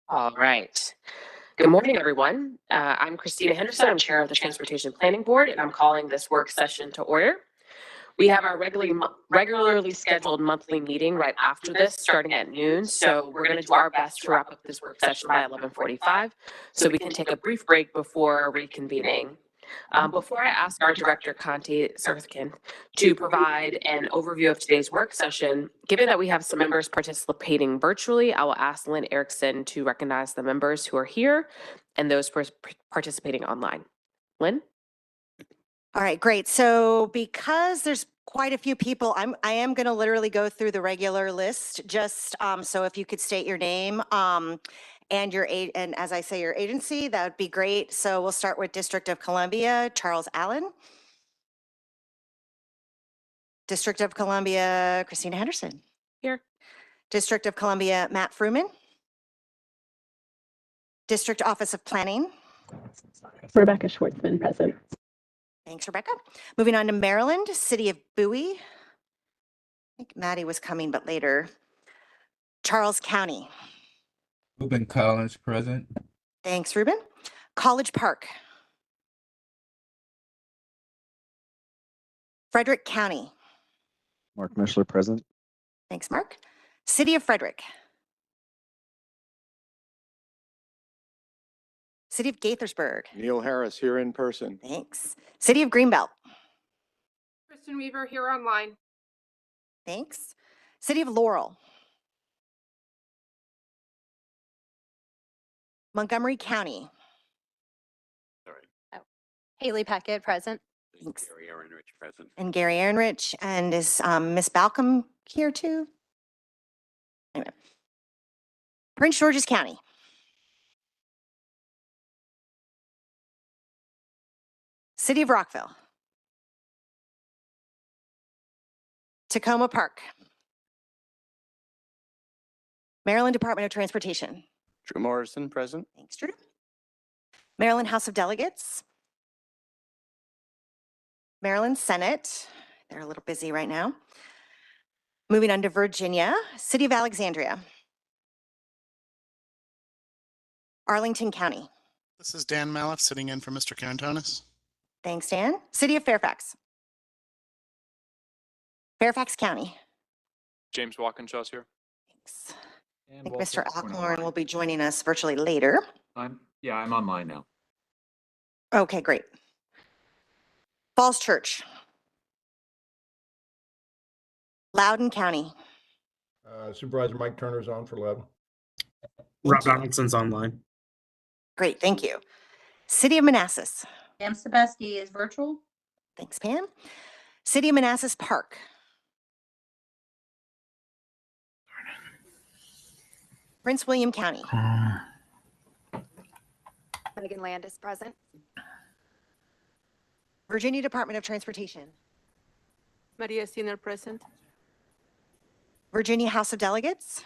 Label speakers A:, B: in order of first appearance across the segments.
A: All right. Good morning, everyone. I'm Christina Henderson. I'm chair of the Transportation Planning Board, and I'm calling this work session to order. We have our regularly scheduled monthly meeting right after this, starting at noon. So we're going to do our best to wrap up this work session by 11:45, so we can take a brief break before reconvening. Before I ask our director, Conti Sirkin, to provide an overview of today's work session, given that we have some members participating virtually, I will ask Lynn Erickson to recognize the members who are here and those participating online. Lynn?
B: All right, great. So because there's quite a few people, I am going to literally go through the regular list. Just so if you could state your name and as I say your agency, that would be great. So we'll start with District of Columbia, Charles Allen. District of Columbia, Christina Henderson.
A: Here.
B: District of Columbia, Matt Fruman. District Office of Planning.
C: Rebecca Schwartzman, present.
B: Thanks, Rebecca. Moving on to Maryland, City of Bowie. I think Maddie was coming, but later. Charles County.
D: Ruben Collins, present.
B: Thanks, Ruben. College Park. Frederick County.
E: Mark Mischler, present.
B: Thanks, Mark. City of Frederick. City of Gaithersburg.
F: Neil Harris here in person.
B: Thanks. City of Greenbelt.
G: Kristen Weaver here online.
B: Thanks. City of Laurel. Montgomery County.
H: Haley Peckett, present.
B: Thanks.
F: Gary Ehrenrich, present.
B: And Gary Ehrenrich. And is Miss Balcom here too? Anyway. Prince George's County. City of Rockville. Tacoma Park. Maryland Department of Transportation.
F: Drew Morrison, present.
B: Thanks, Drew. Maryland House of Delegates. Maryland Senate. They're a little busy right now. Moving on to Virginia, City of Alexandria. Arlington County.
I: This is Dan Maliff sitting in for Mr. Carantonis.
B: Thanks, Dan. City of Fairfax. Fairfax County.
J: James Walkinshaw's here.
B: Thanks. I think Mr. Alcorn will be joining us virtually later.
K: I'm online now.
B: Okay, great. Falls Church. Loudoun County.
L: Supervisor Mike Turner's on for Loudoun.
M: Rob Donaldson's online.
B: Great, thank you. City of Manassas.
H: Pam Sebeski is virtual.
B: Thanks, Pam. City of Manassas Park. Prince William County.
H: Megan Landis, present.
B: Virginia Department of Transportation.
G: Maria Sinner, present.
B: Virginia House of Delegates.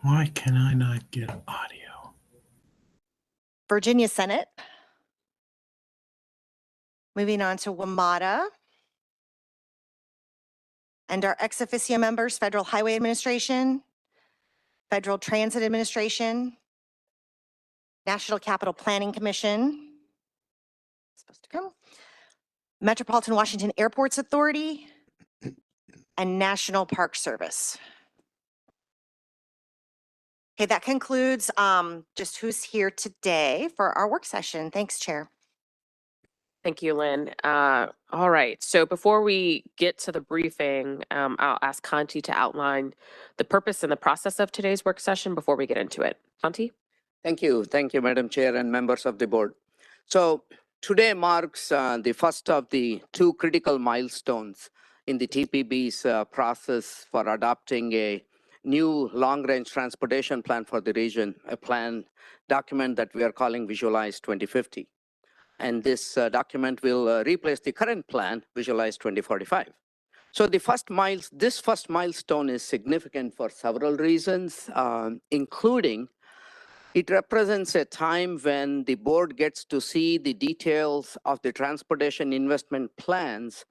M: Why can I not get audio?
B: Virginia Senate. Moving on to WMATA. And our ex officio members, Federal Highway Administration, Federal Transit Administration, National Capital Planning Commission, supposed to come, Metropolitan Washington Airports Authority, and National Park Service. Okay, that concludes just who's here today for our work session. Thanks, Chair.
A: Thank you, Lynn. All right. So before we get to the briefing, I'll ask Conti to outline the purpose and the process of today's work session before we get into it. Conti?
N: Thank you, Madam Chair and members of the board. So today marks the first of the two critical milestones in the TPB's process for adopting a new long-range transportation plan for the region, a plan document that we are calling Visualize 2050. And this document will replace the current plan, Visualize 2045. So this first milestone is significant for several reasons, including it represents a time when the board gets to see the details of the transportation investment plans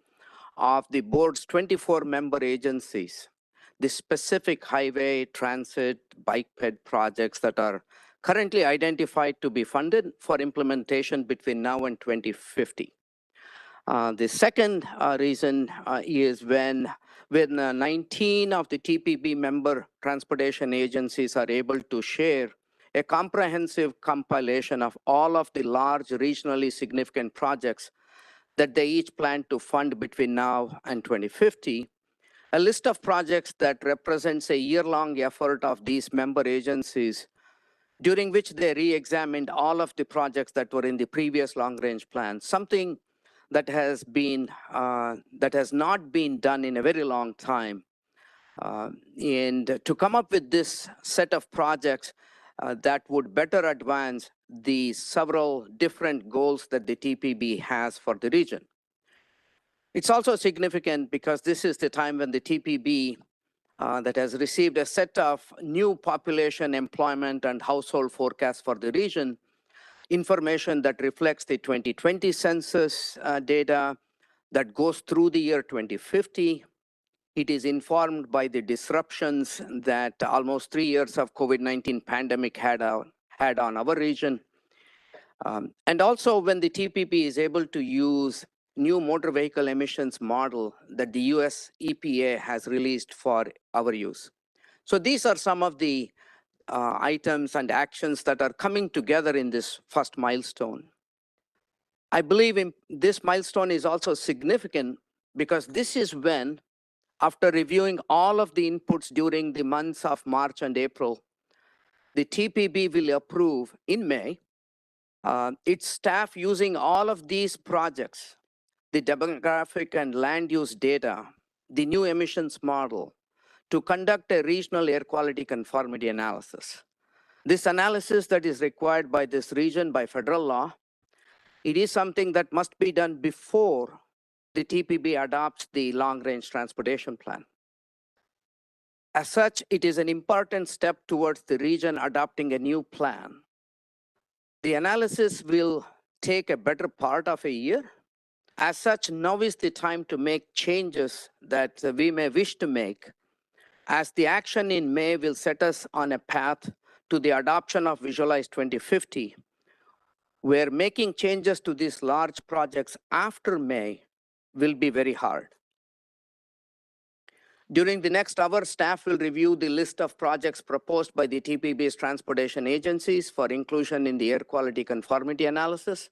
N: of the board's 24 member agencies the specific highway, transit, bike ped projects that are currently identified to be funded for implementation between now and 2050. The second reason is when 19 of the TPB member transportation agencies are able to share a comprehensive compilation of all of the large regionally significant projects that they each plan to fund between now and 2050, a list of projects that represents a year-long effort of these member agencies during which they re-examined all of the projects that were in the previous long-range plan, something that has not been done in a very long time. And to come up with this set of projects that would better advance the several different goals that the TPB has for the region. It's also significant because this is the time when the TPB that has received a set of new population, employment, and household forecasts for the region, information that reflects the 2020 census data that goes through the year 2050. It is informed by the disruptions that almost 3 years of COVID-19 pandemic had on our region. And also when the TPP is able to use new motor vehicle emissions model that the US EPA has released for our use. So these are some of the items and actions that are coming together in this first milestone. I believe this milestone is also significant because this is when, after reviewing all of the inputs during the months of March and April, the TPB will approve in May its staff using all of these projects, the demographic and land use data, the new emissions model, to conduct a regional air quality conformity analysis. This analysis that is required by this region by federal law, it is something that must be done before the TPB adopts the long-range transportation plan. As such, it is an important step towards the region adopting a new plan. The analysis will take a better part of a year. As such, now is the time to make changes that we may wish to make, as the action in May will set us on a path to the adoption of Visualize 2050, where making changes to these large projects after May will be very hard. During the next hour, staff will review the list of projects proposed by the TPB's transportation agencies for inclusion in the air quality conformity analysis.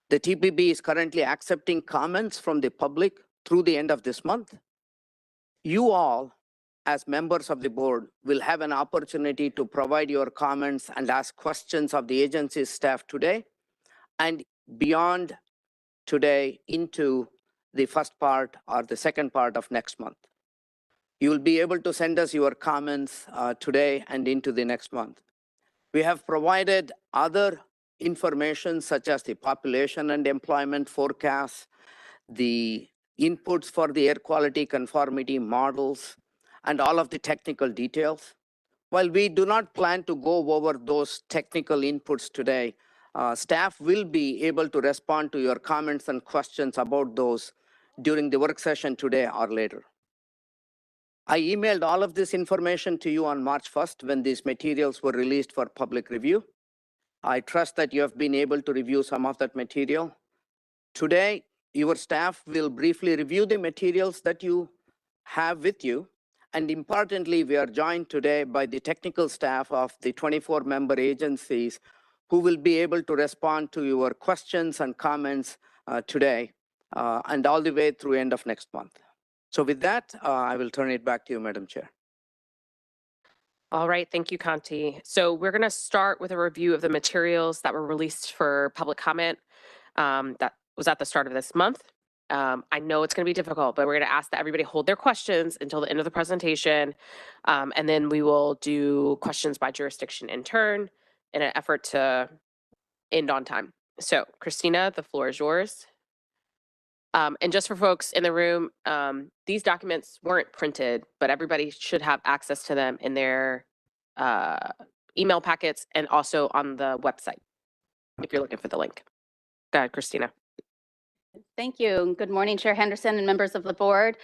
N: The TPB is currently accepting comments from the public through the end of this month. You all, as members of the board, will have an opportunity to provide your comments and ask questions of the agency's staff today and beyond today into the first part or the second part of next month. You will be able to send us your comments today and into the next month. We have provided other information such as the population and employment forecasts, the inputs for the air quality conformity models, and all of the technical details. While we do not plan to go over those technical inputs today, staff will be able to respond to your comments and questions about those during the work session today or later. I emailed all of this information to you on March 1st when these materials were released for public review. I trust that you have been able to review some of that material. Today, your staff will briefly review the materials that you have with you. And importantly, we are joined today by the technical staff of the 24 member agencies who will be able to respond to your questions and comments today and all the way through end of next month. So with that, I will turn it back to you, Madam Chair.
A: All right, thank you, Kanti. So we're going to start with a review of the materials that were released for public comment that was at the start of this month. I know it's going to be difficult, but we're going to ask that everybody hold their questions until the end of the presentation, and then we will do questions by jurisdiction in turn in an effort to end on time. So, Christina, the floor is yours. And just for folks in the room, these documents weren't printed, but everybody should have access to them in their email packets and also on the website if you're looking for the link. Go ahead, Christina.
H: Thank you. Good morning, Chair Henderson and members of the board.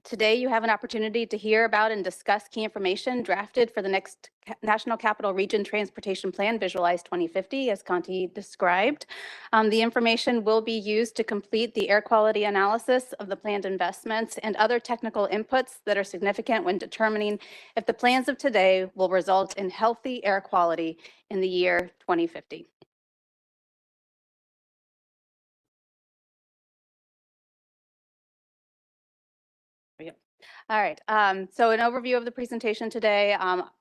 H: Today, you have an opportunity to hear about and discuss key information drafted for the next National Capital Region Transportation Plan, Visualize 2050, as Conti described. The information will be used to complete the air quality analysis of the planned investments and other technical inputs that are significant when determining if the plans of today will result in healthy air quality in the year 2050. All right, so an overview of the presentation today.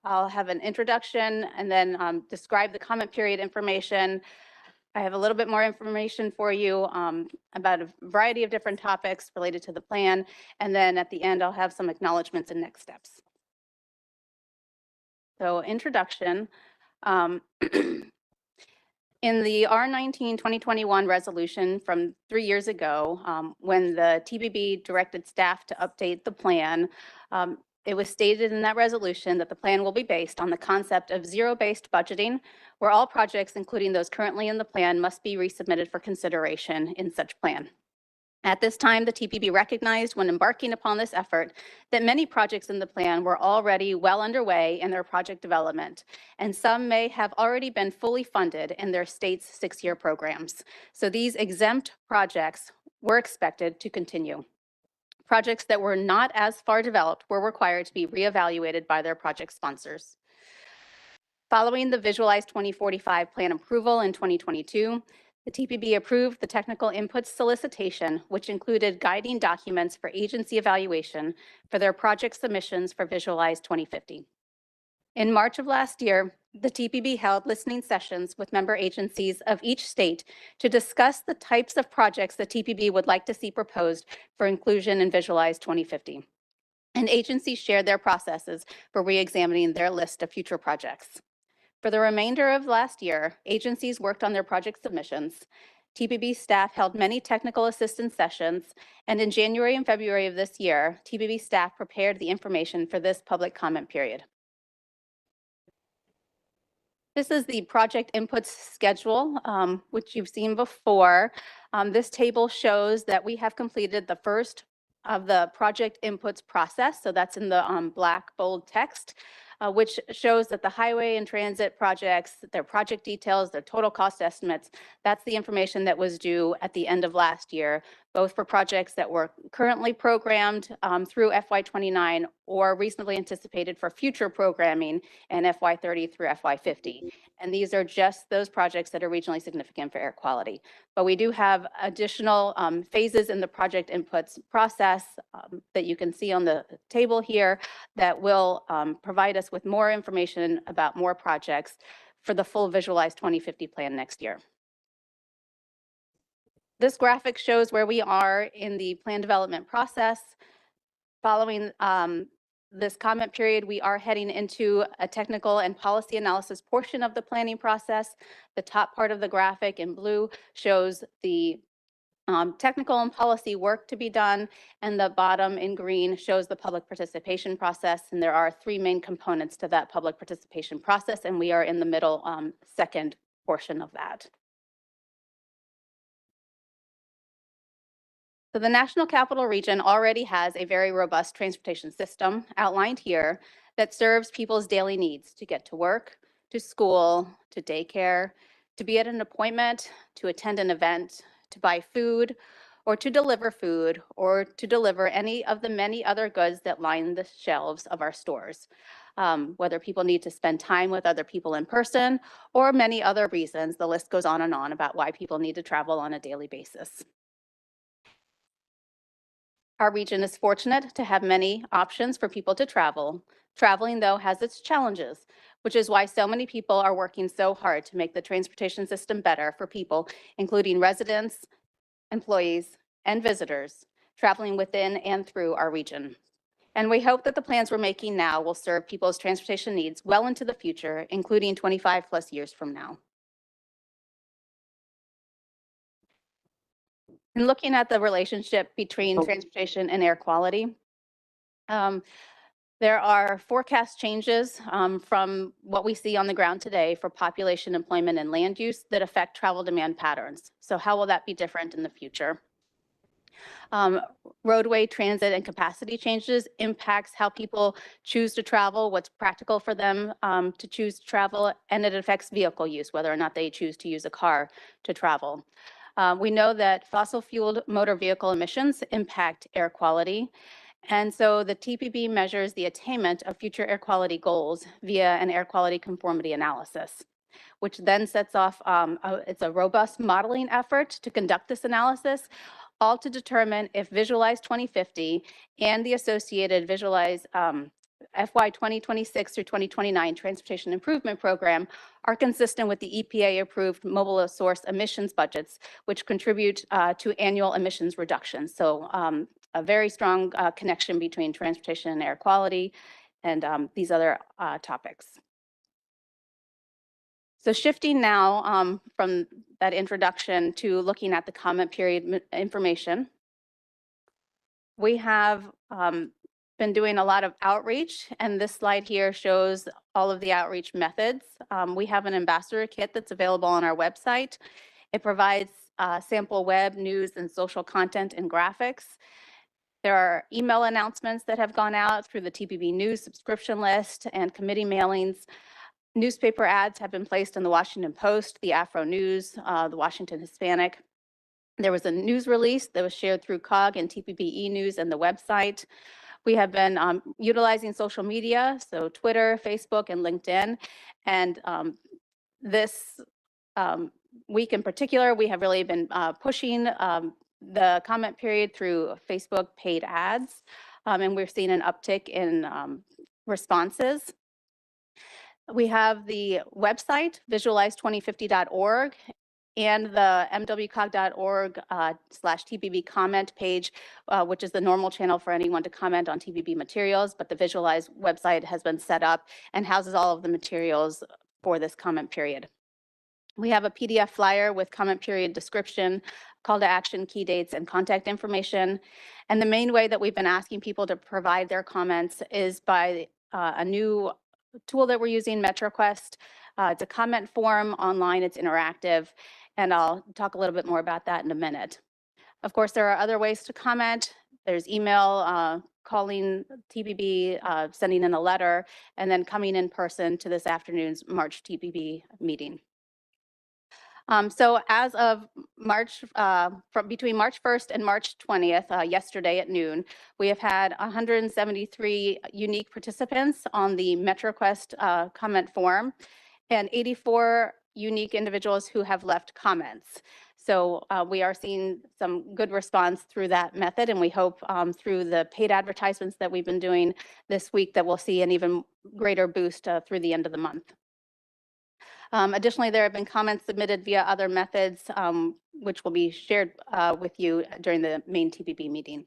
H: I'll have an introduction and then describe the comment period information. I have a little bit more information for you about a variety of different topics related to the plan. And then at the end, I'll have some acknowledgments and next steps. So introduction. In the R19 2021 resolution from 3 years ago, when the TPB directed staff to update the plan, it was stated in that resolution that the plan will be based on the concept of zero-based budgeting, where all projects, including those currently in the plan, must be resubmitted for consideration in such plan. At this time, the TPB recognized when embarking upon this effort that many projects in the plan were already well underway in their project development, and some may have already been fully funded in their state's 6-year programs. So these exempt projects were expected to continue. Projects that were not as far developed were required to be reevaluated by their project sponsors. Following the Visualize 2045 plan approval in 2022, the TPB approved the technical inputs solicitation, which included guiding documents for agency evaluation for their project submissions for Visualize 2050. In March of last year, the TPB held listening sessions with member agencies of each state to discuss the types of projects the TPB would like to see proposed for inclusion in Visualize 2050. And agencies shared their processes for re-examining their list of future projects. For the remainder of last year, agencies worked on their project submissions. TPB staff held many technical assistance sessions, and in January and February of this year, TPB staff prepared the information for this public comment period. This is the project inputs schedule, which you've seen before. This table shows that we have completed the first of the project inputs process. So that's in the black bold text, which shows that the highway and transit projects, their project details, their total cost estimates, that's the information that was due at the end of last year, both for projects that were currently programmed through FY29 or reasonably anticipated for future programming in FY30 through FY50. And these are just those projects that are regionally significant for air quality. But we do have additional phases in the project inputs process that you can see on the table here that will provide us with more information about more projects for the full Visualize 2050 plan next year. This graphic shows where we are in the plan development process. Following this comment period, we are heading into a technical and policy analysis portion of the planning process. The top part of the graphic in blue shows the technical and policy work to be done, and the bottom in green shows the public participation process. And there are 3 main components to that public participation process, and we are in the middle second portion of that. So the National Capital Region already has a very robust transportation system outlined here that serves people's daily needs to get to work, to school, to daycare, to be at an appointment, to attend an event, to buy food, or to deliver food, or to deliver any of the many other goods that line the shelves of our stores. Whether people need to spend time with other people in person, or many other reasons, the list goes on and on about why people need to travel on a daily basis. Our region is fortunate to have many options for people to travel. Traveling, though, has its challenges, which is why so many people are working so hard to make the transportation system better for people, including residents, employees, and visitors traveling within and through our region. And we hope that the plans we're making now will serve people's transportation needs well into the future, including 25+ years from now. And looking at the relationship between transportation and air quality, there are forecast changes from what we see on the ground today for population, employment, and land use that affect travel demand patterns. So how will that be different in the future? Roadway transit and capacity changes impacts how people choose to travel, what's practical for them to choose to travel, and it affects vehicle use, whether or not they choose to use a car to travel. We know that fossil fueled motor vehicle emissions impact air quality. And so the TPB measures the attainment of future air quality goals via an air quality conformity analysis, which then sets off, it's a robust modeling effort to conduct this analysis, all to determine if Visualize 2050 and the associated Visualize FY 2026 through 2029 Transportation Improvement Program are consistent with the EPA-approved mobile source emissions budgets, which contribute to annual emissions reductions. So a very strong connection between transportation and air quality and these other topics. So shifting now from that introduction to looking at the comment period information, we have been doing a lot of outreach, and this slide here shows all of the outreach methods. We have an ambassador kit that's available on our website. It provides sample web, news, and social content and graphics. There are email announcements that have gone out through the TPB News subscription list and committee mailings. Newspaper ads have been placed in the Washington Post, the Afro News, the Washington Hispanic. There was a news release that was shared through COG and TPB e-News and the website. We have been utilizing social media, so Twitter, Facebook, and LinkedIn. And this week in particular, we have really been pushing the comment period through Facebook paid ads, and we're seeing an uptick in responses. We have the website, visualize2050.org, and the mwcog.org/TPB comment page, which is the normal channel for anyone to comment on TPB materials, but the Visualize website has been set up and houses all of the materials for this comment period. We have a PDF flyer with comment period description, call to action, key dates, and contact information. And the main way that we've been asking people to provide their comments is by a new tool that we're using, MetroQuest. It's a comment form online, it's interactive, and I'll talk a little bit more about that in a minute. Of course, there are other ways to comment. There's email, calling TPB, sending in a letter, and then coming in person to this afternoon's March TPB meeting. So as of March, from between March 1st and March 20th, yesterday at noon, we have had 173 unique participants on the MetroQuest comment form and 84 unique individuals who have left comments. So we are seeing some good response through that method, and we hope through the paid advertisements that we've been doing this week that we'll see an even greater boost through the end of the month. Additionally, there have been comments submitted via other methods, which will be shared with you during the main TPB meeting.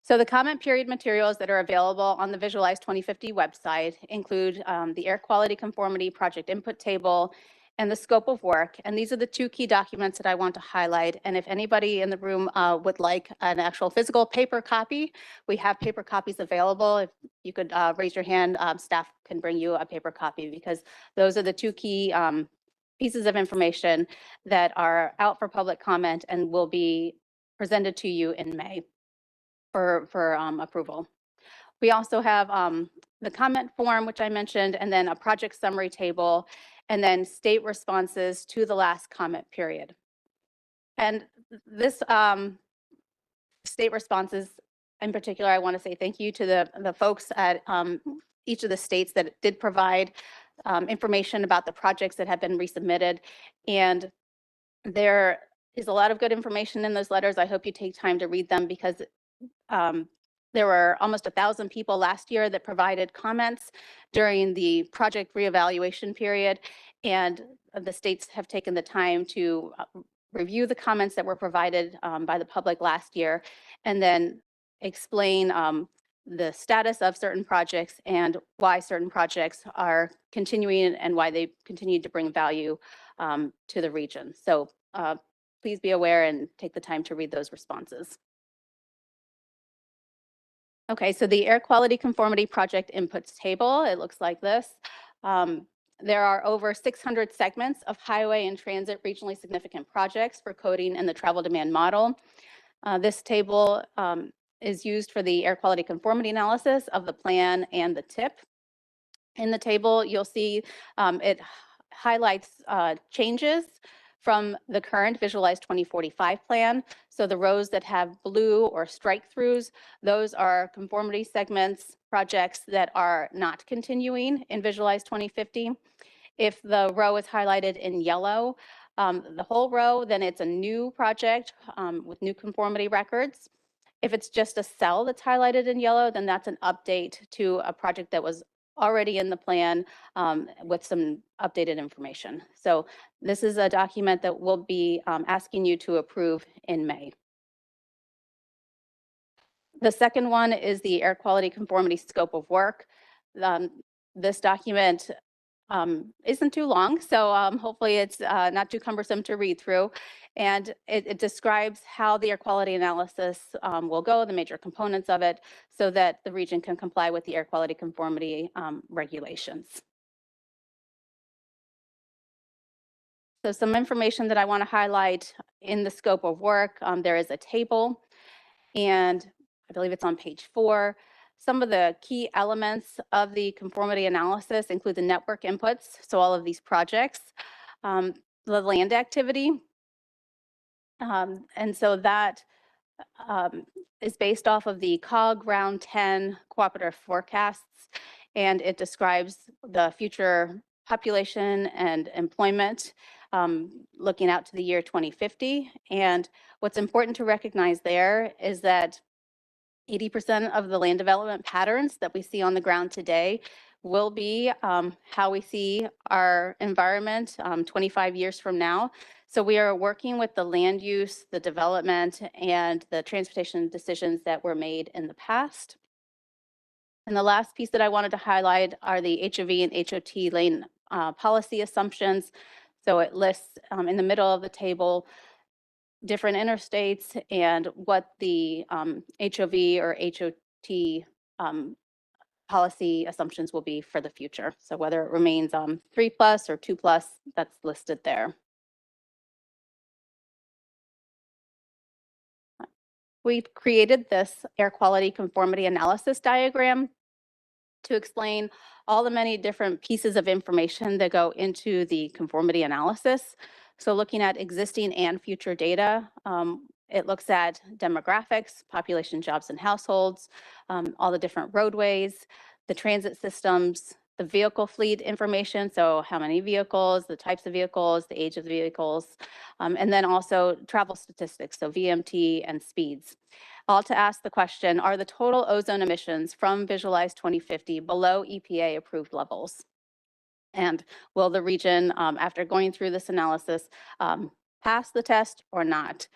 H: So the comment period materials that are available on the Visualize 2050 website include the air quality conformity project input table and the scope of work. And these are the two key documents that I want to highlight. And if anybody in the room would like an actual physical paper copy, we have paper copies available. If you could raise your hand, staff can bring you a paper copy, because those are the two key pieces of information that are out for public comment and will be presented to you in May for approval. We also have the comment form, which I mentioned, and then a project summary table, and then state responses to the last comment period. And this state responses in particular, I want to say thank you to the folks at each of the states that did provide information about the projects that have been resubmitted. And there is a lot of good information in those letters. I hope you take time to read them, because there were almost 1,000 people last year that provided comments during the project reevaluation period, and the states have taken the time to review the comments that were provided by the public last year, and then explain the status of certain projects and why certain projects are continuing and why they continue to bring value to the region. So please be aware and take the time to read those responses. Okay, so the air quality conformity project inputs table, it looks like this. There are over 600 segments of highway and transit regionally significant projects for coding in the travel demand model. This table is used for the air quality conformity analysis of the plan and the TIP. In the table, you'll see it highlights changes from the current Visualize 2045 plan. So the rows that have blue or strike throughs, those are conformity segments, projects that are not continuing in Visualize 2050. If the row is highlighted in yellow, the whole row, then it's a new project with new conformity records. If it's just a cell that's highlighted in yellow, then that's an update to a project that was already in the plan with some updated information. So this is a document that we'll be asking you to approve in May. The second one is the air quality conformity scope of work. This document isn't too long, so hopefully it's not too cumbersome to read through. And it describes how the air quality analysis will go, the major components of it, so that the region can comply with the air quality conformity regulations. So some information that I want to highlight in the scope of work, there is a table, and I believe it's on page 4. Some of the key elements of the conformity analysis include the network inputs, so all of these projects, the land activity, and so that is based off of the COG Round 10 cooperative forecasts, and it describes the future population and employment looking out to the year 2050. And what's important to recognize there is that 80% of the land development patterns that we see on the ground today will be how we see our environment 25 years from now. So we are working with the land use, the development, and the transportation decisions that were made in the past. And the last piece that I wanted to highlight are the HOV and HOT lane policy assumptions. So it lists in the middle of the table different interstates and what the HOV or HOT policy assumptions will be for the future. So whether it remains 3+ or 2+, that's listed there. We've created this air quality conformity analysis diagram to explain all the many different pieces of information that go into the conformity analysis. So looking at existing and future data, it looks at demographics, population, jobs, and households, all the different roadways, the transit systems, the vehicle fleet information, so how many vehicles, the types of vehicles, the age of the vehicles, and then also travel statistics, so VMT and speeds. All to ask the question, are the total ozone emissions from Visualize 2050 below EPA approved levels? And will the region, after going through this analysis, pass the test or not?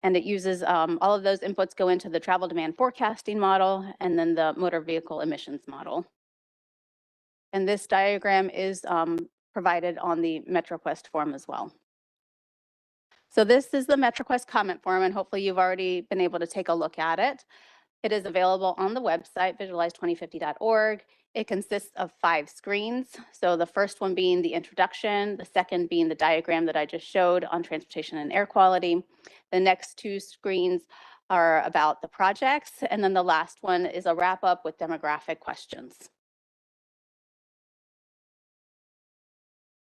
H: And it uses all of those inputs go into the travel demand forecasting model and then the motor vehicle emissions model. And this diagram is provided on the MetroQuest form as well. So this is the MetroQuest comment form, and hopefully you've already been able to take a look at it. It is available on the website, visualize2050.org. It consists of 5 screens. So the first one being the introduction, the second being the diagram that I just showed on transportation and air quality. The next 2 screens are about the projects, and then the last one is a wrap up with demographic questions.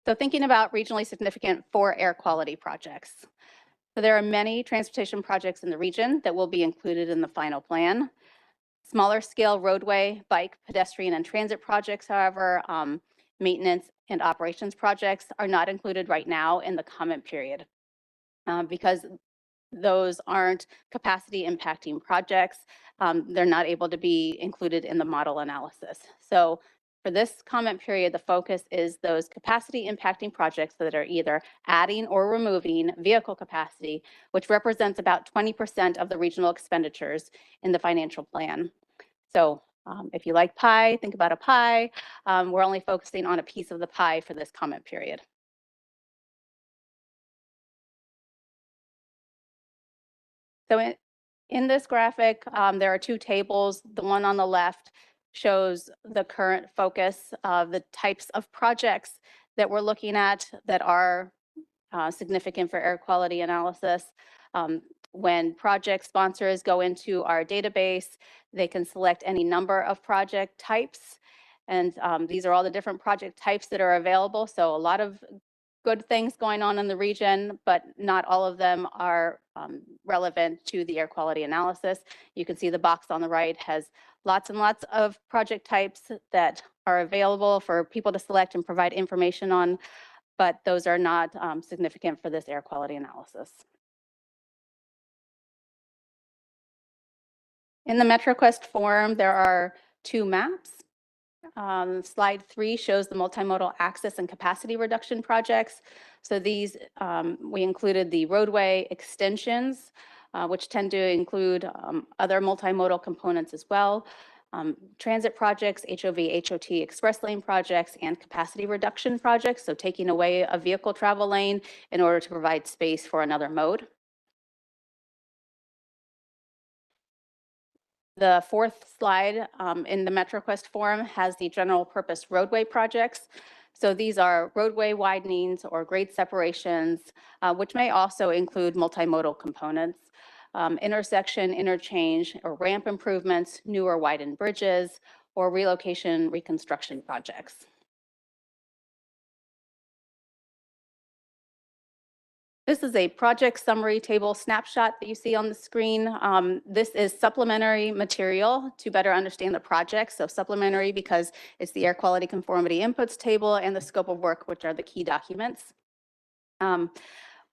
H: So thinking about regionally significant 4 air quality projects. So there are many transportation projects in the region that will be included in the final plan. Smaller scale roadway, bike, pedestrian, and transit projects, however, maintenance and operations projects are not included right now in the comment period because those aren't capacity impacting projects. They're not able to be included in the model analysis. So for this comment period, the focus is those capacity impacting projects that are either adding or removing vehicle capacity, which represents about 20% of the regional expenditures in the financial plan. So if you like pie, think about a pie. We're only focusing on a piece of the pie for this comment period. So in this graphic, there are 2 tables. The one on the left shows the current focus of the types of projects that we're looking at that are significant for air quality analysis. When project sponsors go into our database, they can select any number of project types. And these are all the different project types that are available. So a lot of good things going on in the region, but not all of them are relevant to the air quality analysis. You can see the box on the right has lots and lots of project types that are available for people to select and provide information on, but those are not significant for this air quality analysis. In the MetroQuest form, there are 2 maps. Slide 3 shows the multimodal access and capacity reduction projects. So these, we included the roadway extensions, which tend to include other multimodal components as well. Transit projects, HOV, HOT, express lane projects, and capacity reduction projects. So taking away a vehicle travel lane in order to provide space for another mode. The 4th slide in the MetroQuest form has the general purpose roadway projects. So these are roadway widenings or grade separations, which may also include multimodal components, intersection, interchange, or ramp improvements, new or widened bridges, or relocation reconstruction projects. This is a project summary table snapshot that you see on the screen. This is supplementary material to better understand the project. So supplementary because it's the air quality conformity inputs table and the scope of work, which are the key documents.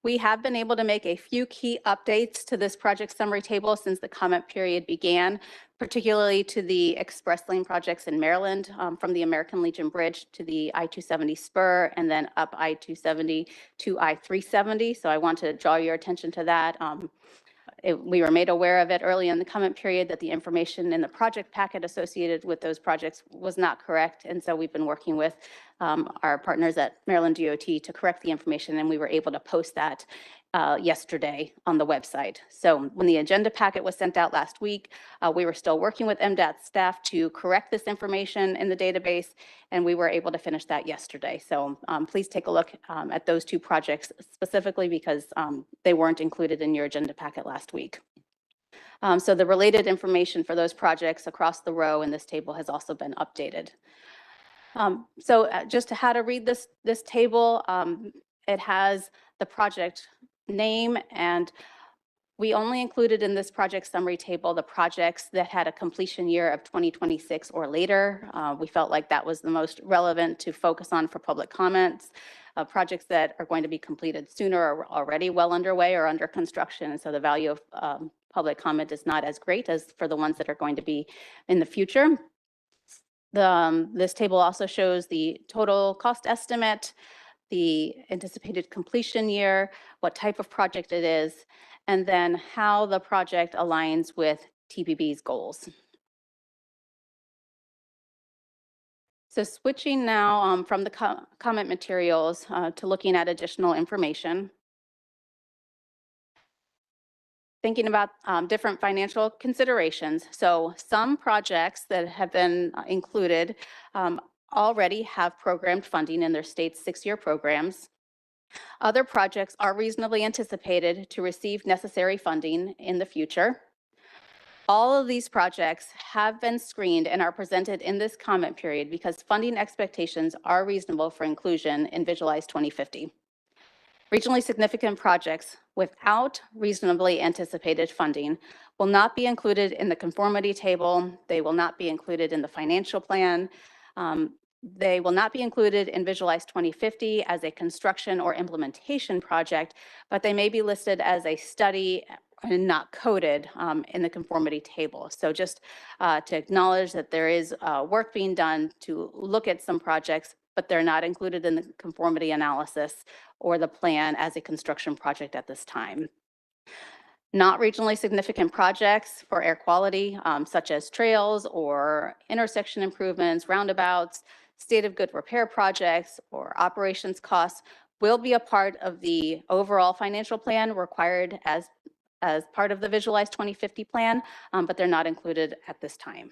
H: We have been able to make a few key updates to this project summary table since the comment period began, particularly to the express lane projects in Maryland, from the American Legion Bridge to the I-270 spur and then up I-270 to I-370. So I want to draw your attention to that. We were made aware of it early in the comment period that the information in the project packet associated with those projects was not correct. And so we've been working with our partners at Maryland DOT to correct the information, and we were able to post that yesterday on the website. So when the agenda packet was sent out last week, we were still working with MDOT staff to correct this information in the database, and we were able to finish that yesterday. So please take a look at those 2 projects specifically because they weren't included in your agenda packet last week. So the related information for those projects across the row in this table has also been updated. Just how to read this table, it has the project name, and we only included in this project summary table the projects that had a completion year of 2026 or later. We felt like that was the most relevant to focus on for public comments. Projects that are going to be completed sooner are already well underway or under construction, and so the value of public comment is not as great as for the ones that are going to be in the future. This table also shows the total cost estimate, the anticipated completion year, what type of project it is, and then how the project aligns with TPB's goals. So switching now from the comment materials to looking at additional information. Thinking about different financial considerations. So some projects that have been included already have programmed funding in their state's 6-year programs. Other projects are reasonably anticipated to receive necessary funding in the future. All of these projects have been screened and are presented in this comment period because funding expectations are reasonable for inclusion in Visualize 2050. Regionally significant projects without reasonably anticipated funding will not be included in the conformity table. They will not be included in the financial plan. They will not be included in Visualize 2050 as a construction or implementation project, but they may be listed as a study and not coded in the conformity table. So just to acknowledge that there is work being done to look at some projects, but they're not included in the conformity analysis or the plan as a construction project at this time. Not regionally significant projects for air quality, such as trails or intersection improvements, roundabouts, state of good repair projects, or operations costs will be a part of the overall financial plan required as part of the Visualize 2050 plan, but they're not included at this time.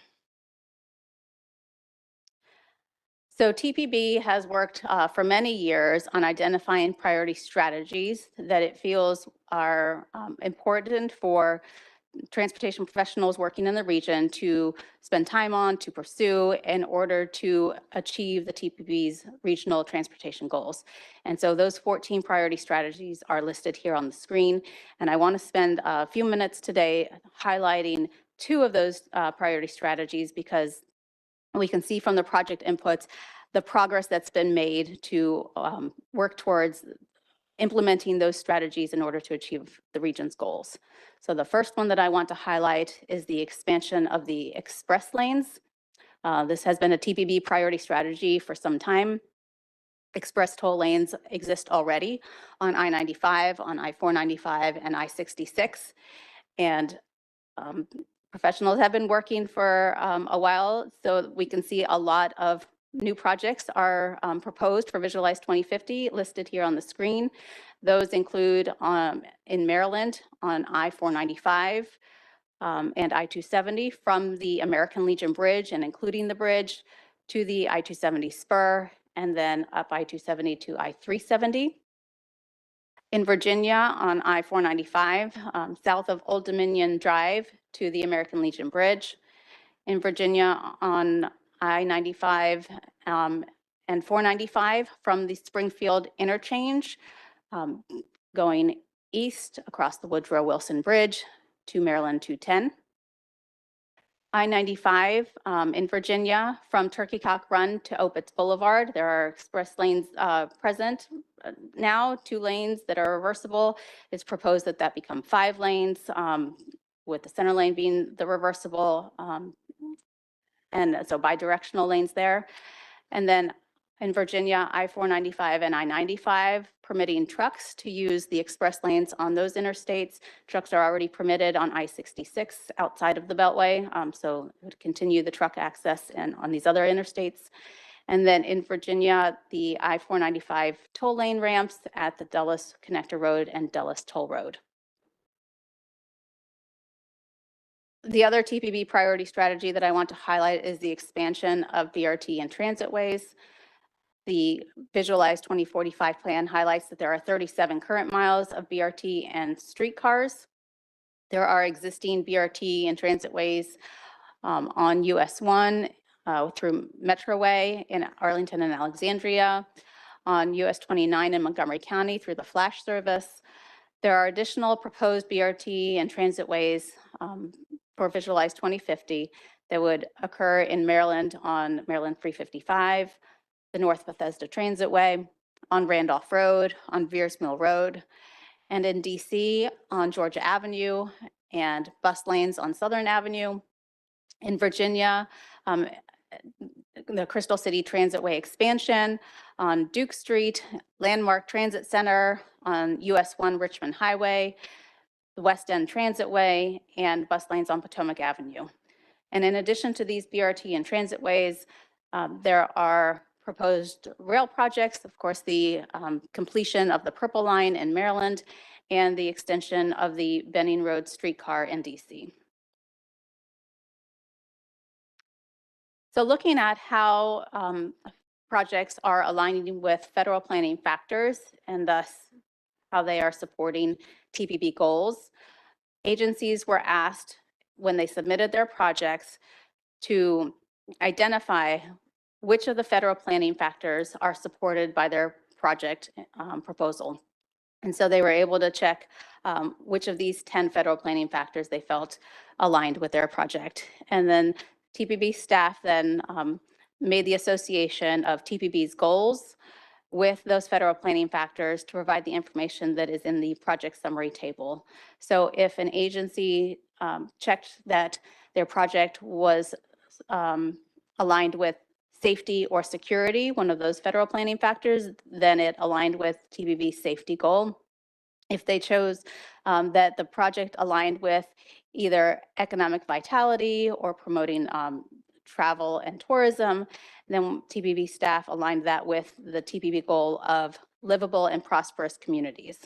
H: So TPB has worked for many years on identifying priority strategies that it feels are important for transportation professionals working in the region to spend time on, to pursue in order to achieve the TPB's regional transportation goals. And so those 14 priority strategies are listed here on the screen. And I want to spend a few minutes today highlighting 2 of those priority strategies because we can see from the project inputs the progress that's been made to work towards implementing those strategies in order to achieve the region's goals. So the first one that I want to highlight is the expansion of the express lanes. This has been a TPB priority strategy for some time. Express toll lanes exist already on I-95, on I-495, and I-66. And professionals have been working for a while, so we can see a lot of new projects are proposed for Visualize 2050 listed here on the screen. Those include in Maryland on I-495 and I-270 from the American Legion Bridge and including the bridge to the I-270 spur and then up I-270 to I-370. In Virginia on I-495, south of Old Dominion Drive to the American Legion Bridge. In Virginia on I-95 and 495 from the Springfield interchange, going east across the Woodrow Wilson Bridge to Maryland 210. I-95 in Virginia from Turkey Cock Run to Opitz Boulevard. There are express lanes present now, 2 lanes that are reversible. It's proposed that that become 5 lanes, with the center lane being the reversible, and so bi-directional lanes there. And then in Virginia, I-495 and I-95, permitting trucks to use the express lanes on those interstates. Trucks are already permitted on I-66 outside of the Beltway, so it would continue the truck access and on these other interstates. And then in Virginia, the I-495 toll lane ramps at the Dulles Connector Road and Dulles Toll Road. The other TPB priority strategy that I want to highlight is the expansion of BRT and transitways. The Visualize 2045 plan highlights that there are 37 current miles of BRT and streetcars. There are existing BRT and transitways on US 1 through Metroway in Arlington and Alexandria, on US 29 in Montgomery County through the Flash service. There are additional proposed BRT and transitways for Visualize 2050 that would occur in Maryland on Maryland 355, the North Bethesda Transitway, on Randolph Road, on Veers Mill Road, and in DC on Georgia Avenue and bus lanes on Southern Avenue. In Virginia, the Crystal City Transitway expansion on Duke Street, Landmark Transit Center on US 1 Richmond Highway, the West End Transitway, and bus lanes on Potomac Avenue. And in addition to these BRT and transitways, there are proposed rail projects, of course, the completion of the Purple Line in Maryland and the extension of the Benning Road streetcar in DC. So looking at how projects are aligning with federal planning factors and thus how they are supporting TPB goals, agencies were asked when they submitted their projects to identify which of the federal planning factors are supported by their project proposal. And so they were able to check which of these 10 federal planning factors they felt aligned with their project. And then TPB staff then made the association of TPB's goals with those federal planning factors to provide the information that is in the project summary table. So if an agency checked that their project was aligned with safety or security, one of those federal planning factors, then it aligned with TPB's safety goal. If they chose that the project aligned with either economic vitality or promoting travel and tourism, then TPB staff aligned that with the TPB goal of livable and prosperous communities.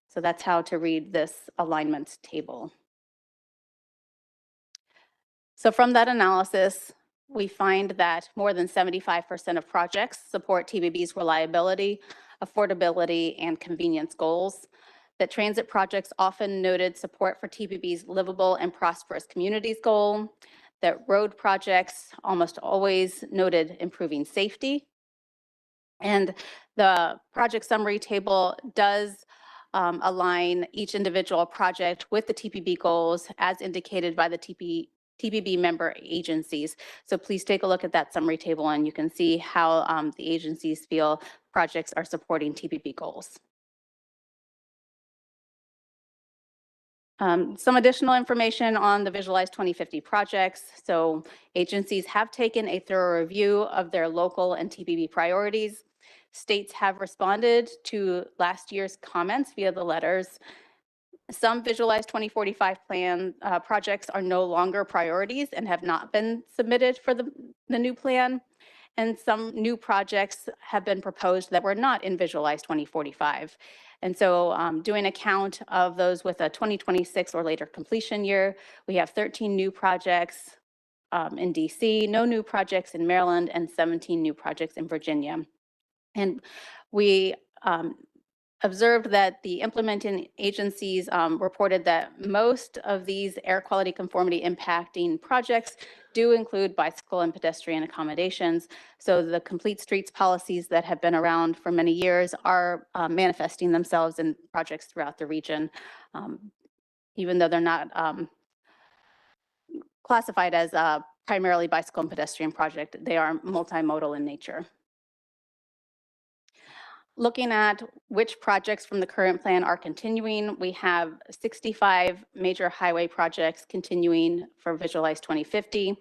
H: So that's how to read this alignment table. So from that analysis, we find that more than 75% of projects support TPB's reliability, affordability, and convenience goals. That transit projects often noted support for TPB's livable and prosperous communities goal. That road projects almost always noted improving safety. And the project summary table does align each individual project with the TPB goals as indicated by the TPB member agencies. So please take a look at that summary table and you can see how the agencies feel projects are supporting TPB goals. Some additional information on the Visualize 2050 projects. So agencies have taken a thorough review of their local and TPB priorities. States have responded to last year's comments via the letters. Some Visualize 2045 plan projects are no longer priorities and have not been submitted for the new plan. And some new projects have been proposed that were not in Visualize 2045. And so doing a count of those with a 2026 or later completion year, we have 13 new projects in DC, no new projects in Maryland, and 17 new projects in Virginia. And we observed that the implementing agencies reported that most of these air quality conformity impacting projects do include bicycle and pedestrian accommodations. So the complete streets policies that have been around for many years are manifesting themselves in projects throughout the region, even though they're not classified as a primarily bicycle and pedestrian project. They are multimodal in nature. Looking at which projects from the current plan are continuing, we have 65 major highway projects continuing for Visualize 2050,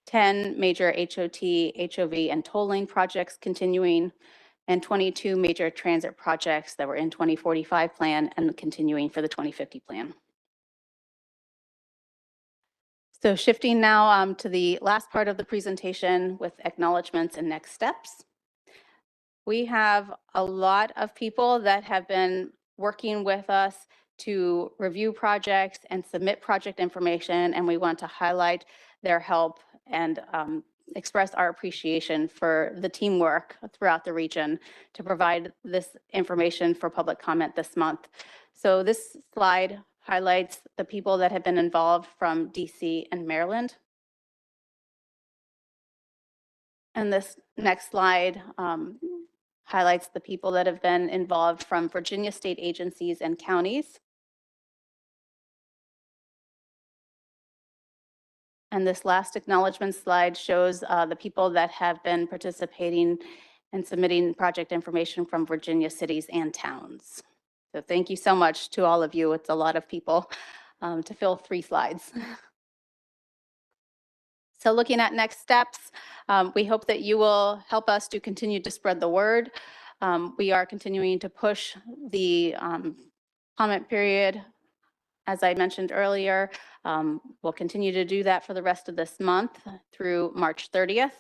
H: 10 major HOT, HOV, and toll lane projects continuing, and 22 major transit projects that were in 2045 plan and continuing for the 2050 plan. So shifting now to the last part of the presentation with acknowledgements and next steps. We have a lot of people that have been working with us to review projects and submit project information, and we want to highlight their help and express our appreciation for the teamwork throughout the region to provide this information for public comment this month. So this slide highlights the people that have been involved from DC and Maryland. And this next slide highlights the people that have been involved from Virginia state agencies and counties. And this last acknowledgement slide shows the people that have been participating and submitting project information from Virginia cities and towns. So thank you so much to all of you. It's a lot of people to fill 3 slides. So looking at next steps, we hope that you will help us to continue to spread the word. We are continuing to push the comment period. As I mentioned earlier, we'll continue to do that for the rest of this month through March 30th.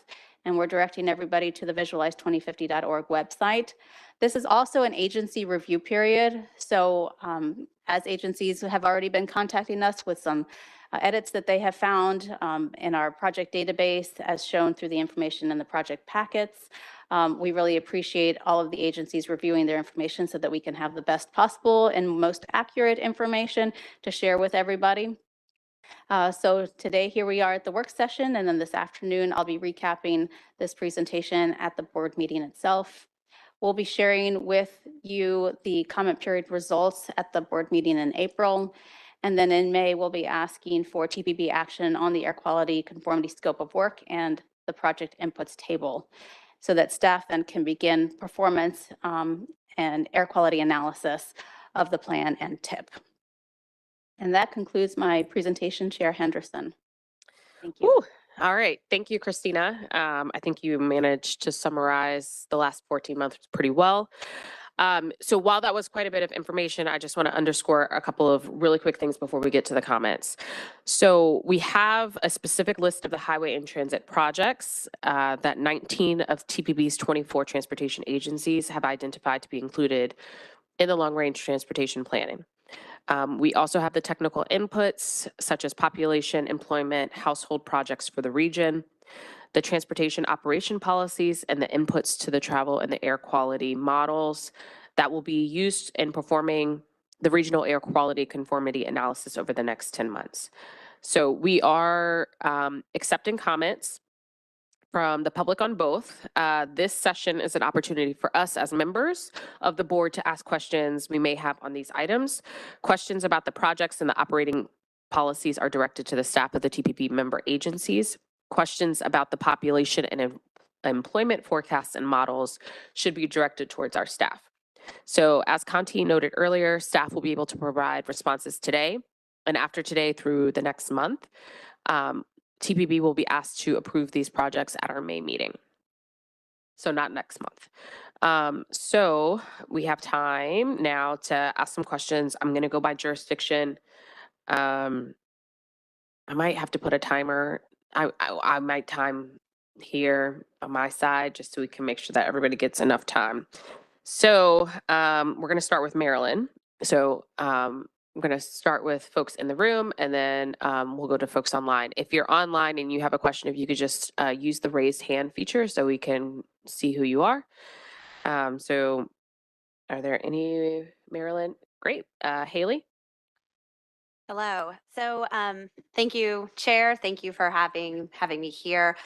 H: And we're directing everybody to the visualize2050.org website. This is also an agency review period. So as agencies have already been contacting us with some edits that they have found in our project database as shown through the information in the project packets. We really appreciate all of the agencies reviewing their information so that we can have the best possible and most accurate information to share with everybody. So today here we are at the work session, and then this afternoon I'll be recapping this presentation at the board meeting itself. We'll be sharing with you the comment period results at the board meeting in April. And then in May, we'll be asking for TPB action on the air quality conformity scope of work and the project inputs table so that staff then can begin performance and air quality analysis of the plan and TIP. And that concludes my presentation, Chair Henderson. Thank you.
A: Ooh, all right. Thank you, Christina. I think you managed to summarize the last 14 months pretty well. So while that was quite a bit of information, I just want to underscore a couple of really quick things before we get to the comments. So we have a specific list of the highway and transit projects that 19 of TPB's 24 transportation agencies have identified to be included in the long-range transportation planning. We also have the technical inputs such as population, employment, household projects for the region. the transportation operation policies, and the inputs to the travel and the air quality models that will be used in performing the regional air quality conformity analysis over the next 10 months. So we are accepting comments from the public on both. This session is an opportunity for us as members of the board to ask questions we may have on these items. Questions about the projects and the operating policies are directed to the staff of the TPP member agencies. Questions about the population and employment forecasts and models should be directed towards our staff. So as Conti noted earlier, staff will be able to provide responses today and after today through the next month. TPB will be asked to approve these projects at our May meeting. So not next month. So we have time now to ask some questions. I'm going to go by jurisdiction. I might have to put a timer. I might time here on my side just so we can make sure that everybody gets enough time. So we're going to start with Maryland. So I'm going to start with folks in the room, and then we'll go to folks online. If you're online and you have a question, if you could just use the raised hand feature so we can see who you are. So are there any Maryland? Great. Haley?
O: Hello. So thank you, Chair. Thank you for having me here.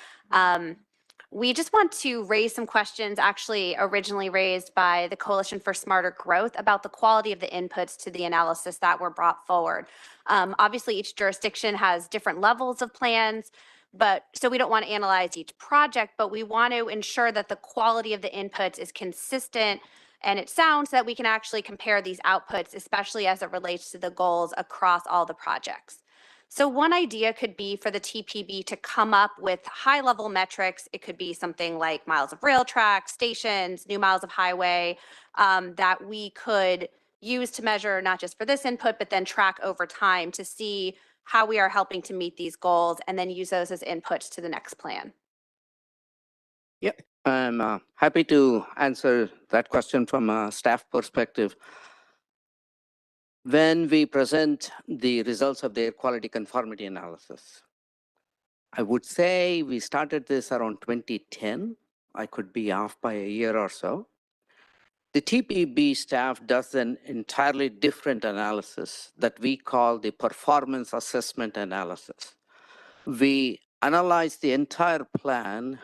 O: We just want to raise some questions actually originally raised by the Coalition for Smarter Growth about the quality of the inputs to the analysis that were brought forward. Obviously, each jurisdiction has different levels of plans, but so we don't want to analyze each project, but we want to ensure that the quality of the inputs is consistent and it sounds that we can actually compare these outputs, especially as it relates to the goals across all the projects. So one idea could be for the TPB to come up with high-level metrics. It could be something like miles of rail track, stations, new miles of highway, that we could use to measure not just for this input, but then track over time to see how we are helping to meet these goals and then use those as inputs to the next plan.
N: Yep, I'm happy to answer that question from a staff perspective. When we present the results of the air quality conformity analysis, I would say we started this around 2010. I could be off by a year or so. The TPB staff does an entirely different analysis that we call the performance assessment analysis. We analyze the entire plan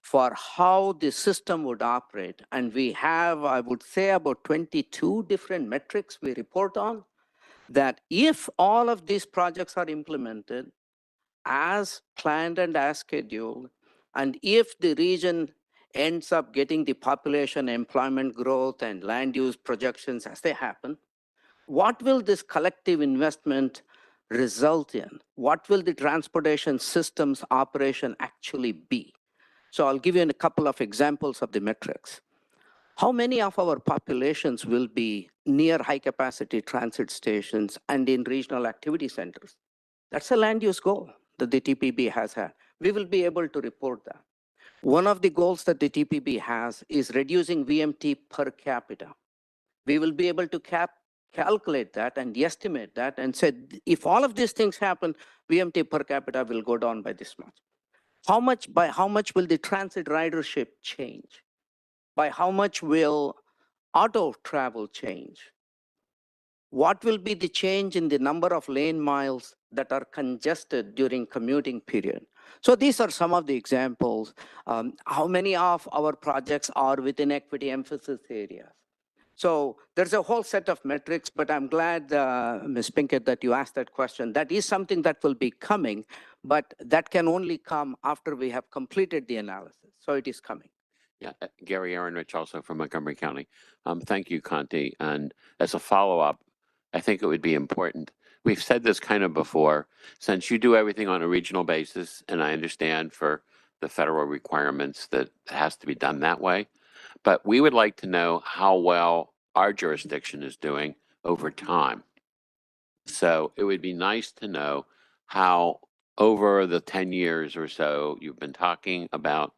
N: for how the system would operate. And we have, I would say, about 22 different metrics we report on, that if all of these projects are implemented as planned and as scheduled, and if the region ends up getting the population, employment growth, and land use projections as they happen, what will this collective investment result in? What will the transportation systems operation actually be? So I'll give you a couple of examples of the metrics. How many of our populations will be near high-capacity transit stations and in regional activity centers? That's a land use goal that the TPB has had. We will be able to report that. One of the goals that the TPB has is reducing VMT per capita. We will be able to calculate that and estimate that and say, if all of these things happen, VMT per capita will go down by this much. By how much will the transit ridership change? By how much will auto travel change? What will be the change in the number of lane miles that are congested during commuting period? So these are some of the examples. How many of our projects are within equity emphasis areas? So there's a whole set of metrics, but I'm glad, Ms. Pinkett, that you asked that question. That is something that will be coming, but that can only come after we have completed the analysis. So it is coming.
P: Yeah, Gary Aaronrich, also from Montgomery County. Thank you, Conti. And as a follow-up, I think it would be important. We've said this kind of before, since you do everything on a regional basis, and I understand for the federal requirements that it has to be done that way, but we would like to know how well our jurisdiction is doing over time. So it would be nice to know how over the 10 years or so you've been talking about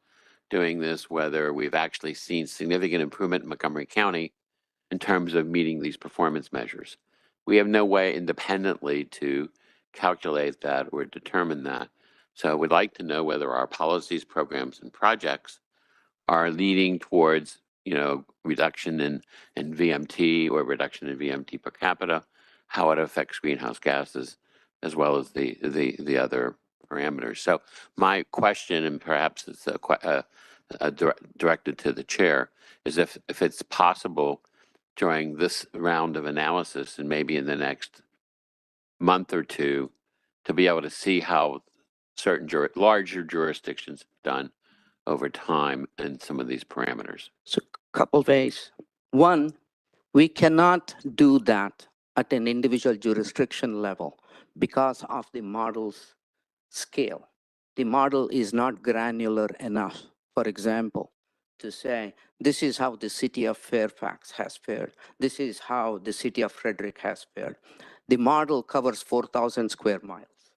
P: doing this, whether we've actually seen significant improvement in Montgomery County in terms of meeting these performance measures. We have no way independently to calculate that or determine that. So we'd like to know whether our policies, programs, and projects are leading towards, reduction in VMT or reduction in VMT per capita, how it affects greenhouse gases, as well as the other parameters. So my question, and perhaps it's directed to the chair, is if it's possible during this round of analysis and maybe in the next month or two to be able to see how certain larger jurisdictions have done over time and some of these parameters.
N: So couple ways. One, we cannot do that at an individual jurisdiction level because of the model's scale. The model is not granular enough. For example, to say, this is how the city of Fairfax has fared. This is how the city of Frederick has fared. The model covers 4,000 square miles,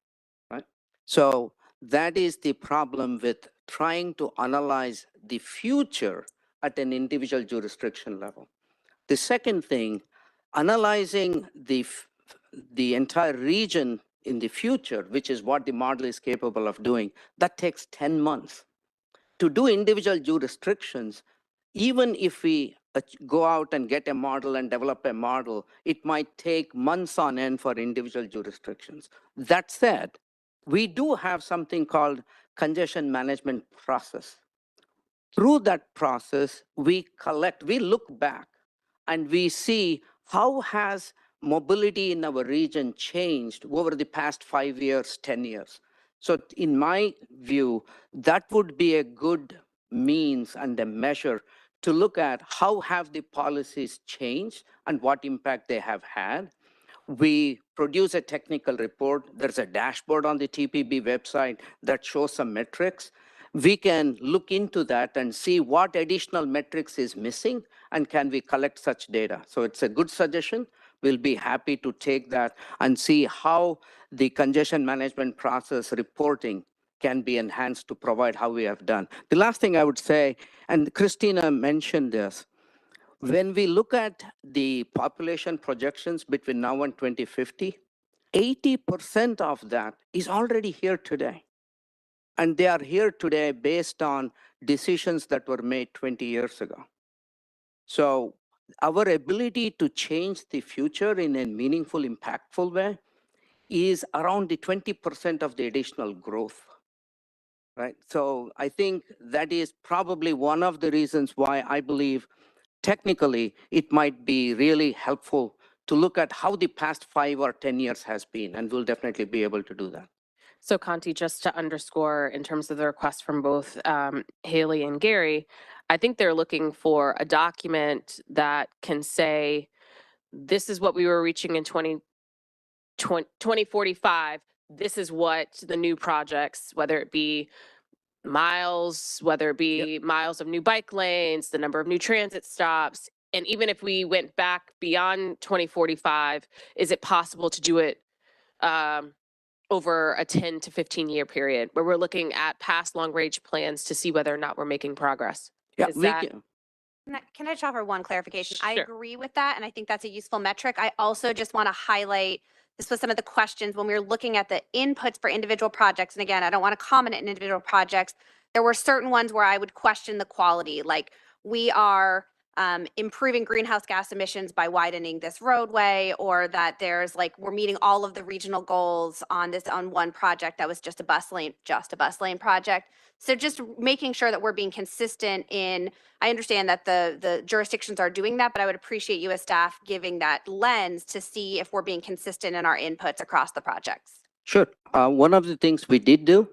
N: right? So that is the problem with trying to analyze the future at an individual jurisdiction level. The second thing, analyzing the entire region in the future, which is what the model is capable of doing, that takes 10 months. To do individual jurisdictions, even if we go out and get a model and develop a model, it might take months on end for individual jurisdictions. That said, we do have something called congestion management process. Through that process, we look back and we see how has mobility in our region changed over the past 5 years, 10 years. So in my view, that would be a good means and a measure to look at how have the policies changed and what impact they have had. We produce a technical report. There's a dashboard on the TPB website that shows some metrics. We can look into that and see what additional metrics is missing and can we collect such data. So it's a good suggestion. We'll be happy to take that and see how the congestion management process reporting can be enhanced to provide how we have done. The last thing I would say, and Christina mentioned this, when we look at the population projections between now and 2050, 80% of that is already here today. And they are here today based on decisions that were made 20 years ago. So our ability to change the future in a meaningful, impactful way is around the 20% of the additional growth, right? So I think that is probably one of the reasons why I believe technically it might be really helpful to look at how the past 5 or 10 years has been, and we'll definitely be able to do that.
A: So Conti, just to underscore in terms of the request from both Haley and Gary, I think they're looking for a document that can say, this is what we were reaching in 2045. This is what the new projects, whether it be miles, whether it be miles of new bike lanes, the number of new transit stops, and even if we went back beyond 2045, is it possible to do it over a 10 to 15 year period where we're looking at past long range plans to see whether or not we're making progress?
N: Yeah,
A: Is that
O: Can I just offer one clarification? I
A: Sure.
O: agree with that, and I think that's a useful metric. I also just want to highlight, this was some of the questions when we were looking at the inputs for individual projects. And again, I don't want to comment on individual projects. There were certain ones where I would question the quality, like we are improving greenhouse gas emissions by widening this roadway, or that there's like, we're meeting all of the regional goals on one project that was just a bus lane project. So just making sure that we're being consistent in, I understand that the jurisdictions are doing that, but I would appreciate you as staff giving that lens to see if we're being consistent in our inputs across the projects.
N: Sure. One of the things we did do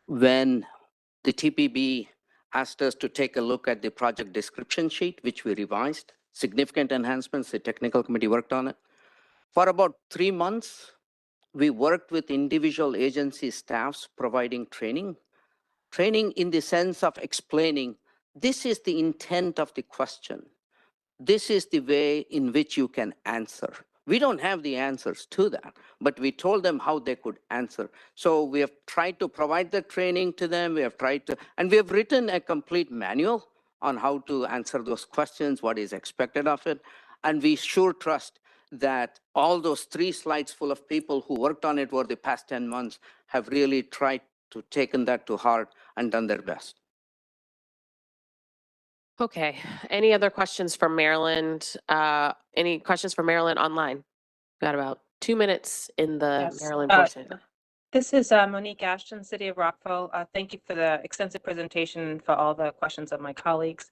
N: when the TPB asked us to take a look at the project description sheet, which we revised, significant enhancements, the technical committee worked on it. For about 3 months, we worked with individual agency staffs providing training in the sense of explaining, this is the intent of the question. This is the way in which you can answer. We don't have the answers to that, but we told them how they could answer. So we have tried to provide the training to them. We have and we have written a complete manual on how to answer those questions, what is expected of it. And we sure trust that all those 3 slides full of people who worked on it over the past 10 months have really tried to taken that to heart and done their best.
A: Okay, any other questions from Maryland? Any questions from Maryland online? Got about 2 minutes in the
Q: Yes.
A: Maryland portion.
Q: This is Monique Ashton, City of Rockville. Thank you for the extensive presentation and for all the questions of my colleagues.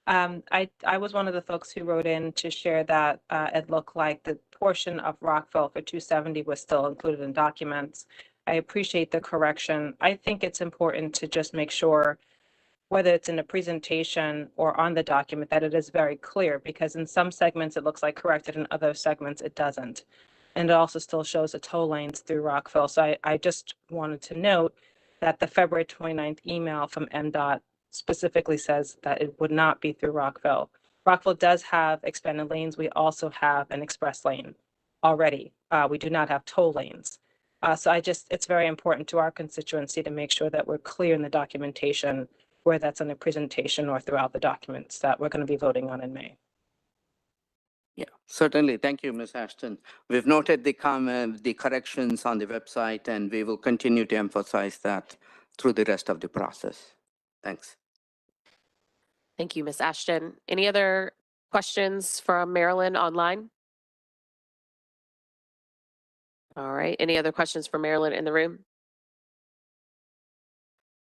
Q: I was one of the folks who wrote in to share that it looked like the portion of Rockville for 270 was still included in documents. I appreciate the correction. I think it's important to just make sure, whether it's in a presentation or on the document, that it is very clear, because in some segments it looks like corrected, in other segments it doesn't. And it also still shows the tow lanes through Rockville. So I just wanted to note that the February 29th email from MDOT specifically says that it would not be through Rockville. Rockville does have expanded lanes. We also have an express lane already. We do not have tow lanes. So it's very important to our constituency to make sure that we're clear in the documentation, where that's in the presentation or throughout the documents that we're going to be voting on in May.
N: Yeah, certainly. Thank you, Ms. Ashton. We've noted the corrections on the website, and we will continue to emphasize that through the rest of the process. Thanks.
A: Thank you, Ms. Ashton. Any other questions from Maryland online? All right, any other questions from Maryland in the room?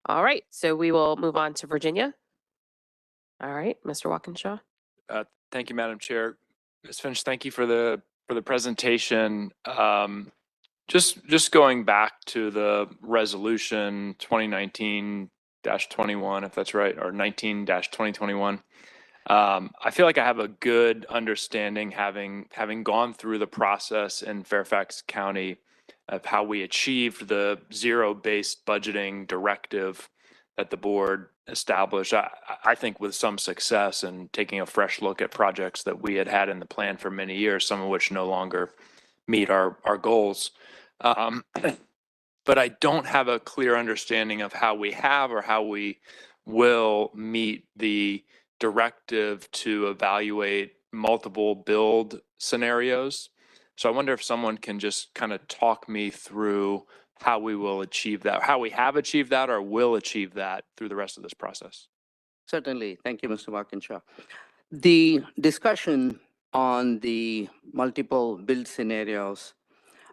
A: All right, so we will move on to Virginia. All right, Mr. Walkinshaw.
J: Thank you, Madam Chair. Ms. Finch, thank you for the presentation. Just going back to the resolution 2019-21, if that's right, or 19-2021. I feel like I have a good understanding, having gone through the process in Fairfax County, of how we achieved the zero-based budgeting directive that the board established, I think with some success, and taking a fresh look at projects that we had in the plan for many years, some of which no longer meet our goals. But I don't have a clear understanding of how we have or how we will meet the directive to evaluate multiple build scenarios. So I wonder if someone can just kind of talk me through how we will achieve that, how we have achieved that or will achieve that through the rest of this process.
N: Certainly. Thank you, Mr. Walkinshaw. The discussion on the multiple build scenarios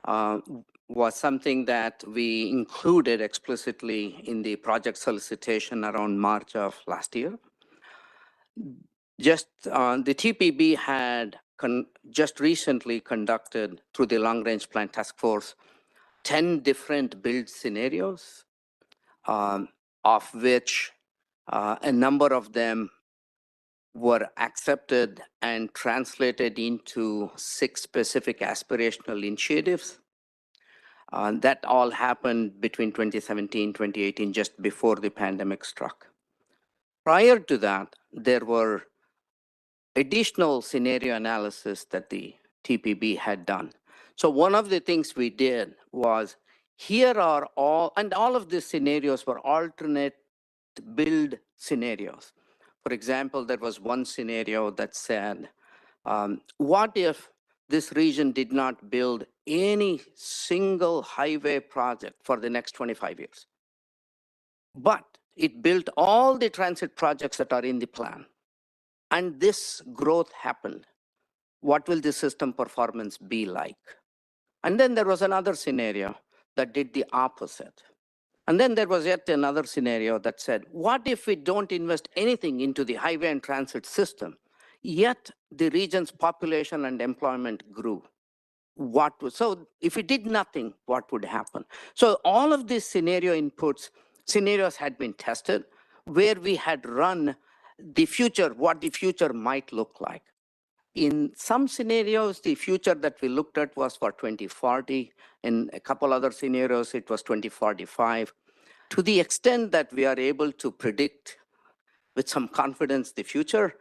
N: was something that we included explicitly in the project solicitation around March of last year. Just the TPB had just recently conducted, through the Long Range Plan Task Force, 10 different build scenarios, of which a number of them were accepted and translated into 6 specific aspirational initiatives. That all happened between 2017, 2018, just before the pandemic struck. Prior to that, there were additional scenario analysis that the TPB had done. So one of the things we did was, here are all of these scenarios were alternate build scenarios. For example, there was one scenario that said, what if this region did not build any single highway project for the next 25 years, but it built all the transit projects that are in the plan, and this growth happened? What will the system performance be like? And then there was another scenario that did the opposite. And then there was yet another scenario that said, what if we don't invest anything into the highway and transit system, yet the region's population and employment grew? So if we did nothing, what would happen? So all of these scenarios had been tested, where we had run the future, what the future might look like. In some scenarios, the future that we looked at was for 2040. In a couple other scenarios, it was 2045. To the extent that we are able to predict with some confidence the future,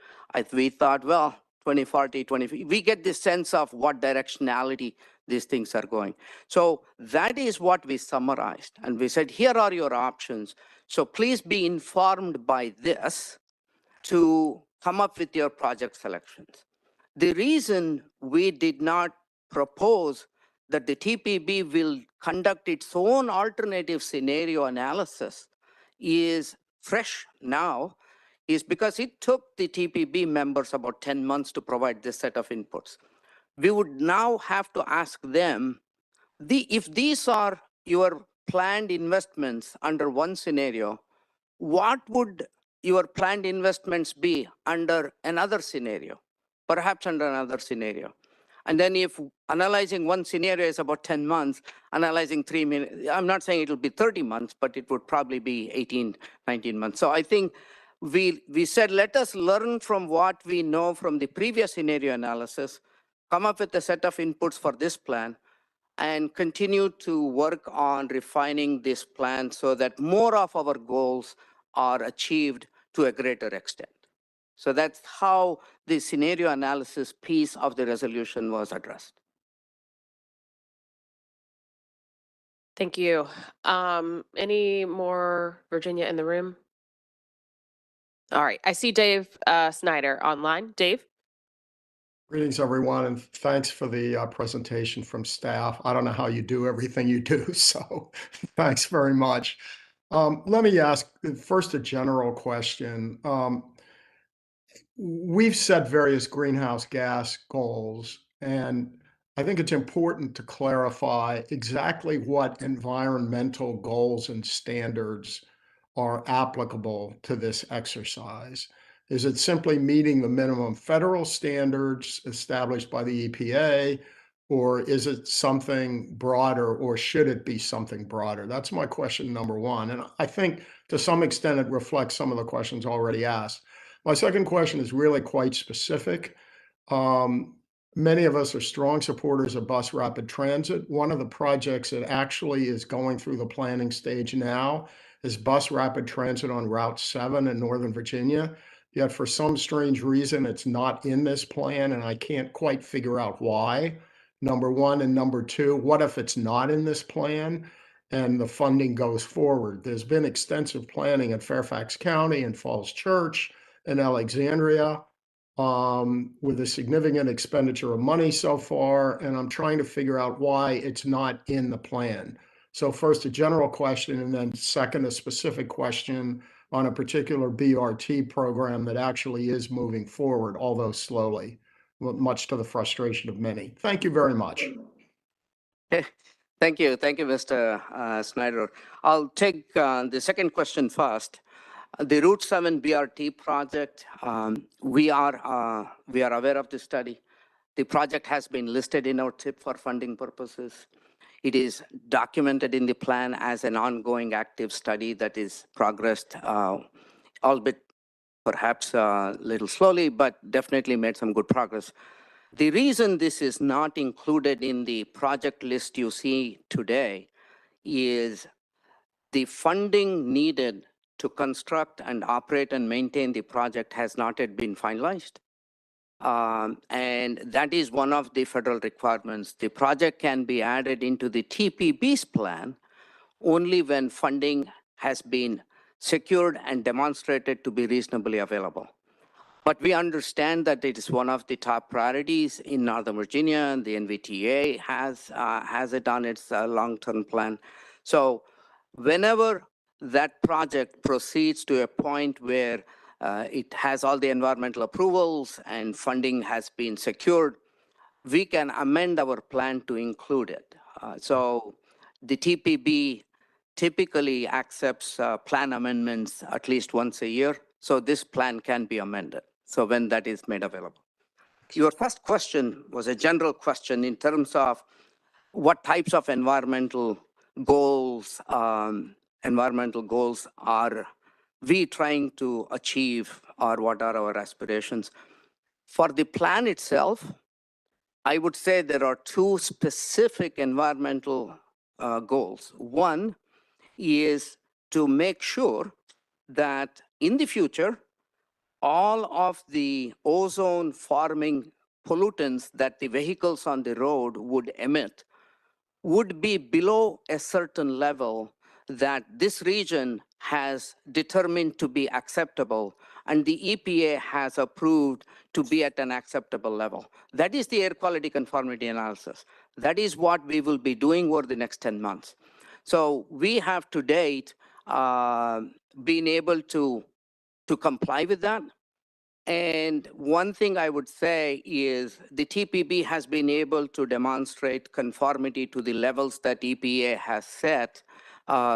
N: we thought, well, 2040, we get this sense of what directionality these things are going. So that is what we summarized. And we said, here are your options. So please be informed by this to come up with your project selections. The reason we did not propose that the TPB will conduct its own alternative scenario analysis is fresh now is because it took the TPB members about 10 months to provide this set of inputs. We would now have to ask them, if these are your planned investments under one scenario, what would your planned investments be under another scenario, perhaps under another scenario? And then if analyzing one scenario is about 10 months, analyzing 3 minutes, I'm not saying it'll be 30 months, but it would probably be 18, 19 months. So I think we said, let us learn from what we know from the previous scenario analysis, come up with a set of inputs for this plan, and continue to work on refining this plan so that more of our goals are achieved to a greater extent. So that's how the scenario analysis piece of the resolution was addressed.
A: Thank you. Any more Virginia in the room? All right, I see Dave Snyder online. Dave?
L: Greetings, everyone, and thanks for the presentation from staff. I don't know how you do everything you do, so thanks very much. Let me ask first a general question. We've set various greenhouse gas goals, and I think it's important to clarify exactly what environmental goals and standards are applicable to this exercise. Is it simply meeting the minimum federal standards established by the EPA, or is it something broader, or should it be something broader? That's my question number one. And I think to some extent it reflects some of the questions already asked. My second question is really quite specific. Many of us are strong supporters of bus rapid transit. One of the projects that actually is going through the planning stage now is bus rapid transit on Route 7 in Northern Virginia. Yet for some strange reason, it's not in this plan, and I can't quite figure out why. Number one, and number two, what if it's not in this plan and the funding goes forward? There's been extensive planning at Fairfax County and Falls Church and Alexandria with a significant expenditure of money so far, and I'm trying to figure out why it's not in the plan. So first, a general question, and then second, a specific question on a particular BRT program that actually is moving forward, although slowly, much to the frustration of many. Thank you very much.
N: Thank you, Mr. Snyder. I'll take the second question first. The Route 7 BRT project, we are aware of the study. The project has been listed in our TIP for funding purposes. It is documented in the plan as an ongoing active study that is progressed, albeit perhaps a little slowly, but definitely made some good progress. The reason this is not included in the project list you see today is the funding needed to construct and operate and maintain the project has not yet been finalized. And that is one of the federal requirements. The project can be added into the TPB's plan only when funding has been secured and demonstrated to be reasonably available. But we understand that it is one of the top priorities in Northern Virginia. The NVTA has it on its long-term plan. So whenever that project proceeds to a point where it has all the environmental approvals and funding has been secured, we can amend our plan to include it. So the TPB typically accepts plan amendments at least once a year. So this plan can be amended. So when that is made available. Your first question was a general question in terms of what types of environmental goals are we trying to achieve, or what are our aspirations? For the plan itself, I would say there are two specific environmental goals. One is to make sure that in the future, all of the ozone forming pollutants that the vehicles on the road would emit would be below a certain level that this region has determined to be acceptable and the EPA has approved to be at an acceptable level. That is the air quality conformity analysis. That is what we will be doing over the next 10 months. So we have to date been able to comply with that. And one thing I would say is the TPB has been able to demonstrate conformity to the levels that EPA has set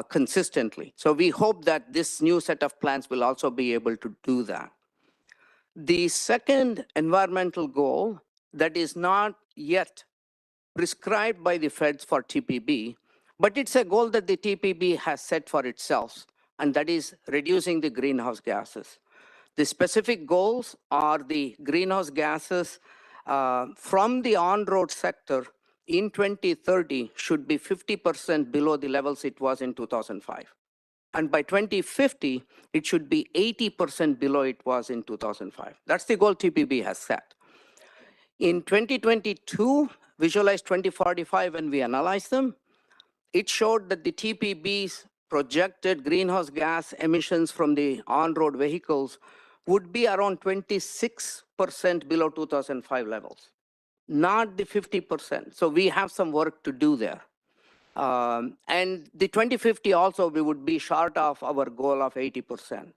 N: consistently. So we hope that this new set of plans will also be able to do that. The second environmental goal that is not yet prescribed by the feds for TPB, but it's a goal that the TPB has set for itself, and that is reducing the greenhouse gases. The specific goals are the greenhouse gases from the on-road sector in 2030 should be 50% below the levels it was in 2005. And by 2050, it should be 80% below it was in 2005. That's the goal TPB has set. In 2022, visualize 2045, when we analyze them, it showed that the TPB's projected greenhouse gas emissions from the on-road vehicles would be around 26% below 2005 levels, not the 50%. So we have some work to do there. And the 2050 also, we would be short of our goal of 80%.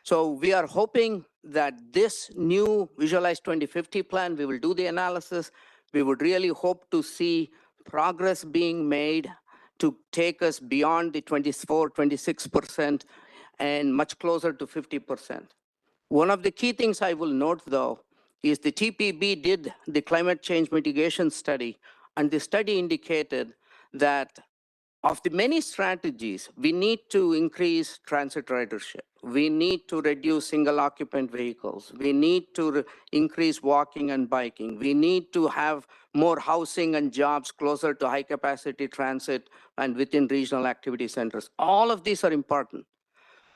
N: So we are hoping that this new Visualize 2050 plan, we will do the analysis. We would really hope to see progress being made to take us beyond the 24, 26% and much closer to 50%. One of the key things I will note, though, is the TPB did the climate change mitigation study, and the study indicated that of the many strategies, we need to increase transit ridership. We need to reduce single occupant vehicles. We need to increase walking and biking. We need to have more housing and jobs closer to high capacity transit and within regional activity centers. All of these are important.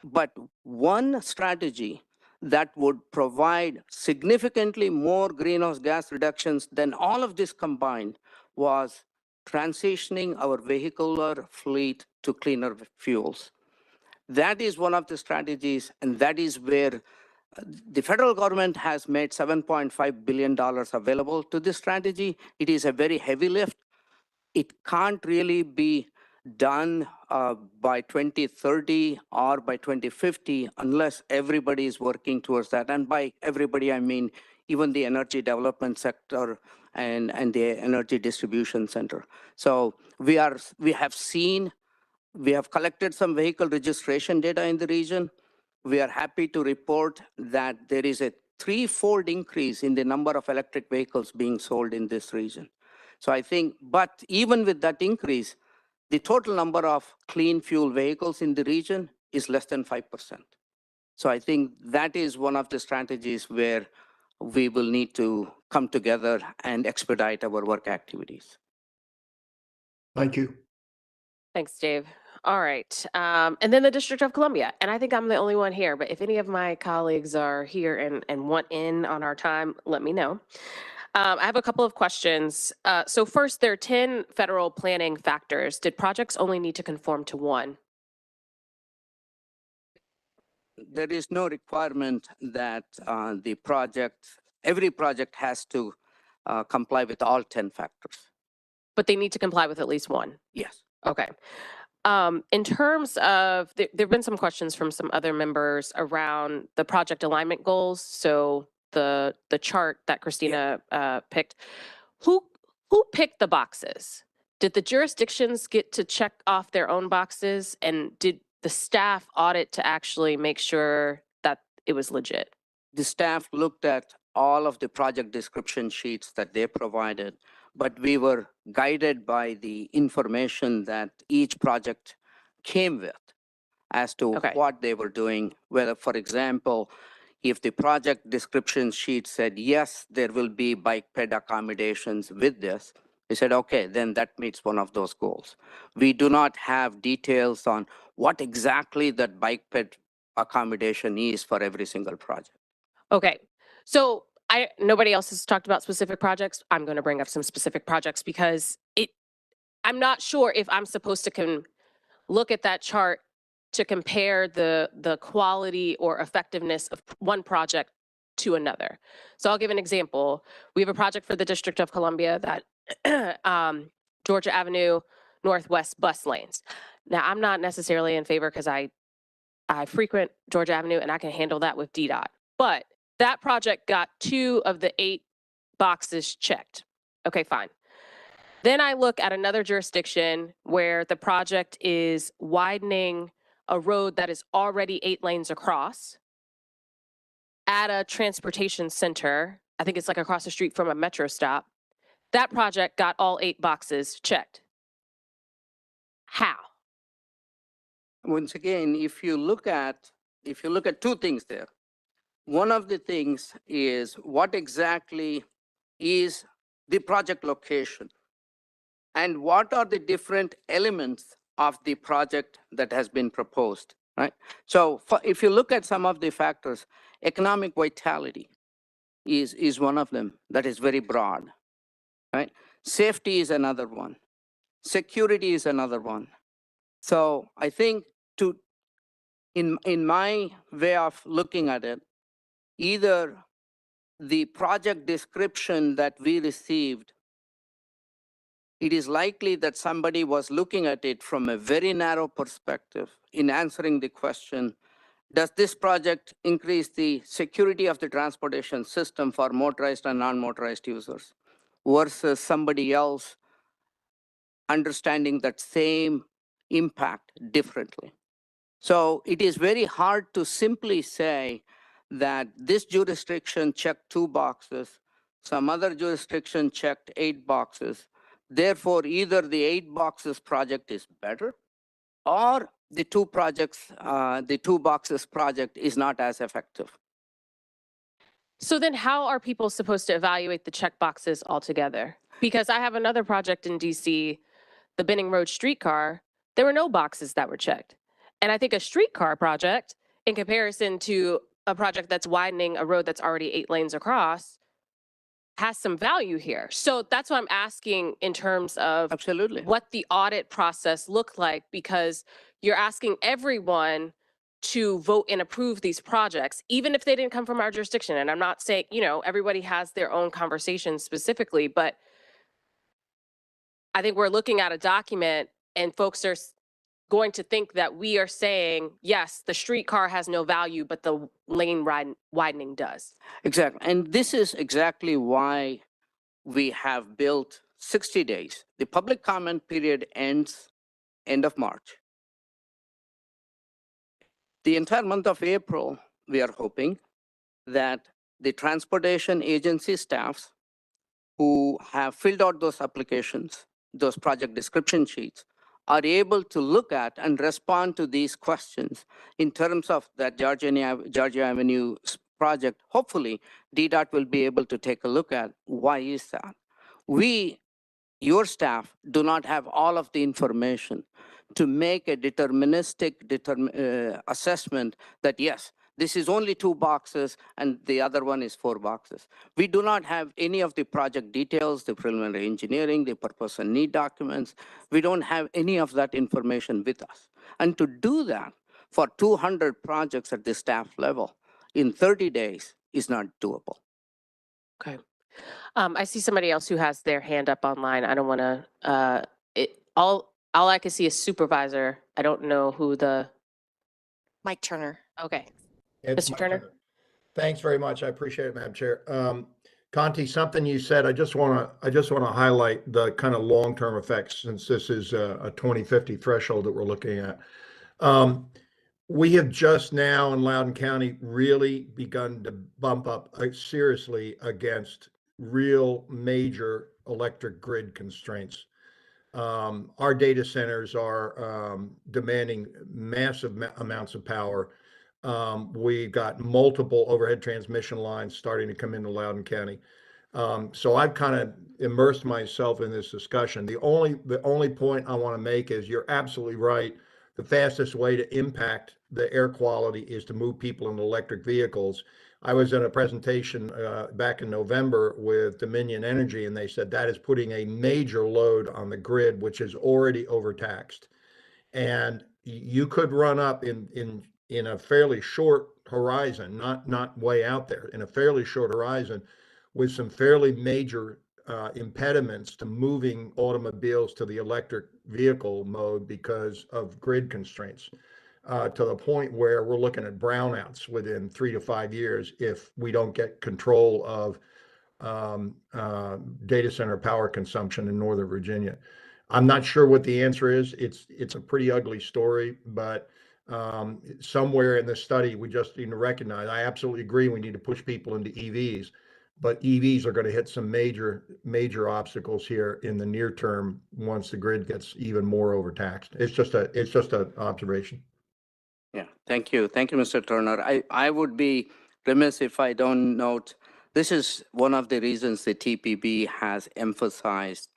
N: But one strategy that would provide significantly more greenhouse gas reductions than all of this combined was transitioning our vehicular fleet to cleaner fuels. That is one of the strategies, and that is where the federal government has made $7.5 billion available to this strategy. It is a very heavy lift. It can't really be done by 2030 or by 2050 unless everybody is working towards that. And by everybody, I mean even the energy development sector and the energy distribution center. So we have collected some vehicle registration data in the region. We are happy to report that there is a threefold increase in the number of electric vehicles being sold in this region. So I think, but even with that increase, the total number of clean fuel vehicles in the region is less than 5%. So I think that is one of the strategies where we will need to come together and expedite our work activities.
L: Thank you.
A: Thanks, Dave. All right. And then the District of Columbia. And I think I'm the only one here, but if any of my colleagues are here and want in on our time, let me know. I have a couple of questions. So first, there are 10 federal planning factors. Did projects only need to conform to one?
N: There is no requirement that every project has to comply with all 10 factors.
A: But they need to comply with at least one?
N: Yes.
A: Okay. In terms of, there have been some questions from some other members around the project alignment goals. So the chart that Christina picked, who picked the boxes? Did the jurisdictions get to check off their own boxes, and did the staff audit to actually make sure that it was legit?
N: The staff looked at all of the project description sheets that they provided, but we were guided by the information that each project came with as to what they were doing, whether, for example, if the project description sheet said, yes, there will be bike ped accommodations with this, we said, okay, then that meets one of those goals. We do not have details on what exactly that bike ped accommodation is for every single project.
A: Okay, so nobody else has talked about specific projects. I'm going to bring up some specific projects because I'm not sure if I'm supposed to look at that chart to compare the quality or effectiveness of one project to another. So I'll give an example. We have a project for the District of Columbia that Georgia Avenue Northwest bus lanes. Now, I'm not necessarily in favor because I frequent Georgia Avenue and I can handle that with DDOT. But that project got 2 of the 8 boxes checked. Okay, fine. Then I look at another jurisdiction where the project is widening a road that is already 8 lanes across at a transportation center. I think it's like across the street from a metro stop. That project got all 8 boxes checked. How?
N: Once again, if you look at 2 things there, one of the things is what exactly is the project location and what are the different elements of the project that has been proposed, right? So if you look at some of the factors, economic vitality is one of them that is very broad, right? Safety is another one. Security is another one. So I think in my way of looking at it, either the project description that we received, it is likely that somebody was looking at it from a very narrow perspective in answering the question, does this project increase the security of the transportation system for motorized and non-motorized users, versus somebody else understanding that same impact differently. So it is very hard to simply say that this jurisdiction checked 2 boxes, some other jurisdiction checked 8 boxes. Therefore, either the 8 boxes project is better, or the 2 boxes project is not as effective.
A: So then how are people supposed to evaluate the check boxes altogether? Because I have another project in DC, the Benning Road streetcar, there were no boxes that were checked. And I think a streetcar project, in comparison to a project that's widening a road that's already 8 lanes across, has some value here. So that's what I'm asking in terms of
N: Absolutely.
A: what the audit process looked like, because you're asking everyone to vote and approve these projects, even if they didn't come from our jurisdiction. And I'm not saying, everybody has their own conversation specifically, but I think we're looking at a document and folks are going to think that we are saying, yes, the streetcar has no value, but the lane widening does.
N: Exactly. And this is exactly why we have built 60 days. The public comment period ends end of March. The entire month of April, we are hoping that the transportation agency staffs who have filled out those applications, those project description sheets, are able to look at and respond to these questions in terms of that Georgia Avenue project. Hopefully, DDOT will be able to take a look at why is that. Your staff do not have all of the information to make a deterministic assessment that yes, this is only 2 boxes and the other one is 4 boxes. We do not have any of the project details, the preliminary engineering, the purpose and need documents. We don't have any of that information with us. And to do that for 200 projects at the staff level in 30 days is not doable.
A: Okay. I see somebody else who has their hand up online. I don't want to, all I can see is supervisor. I don't know who the,
B: Mike Turner.
A: okay.
L: It's
A: Mr.
L: Mike
A: Turner?
L: Thanks very much. I appreciate it, Madam Chair. Conti, something you said, I just want to highlight the kind of long-term effects, since this is a 2050 threshold that we're looking at. We have just now in Loudoun County really begun to bump up seriously against real major electric grid constraints. Our data centers are demanding massive amounts of power. We've got multiple overhead transmission lines starting to come into Loudoun County. So I've kind of immersed myself in this discussion. The only point I want to make is you're absolutely right. The fastest way to impact the air quality is to move people into electric vehicles. I was in a presentation back in November with Dominion Energy, and they said that is putting a major load on the grid, which is already overtaxed. And you could run up in a fairly short horizon, not way out there, in a fairly short horizon, with some fairly major impediments to moving automobiles to the electric vehicle mode because of grid constraints, to the point where we're looking at brownouts within 3 to 5 years if we don't get control of data center power consumption in Northern Virginia. I'm not sure what the answer is. It's a pretty ugly story, but somewhere in the study, we just need to recognize, I absolutely agree, we need to push people into EVs, but EVs are going to hit some major obstacles here in the near term once the grid gets even more overtaxed. It's just an observation.
N: Yeah, thank you. Thank you, Mr. Turner. I would be remiss if I don't note, this is one of the reasons the TPB has emphasized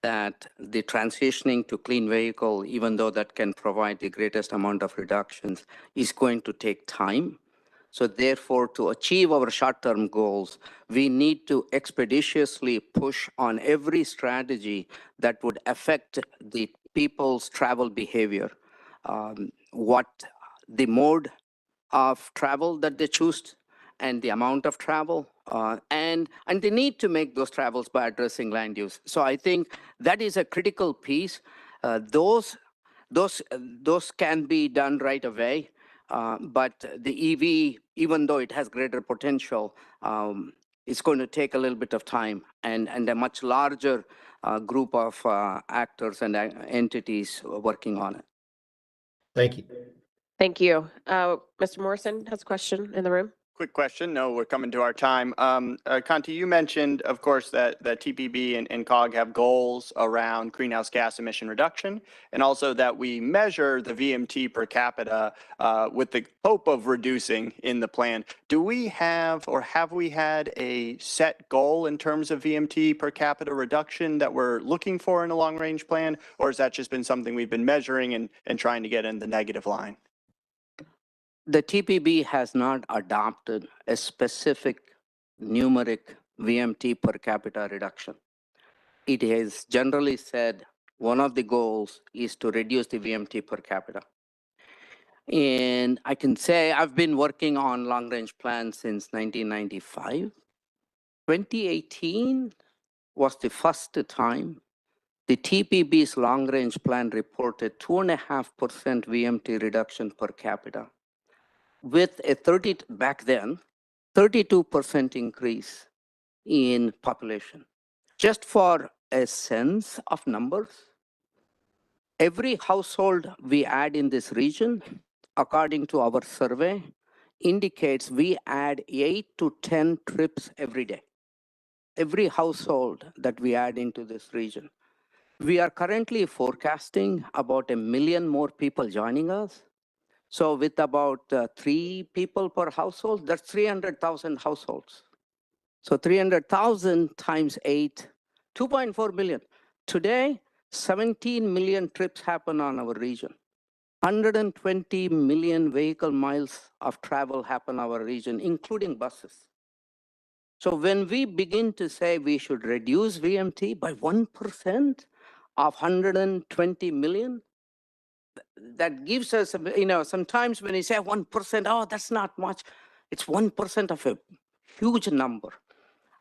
N: that the transitioning to clean vehicle, even though that can provide the greatest amount of reductions, is going to take time. So therefore, to achieve our short-term goals, we need to expeditiously push on every strategy that would affect the people's travel behavior. What the mode of travel that they choose and the amount of travel, and the need to make those travels by addressing land use. So I think that is a critical piece. Those can be done right away, but the EV, even though it has greater potential, it's going to take a little bit of time and a much larger group of actors and entities working on it.
L: Thank you.
A: Thank you. Mr. Morrison has a question in the room.
F: Quick question. No, we're coming to our time. Conti, you mentioned, of course, that TPB and COG have goals around greenhouse gas emission reduction, and also that we measure the VMT per capita with the hope of reducing in the plan. Do we have, or have we had a set goal in terms of VMT per capita reduction that we're looking for in a long-range plan, or has that just been something we've been measuring and trying to get in the negative line?
N: The TPB has not adopted a specific numeric VMT per capita reduction. It has generally said one of the goals is to reduce the VMT per capita. And I can say I've been working on long-range plans since 1995. 2018 was the first time the TPB's long-range plan reported 2.5% VMT reduction per capita, with a 32% increase in population. Just for a sense of numbers, every household we add in this region, according to our survey, indicates we add 8 to 10 trips every day. Every household that we add into this region. We are currently forecasting about 1 million more people joining us. So with about 3 people per household, that's 300,000 households. So 300,000 times 8, 2.4 million. Today, 17 million trips happen on our region. 120 million vehicle miles of travel happen on our region, including buses. So when we begin to say we should reduce VMT by 1% of 120 million, that gives us, sometimes when you say 1%, oh, that's not much. It's 1% of a huge number.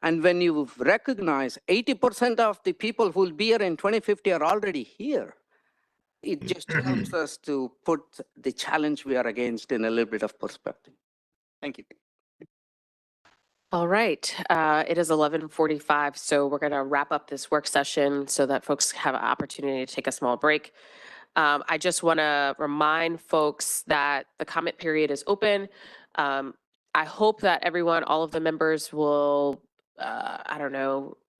N: And when you recognize 80% of the people who will be here in 2050 are already here, it just helps us to put the challenge we are against in a little bit of perspective.
F: Thank you.
A: All right. It is 11:45, so we're going to wrap up this work session so that folks have an opportunity to take a small break. I just want to remind folks that the comment period is open. I hope that everyone, all of the members will,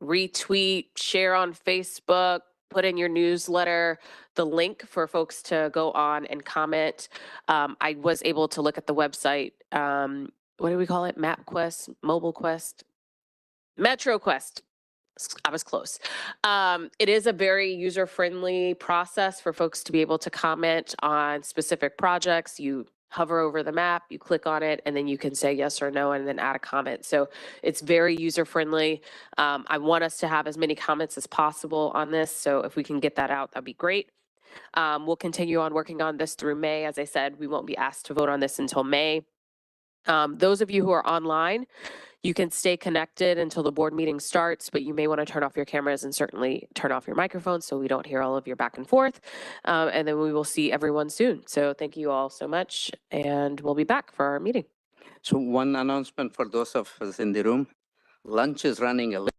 A: retweet, share on Facebook, put in your newsletter the link for folks to go on and comment. I was able to look at the website. What do we call it? MapQuest, MobileQuest, MetroQuest. I was close. It is a very user-friendly process for folks to be able to comment on specific projects. You hover over the map, you click on it, and then you can say yes or no and then add a comment. So it's very user-friendly. I want us to have as many comments as possible on this. So if we can get that out, that'd be great. We'll continue on working on this through May. As I said, we won't be asked to vote on this until May. Those of you who are online, you can stay connected until the board meeting starts, but you may want to turn off your cameras and certainly turn off your microphones so we don't hear all of your back and forth. And then we will see everyone soon. So thank you all so much, and we'll be back for our meeting.
N: So one announcement for those of us in the room, lunch is running a little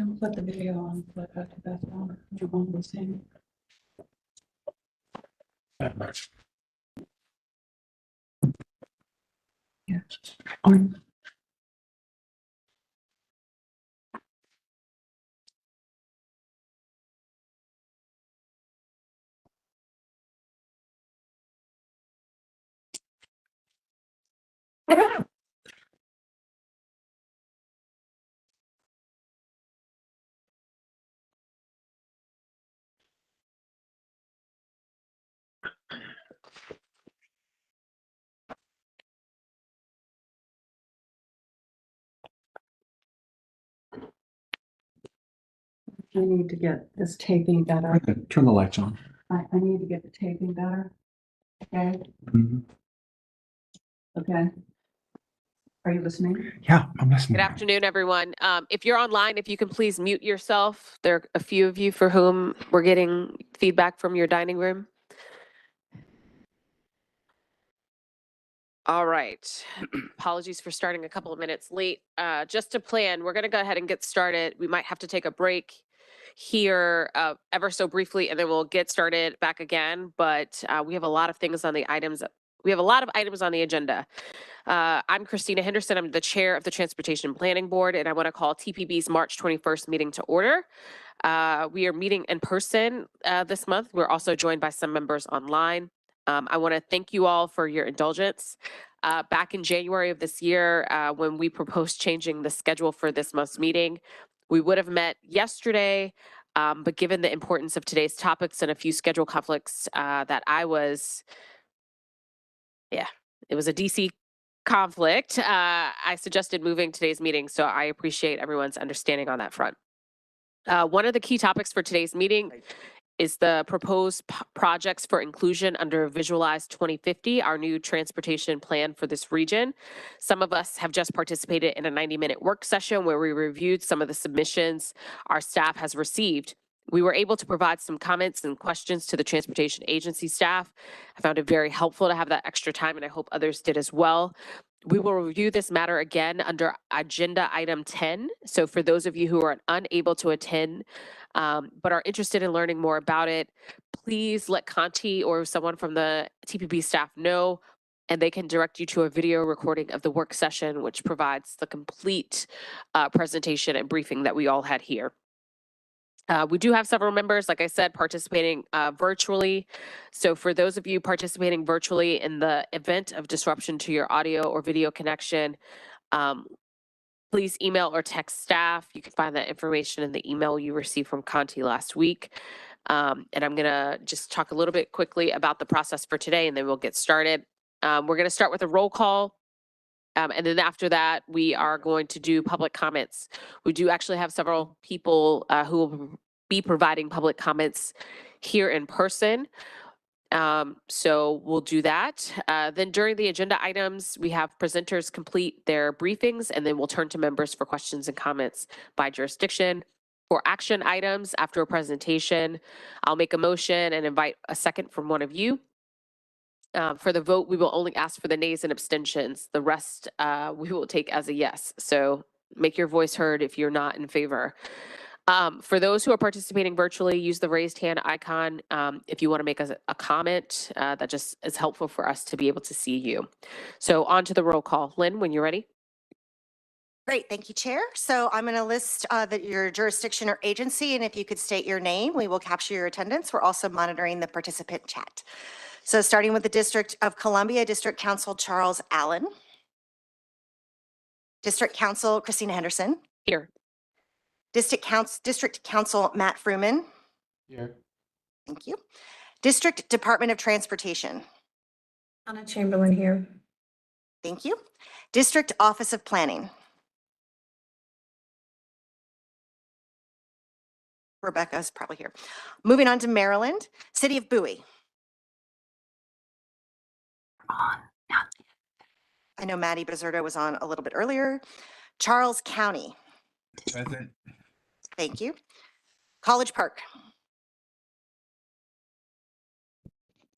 C: Don't put the video on, but after that's on, you won't be seeing.
M: That much.
C: Yes. I need to get this taping better.
M: Turn the lights on.
C: I need to get the taping better. Okay,
M: Mhm.
C: okay. Are you listening?
M: Yeah, I'm listening.
A: Good afternoon, everyone. If you're online, if you can please mute yourself. There are a few of you for whom we're getting feedback from your dining room. All right. Apologies for starting a couple of minutes late. Just to plan, we're going to go ahead and get started. We might have to take a break here ever so briefly, and then we'll get started back again. But we have a lot of things on the items. We have a lot of items on the agenda. I'm Christina Henderson. I'm the chair of the Transportation Planning Board, and I want to call TPB's March 21st meeting to order. We are meeting in person this month. We're also joined by some members online. I want to thank you all for your indulgence. Back in January of this year, when we proposed changing the schedule for this month's meeting, we would have met yesterday, but given the importance of today's topics and a few schedule conflicts that it was a DC conflict, I suggested moving today's meeting, so I appreciate everyone's understanding on that front. One of the key topics for today's meeting is the proposed projects for inclusion under Visualize 2050, our new transportation plan for this region. Some of us have just participated in a 90-minute work session where we reviewed some of the submissions our staff has received. We were able to provide some comments and questions to the transportation agency staff. I found it very helpful to have that extra time, and I hope others did as well. We will review this matter again under agenda item 10. So for those of you who are unable to attend, but are interested in learning more about it, please let Conti or someone from the TPB staff know, and they can direct you to a video recording of the work session, which provides the complete presentation and briefing that we all had here. We do have several members, like I said, participating virtually. So for those of you participating virtually, in the event of disruption to your audio or video connection, please email or text staff. You can find that information in the email you received from Conti last week. And I'm going to just talk a little bit quickly about the process for today, and then we'll get started. We're going to start with a roll call. And then after that, we are going to do public comments. We do actually have several people who will be providing public comments here in person. So we'll do that. Then during the agenda items, we have presenters complete their briefings, and then we'll turn to members for questions and comments by jurisdiction. For action items after a presentation, I'll make a motion and invite a second from one of you. For the vote, we will only ask for the nays and abstentions. The rest we will take as a yes. So make your voice heard if you're not in favor. For those who are participating virtually, use the raised hand icon if you want to make a comment. That just is helpful for us to be able to see you. So on to the roll call. Lynn, when you're ready.
B: Great, thank you, Chair. So I'm going to list your jurisdiction or agency, and if you could state your name, we will capture your attendance. We're also monitoring the participant chat. So starting with the District of Columbia, District Council Charles Allen. District Council Christina Henderson.
A: Here.
B: District Council Matt Fruman.
M: Here.
B: Thank you. District Department of Transportation.
C: Anna Chamberlain here.
B: Thank you. District Office of Planning. Rebecca's probably here. Moving on to Maryland, City of Bowie. I know Maddie Bezerto was on a little bit earlier. Charles County.
D: Present.
B: Thank you. College Park.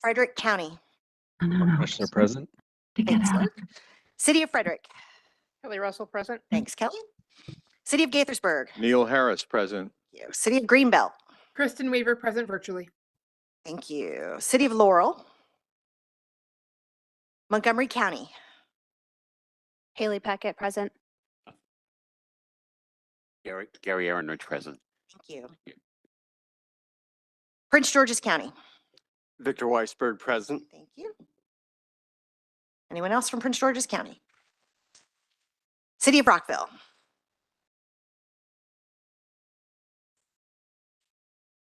B: Frederick County.
E: Commissioner present.
B: Thanks, Mark. City of Frederick.
G: Kelly Russell present.
B: Thanks, Kelly. City of Gaithersburg.
E: Neil Harris, present.
B: Thank you. City of Greenbelt.
G: Kristen Weaver, present virtually.
B: Thank you. City of Laurel. Montgomery County.
O: Haley Peckett, present.
P: Gary Aaronridge, present.
B: Thank you. Prince George's County.
E: Victor Weisberg, present.
B: Thank you. Anyone else from Prince George's County? City of Rockville.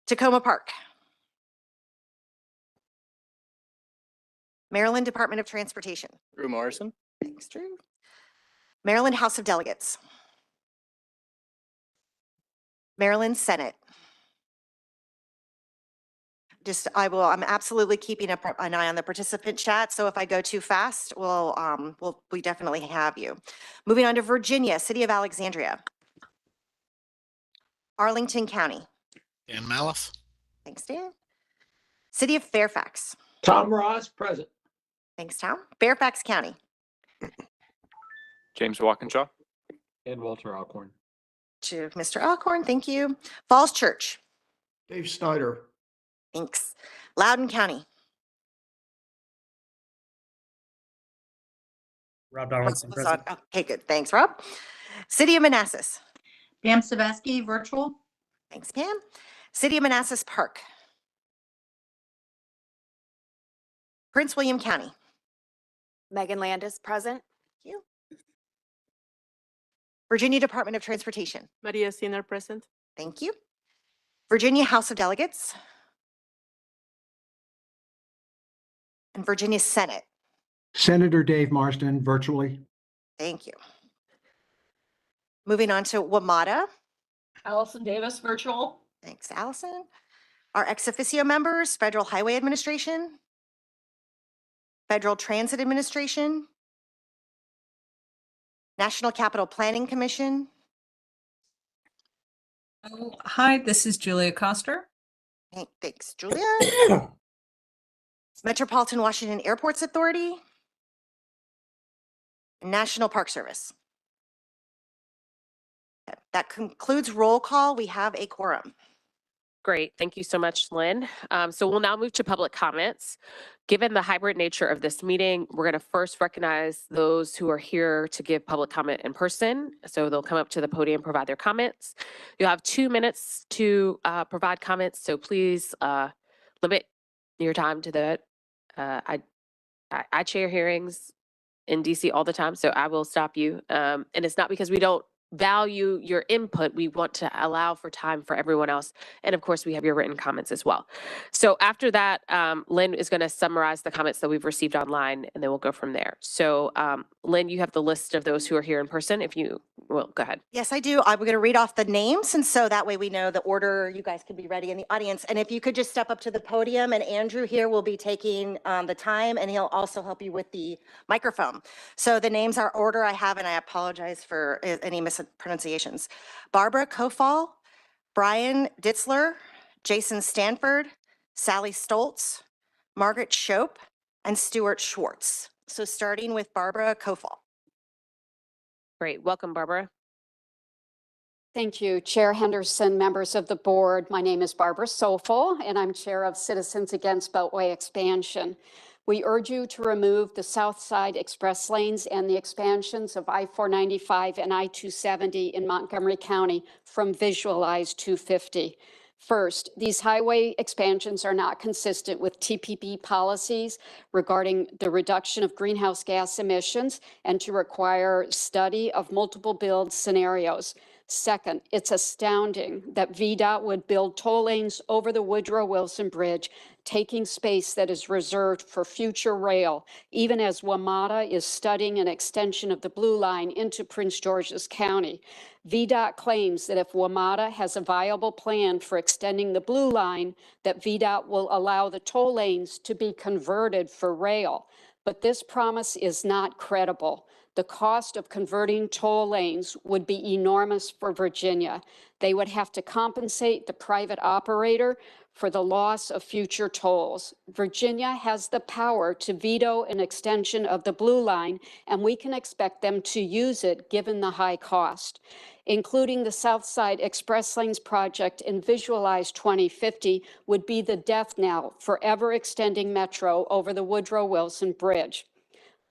B: Tacoma Park. Maryland Department of Transportation.
F: Drew Morrison.
B: Thanks, Drew. Maryland House of Delegates. Maryland Senate. I'm absolutely keeping an eye on the participant chat. So if I go too fast, we definitely have you. Moving on to Virginia, City of Alexandria. Arlington County.
I: Dan Maliff.
B: Thanks, Dan. City of Fairfax.
C: Tom Ross, present.
B: Thanks, Tom. Fairfax County.
J: James Walkinshaw.
K: And Walter Alcorn.
B: To Mr. Alcorn, thank you. Falls Church.
L: Dave Snyder.
B: Thanks. Loudoun County.
R: Rob Donaldson, present.
B: Okay, good. Thanks, Rob. City of Manassas.
S: Pam Savesky, virtual.
B: Thanks, Pam. City of Manassas Park. Prince William County.
O: Megan Landis, present.
B: Thank you. Virginia Department of Transportation.
G: Maria Siner, present.
B: Thank you. Virginia House of Delegates. And Virginia Senate.
R: Senator Dave Marsden, virtually.
B: Thank you. Moving on to WMATA.
C: Allison Davis, virtual.
B: Thanks, Allison. Our ex officio members, Federal Highway Administration, Federal Transit Administration, National Capital Planning Commission.
S: Oh, hi, this is Julia Coster.
B: Thanks, Julia. Metropolitan Washington Airports Authority, and National Park Service. Okay, that concludes roll call. We have a quorum.
A: Great. Thank you so much, Lynn. So we'll now move to public comments. Given the hybrid nature of this meeting, we're going to first recognize those who are here to give public comment in person. So they'll come up to the podium, provide their comments. You'll have 2 minutes to provide comments. So please limit your time to that. I chair hearings in DC all the time, so I will stop you. And it's not because we don't value your input. We want to allow for time for everyone else. And of course, we have your written comments as well. So after that, Lynn is going to summarize the comments that we've received online, and then we'll go from there. So Lynn, you have the list of those who are here in person. If you will, go ahead.
B: Yes, I do. I'm going to read off the names, and so that way we know the order. You guys can be ready in the audience. And if you could just step up to the podium, and Andrew here will be taking the time, and he'll also help you with the microphone. So the names are order I have, and I apologize for any mispronunciations. Barbara Kofal, Brian Ditzler, Jason Stanford, Sally Stoltz, Margaret Shope, and Stuart Schwartz. So starting with Barbara Kofal.
A: Great. Welcome, Barbara.
T: Thank you, Chair Henderson, members of the board. My name is Barbara Sofel, and I'm Chair of Citizens Against Beltway Expansion. We urge you to remove the South Side Express lanes and the expansions of I-495 and I-270 in Montgomery County from Visualize 250. First, these highway expansions are not consistent with TPB policies regarding the reduction of greenhouse gas emissions and to require study of multiple build scenarios. Second, it's astounding that VDOT would build toll lanes over the Woodrow Wilson Bridge, taking space that is reserved for future rail, even as WMATA is studying an extension of the Blue Line into Prince George's County. VDOT claims that if WMATA has a viable plan for extending the Blue Line, that VDOT will allow the toll lanes to be converted for rail. But this promise is not credible. The cost of converting toll lanes would be enormous for Virginia. They would have to compensate the private operator for the loss of future tolls. Virginia has the power to veto an extension of the Blue Line, and we can expect them to use it given the high cost. Including the South Side Express Lanes project in Visualize 2050 would be the death knell for ever extending Metro over the Woodrow Wilson Bridge.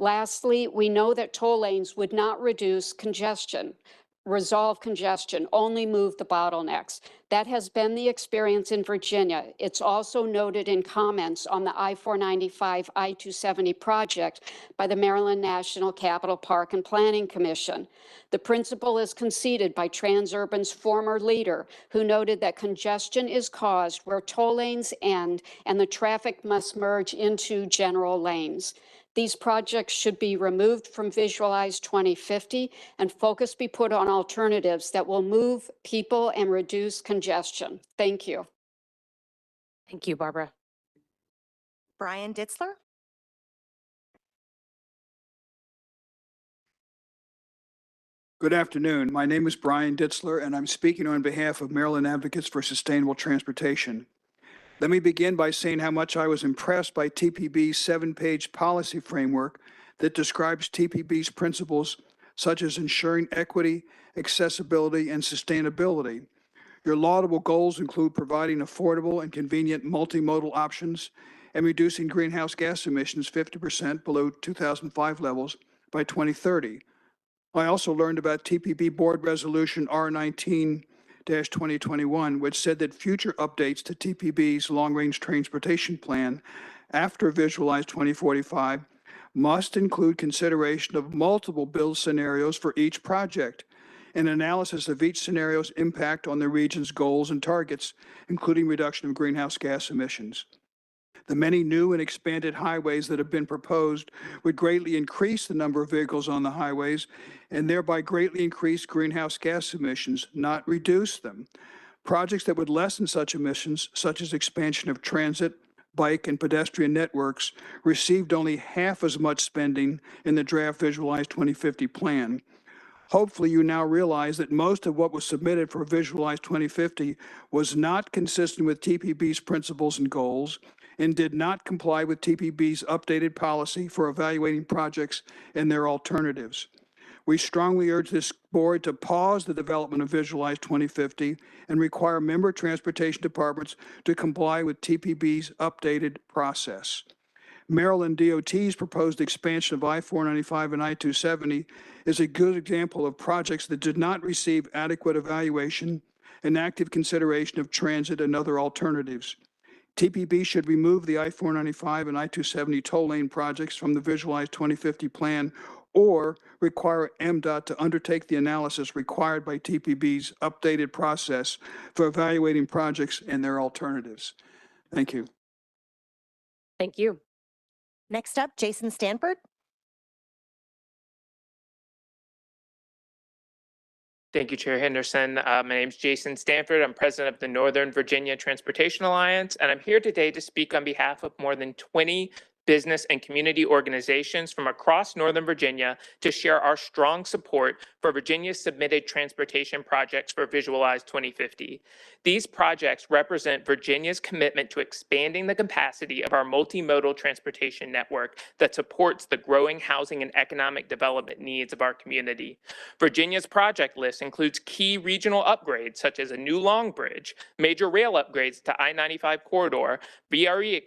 T: Lastly, we know that toll lanes would not reduce congestion, resolve congestion, only move the bottlenecks. That has been the experience in Virginia. It's also noted in comments on the I-495, I-270 project by the Maryland National Capital Park and Planning Commission. The principle is conceded by Transurban's former leader, who noted that congestion is caused where toll lanes end and the traffic must merge into general lanes. These projects should be removed from Visualize 2050 and focus be put on alternatives that will move people and reduce congestion. Thank you.
A: Thank you, Barbara.
B: Brian Ditzler.
U: Good afternoon. My name is Brian Ditzler, and I'm speaking on behalf of Maryland Advocates for Sustainable Transportation. Let me begin by saying how much I was impressed by TPB's 7-page policy framework that describes TPB's principles such as ensuring equity, accessibility, and sustainability. Your laudable goals include providing affordable and convenient multimodal options and reducing greenhouse gas emissions 50% below 2005 levels by 2030. I also learned about TPB Board Resolution R19-2021, which said that future updates to TPB's long-range transportation plan after Visualize 2045 must include consideration of multiple build scenarios for each project, an analysis of each scenario's impact on the region's goals and targets, including reduction of greenhouse gas emissions. The many new and expanded highways that have been proposed would greatly increase the number of vehicles on the highways and thereby greatly increase greenhouse gas emissions, not reduce them. Projects that would lessen such emissions, such as expansion of transit, bike, and pedestrian networks, received only half as much spending in the draft Visualize 2050 plan. Hopefully, you now realize that most of what was submitted for Visualize 2050 was not consistent with TPB's principles and goals and did not comply with TPB's updated policy for evaluating projects and their alternatives. We strongly urge this board to pause the development of Visualize 2050 and require member transportation departments to comply with TPB's updated process. Maryland DOT's proposed expansion of I-495 and I-270 is a good example of projects that did not receive adequate evaluation and active consideration of transit and other alternatives. TPB should remove the I-495 and I-270 toll lane projects from the Visualize 2050 plan or require MDOT to undertake the analysis required by TPB's updated process for evaluating projects and their alternatives. Thank you.
A: Thank you.
B: Next up, Jason Stanford.
V: Thank you, Chair Henderson. My name is Jason Stanford. I'm president of the Northern Virginia Transportation Alliance, and I'm here today to speak on behalf of more than 20 business and community organizations from across Northern Virginia to share our strong support for Virginia's submitted transportation projects for Visualize 2050. These projects represent Virginia's commitment to expanding the capacity of our multimodal transportation network that supports the growing housing and economic development needs of our community. Virginia's project list includes key regional upgrades such as a new Long Bridge, major rail upgrades to I-95 corridor, BRE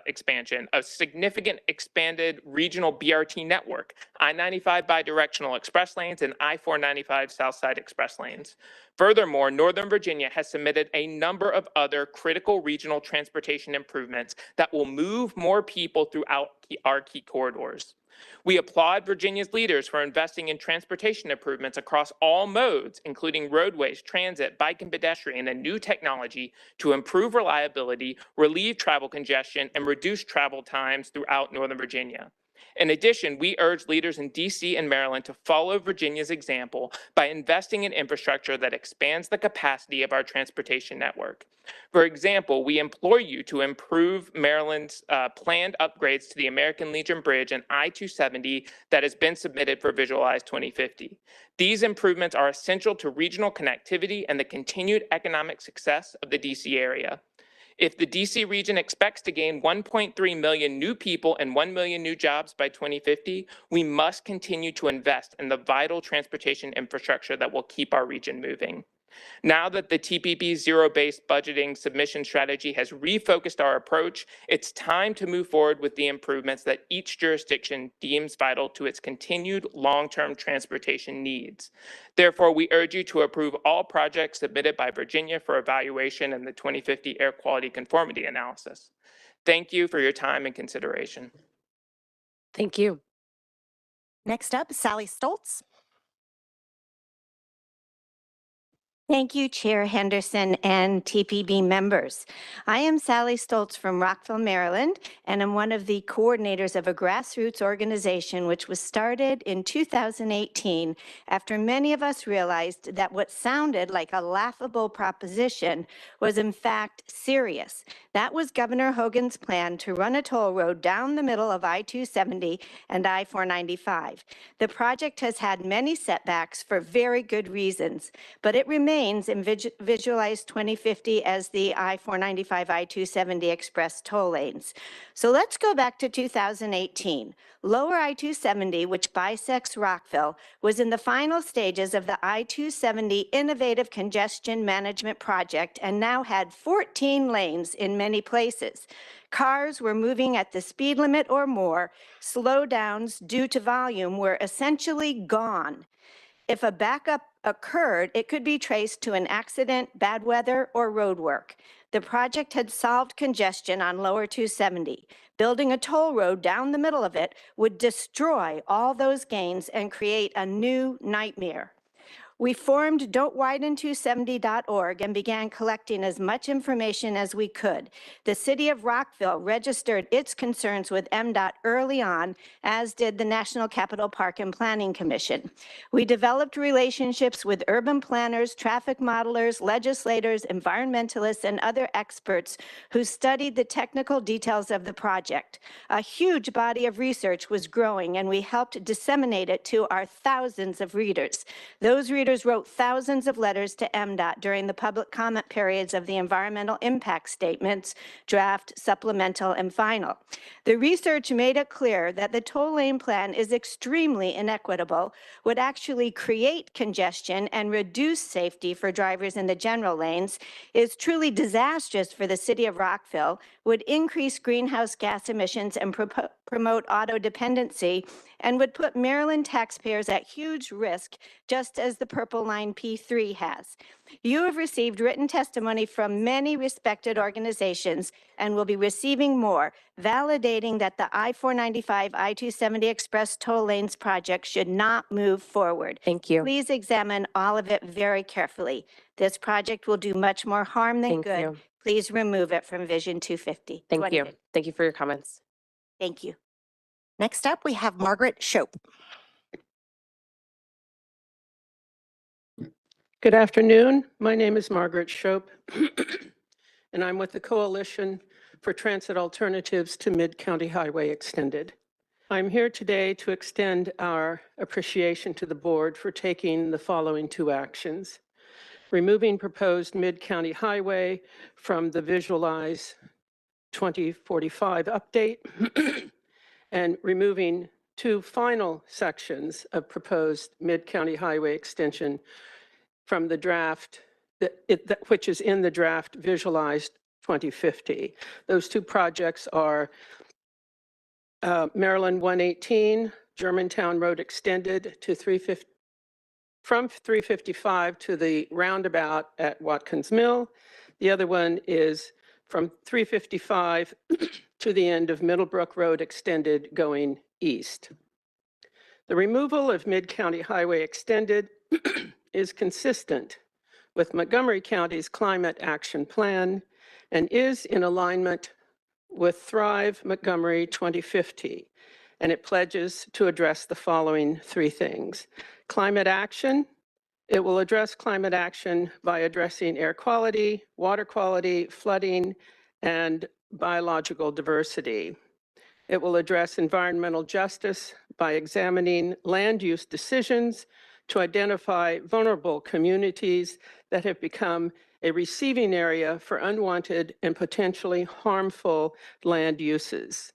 V: expansion, a significant expanded regional BRT network, I-95 bidirectional express lanes, and I-495 Southside express lanes. Furthermore, Northern Virginia has submitted a number of other critical regional transportation improvements that will move more people throughout our key corridors. We applaud Virginia's leaders for investing in transportation improvements across all modes, including roadways, transit, bike and pedestrian, and new technology to improve reliability, relieve travel congestion, and reduce travel times throughout Northern Virginia. In addition, we urge leaders in DC and Maryland to follow Virginia's example by investing in infrastructure that expands the capacity of our transportation network. For example, we implore you to improve Maryland's planned upgrades to the American Legion Bridge and I-270 that has been submitted for Visualize 2050. These improvements are essential to regional connectivity and the continued economic success of the DC area. If the DC region expects to gain 1.3 million new people and 1 million new jobs by 2050, we must continue to invest in the vital transportation infrastructure that will keep our region moving. Now that the TPB zero-based budgeting submission strategy has refocused our approach, it's time to move forward with the improvements that each jurisdiction deems vital to its continued long-term transportation needs. Therefore, we urge you to approve all projects submitted by Virginia for evaluation in the 2050 air quality conformity analysis. Thank you for your time and consideration.
A: Thank you.
B: Next up, Sally Stoltz. Thank you, Chair Henderson and TPB members. I am Sally Stoltz from Rockville, Maryland, and I'm one of the coordinators of a grassroots organization which was started in 2018 after many of us realized that what sounded like a laughable proposition was in fact serious. That was Governor Hogan's plan to run a toll road down the middle of I-270 and I-495. The project has had many setbacks for very good reasons, but it remains in Visualize 2050 as the I-495, I-270 express toll lanes. So let's go back to 2018. Lower I-270, which bisects Rockville, was in the final stages of the I-270 Innovative Congestion Management Project and now had 14 lanes in many places. Cars were moving at the speed limit or more. Slowdowns due to volume were essentially gone. If a backup occurred, it could be traced to an accident, bad weather, or road work. The project had solved congestion on Lower 270. Building a toll road down the middle of it would destroy all those gains and create a new nightmare. We formed don'twiden270.org and began collecting as much information as we could. The City of Rockville registered its concerns with MDOT early on, as did the National Capital Park and Planning Commission. We developed relationships with urban planners, traffic modelers, legislators, environmentalists, and other experts who studied the technical details of the project. A huge body of research was growing, and we helped disseminate it to our thousands of readers. Those readers wrote thousands of letters to MDOT during the public comment periods of the environmental impact statements, draft, supplemental, and final. The research made it clear that the toll lane plan is extremely inequitable, would actually create congestion and reduce safety for drivers in the general lanes, is truly disastrous for the City of Rockville, would increase greenhouse gas emissions and promote auto dependency, and would put Maryland taxpayers at huge risk, just as the Purple Line P3 has. You have received written testimony from many respected organizations and will be receiving more, validating that the I-495, I-270 Express toll lanes project should not move forward.
A: Thank you.
B: Please examine all of it very carefully. This project will do much more harm than
A: Thank
B: good.
A: you.
B: Please remove it from Vision 250.
A: Thank you.
B: 2050.
A: Thank you for your comments.
B: Thank you. Next up, we have Margaret Shope.
C: Good afternoon. My name is Margaret Shope, and I'm with the Coalition for Transit Alternatives to Mid-County Highway Extended. I'm here today to extend our appreciation to the board for taking the following two actions: removing proposed Mid-County Highway from the Visualize 2045 update and removing two final sections of proposed Mid-County Highway extension from the draft, which is in the draft Visualized 2050. Those two projects are Maryland 118, Germantown Road extended to 350, from 355 to the roundabout at Watkins Mill. The other one is from 355 to the end of Middlebrook Road extended going east. The removal of Mid-County Highway extended is consistent with Montgomery County's Climate Action Plan and is in alignment with Thrive Montgomery 2050 and it pledges to address the following three things. Climate action. It will address climate action by addressing air quality, water quality, flooding, and biological diversity. It will address environmental justice by examining land use decisions to identify vulnerable communities that have become a receiving area for unwanted and potentially harmful land uses.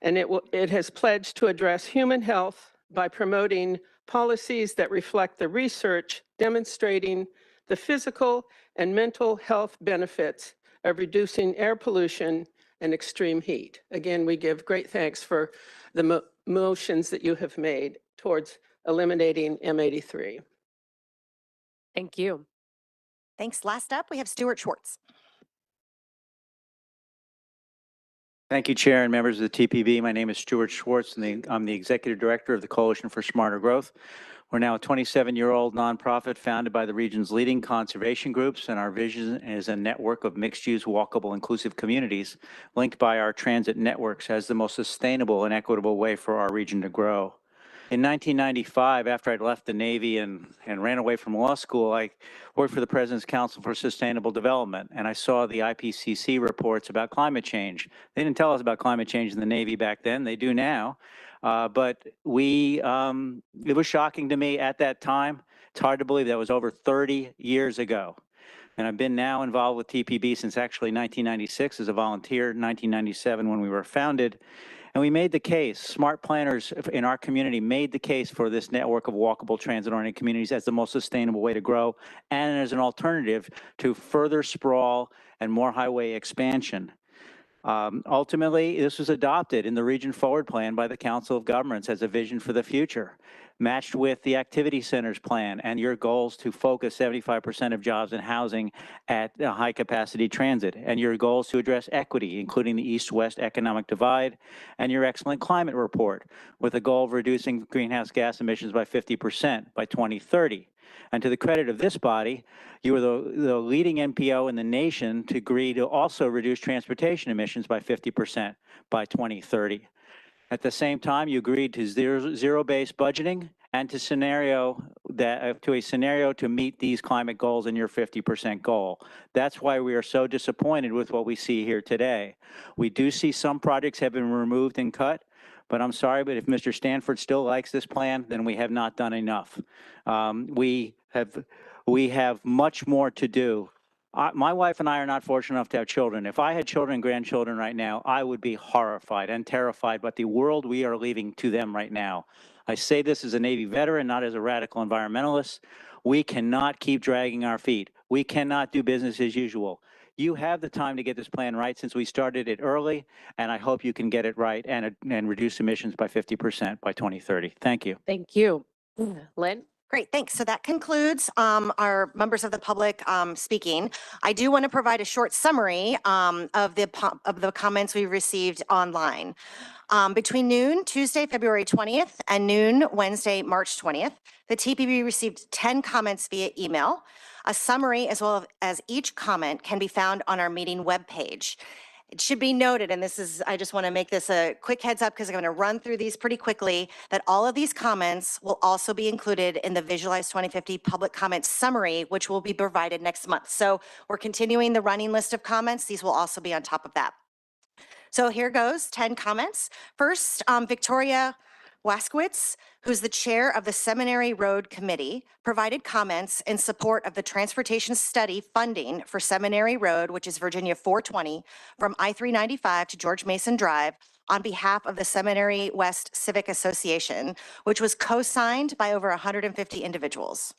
C: And it has pledged to address human health by promoting policies that reflect the research demonstrating the physical and mental health benefits of reducing air pollution and extreme heat. Again, we give great thanks for the motions that you have made towards eliminating M83.
A: Thank you.
B: Thanks. Last up, we have Stuart Schwartz.
H: Thank you, Chair and members of the TPB. My name is Stuart Schwartz, and I'm the Executive Director of the Coalition for Smarter Growth. We're now a 27-year-old nonprofit founded by the region's leading conservation groups, and our vision is a network of mixed-use, walkable, inclusive communities linked by our transit networks as the most sustainable and equitable way for our region to grow. In 1995, after I'd left the Navy and ran away from law school, I worked for the President's Council for Sustainable Development, and I saw the IPCC reports about climate change. They didn't tell us about climate change in the Navy back then. They do now. But it was shocking to me at that time. It's hard to believe that was over 30 years ago. And I've been now involved with TPB since actually 1996 as a volunteer, 1997 when we were founded. And we made the case, smart planners in our community made the case for this network of walkable transit-oriented communities as the most sustainable way to grow and as an alternative to further sprawl and more highway expansion. Ultimately, this was adopted in the Region Forward Plan by the Council of Governments as a vision for the future, matched with the Activity Centers Plan and your goals to focus 75% of jobs and housing at high-capacity transit, and your goals to address equity, including the East-West economic divide, and your excellent climate report, with a goal of reducing greenhouse gas emissions by 50% by 2030. And to the credit of this body, you were the leading NPO in the nation to agree to also reduce transportation emissions by 50% by 2030. At the same time, you agreed to zero-based budgeting and to a scenario to meet these climate goals and your 50% goal. That's why we are so disappointed with what we see here today. We do see some projects have been removed and cut, but I'm sorry, but if Mr. Stanford still likes this plan, then we have not done enough. We have much more to do. My wife and I are not fortunate enough to have children. If I had children and grandchildren right now, I would be horrified and terrified by the world we are leaving to them right now. I say this as a Navy veteran, not as a radical environmentalist. We cannot keep dragging our feet. We cannot do business as usual. You have the time to get this plan right since we started it early, and I hope you can get it right and reduce emissions by 50% by 2030. Thank you.
A: Thank you. Lynn?
B: Great, thanks. So that concludes our members of the public speaking. I do want to provide a short summary of the comments we received online. Between noon, Tuesday, February 20th, and noon, Wednesday, March 20th, the TPB received 10 comments via email. A summary as well as each comment can be found on our meeting webpage. It should be noted, and I just want to make this a quick heads up because I'm going to run through these pretty quickly, that all of these comments will also be included in the Visualize 2050 public comment summary, which will be provided next month. So we're continuing the running list of comments. These will also be on top of that. So here goes, 10 comments. First, Victoria Waskowitz, who's the chair of the Seminary Road Committee, provided comments in support of the transportation study funding for Seminary Road, which is Virginia 420, from I-395 to George Mason Drive, on behalf of the Seminary West Civic Association, which was co-signed by over 150 individuals.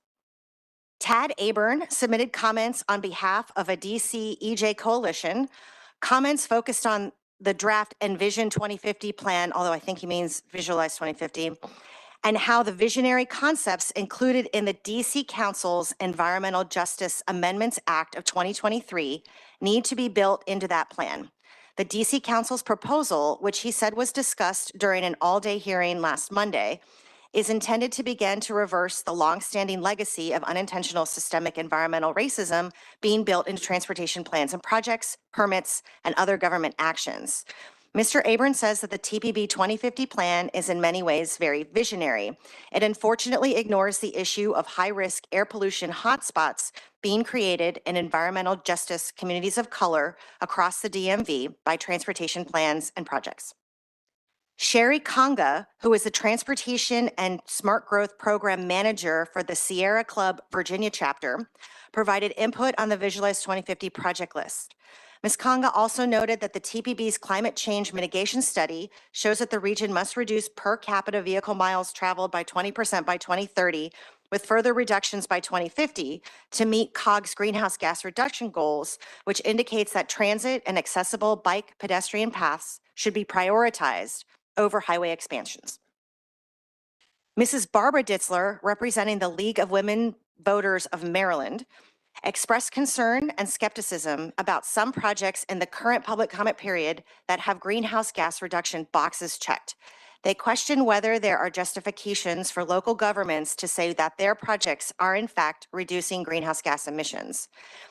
B: Tad Aburn submitted comments on behalf of a DC EJ coalition. Comments focused on the draft Envision 2050 plan, although I think he means Visualize 2050, and how the visionary concepts included in the DC Council's Environmental Justice Amendments Act of 2023 need to be built into that plan. The DC Council's proposal, which he said was discussed during an all-day hearing last Monday, is intended to begin to reverse the longstanding legacy of unintentional systemic environmental racism being built into transportation plans and projects, permits, and other government actions. Mr. Abram says that the TPB 2050 plan is in many ways very visionary. It unfortunately ignores the issue of high-risk air pollution hotspots being created in environmental justice communities of color across the DMV by transportation plans and projects. Sherry Conga, who is the Transportation and Smart Growth Program Manager for the Sierra Club Virginia chapter, provided input on the Visualize 2050 project list. Ms. Conga also noted that the TPB's climate change mitigation study shows that the region must reduce per capita vehicle miles traveled by 20% by 2030, with further reductions by 2050 to meet COG's greenhouse gas reduction goals, which indicates that transit and accessible bike pedestrian paths should be prioritized over highway expansions. Mrs. Barbara Ditzler, representing the League of Women Voters of Maryland, expressed concern and skepticism about some projects in the current public comment period that have greenhouse gas reduction boxes checked. They question whether there are justifications for local governments to say that their projects are in fact reducing greenhouse gas emissions.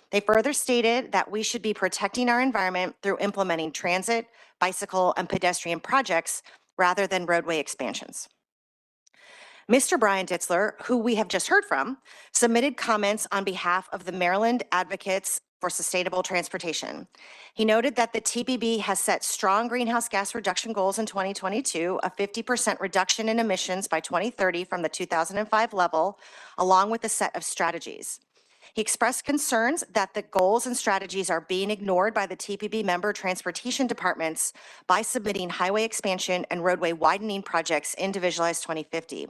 B: They further stated that we should be protecting our environment through implementing transit, bicycle, and pedestrian projects rather than roadway expansions. Mr. Brian Ditzler, who we have just heard from, submitted comments on behalf of the Maryland Advocates for Sustainable Transportation. He noted that the TPB has set strong greenhouse gas reduction goals in 2022, a 50% reduction in emissions by 2030 from the 2005 level, along with a set of strategies. He expressed concerns that the goals and strategies are being ignored by the TPB member transportation departments by submitting highway expansion and roadway widening projects into Visualize 2050.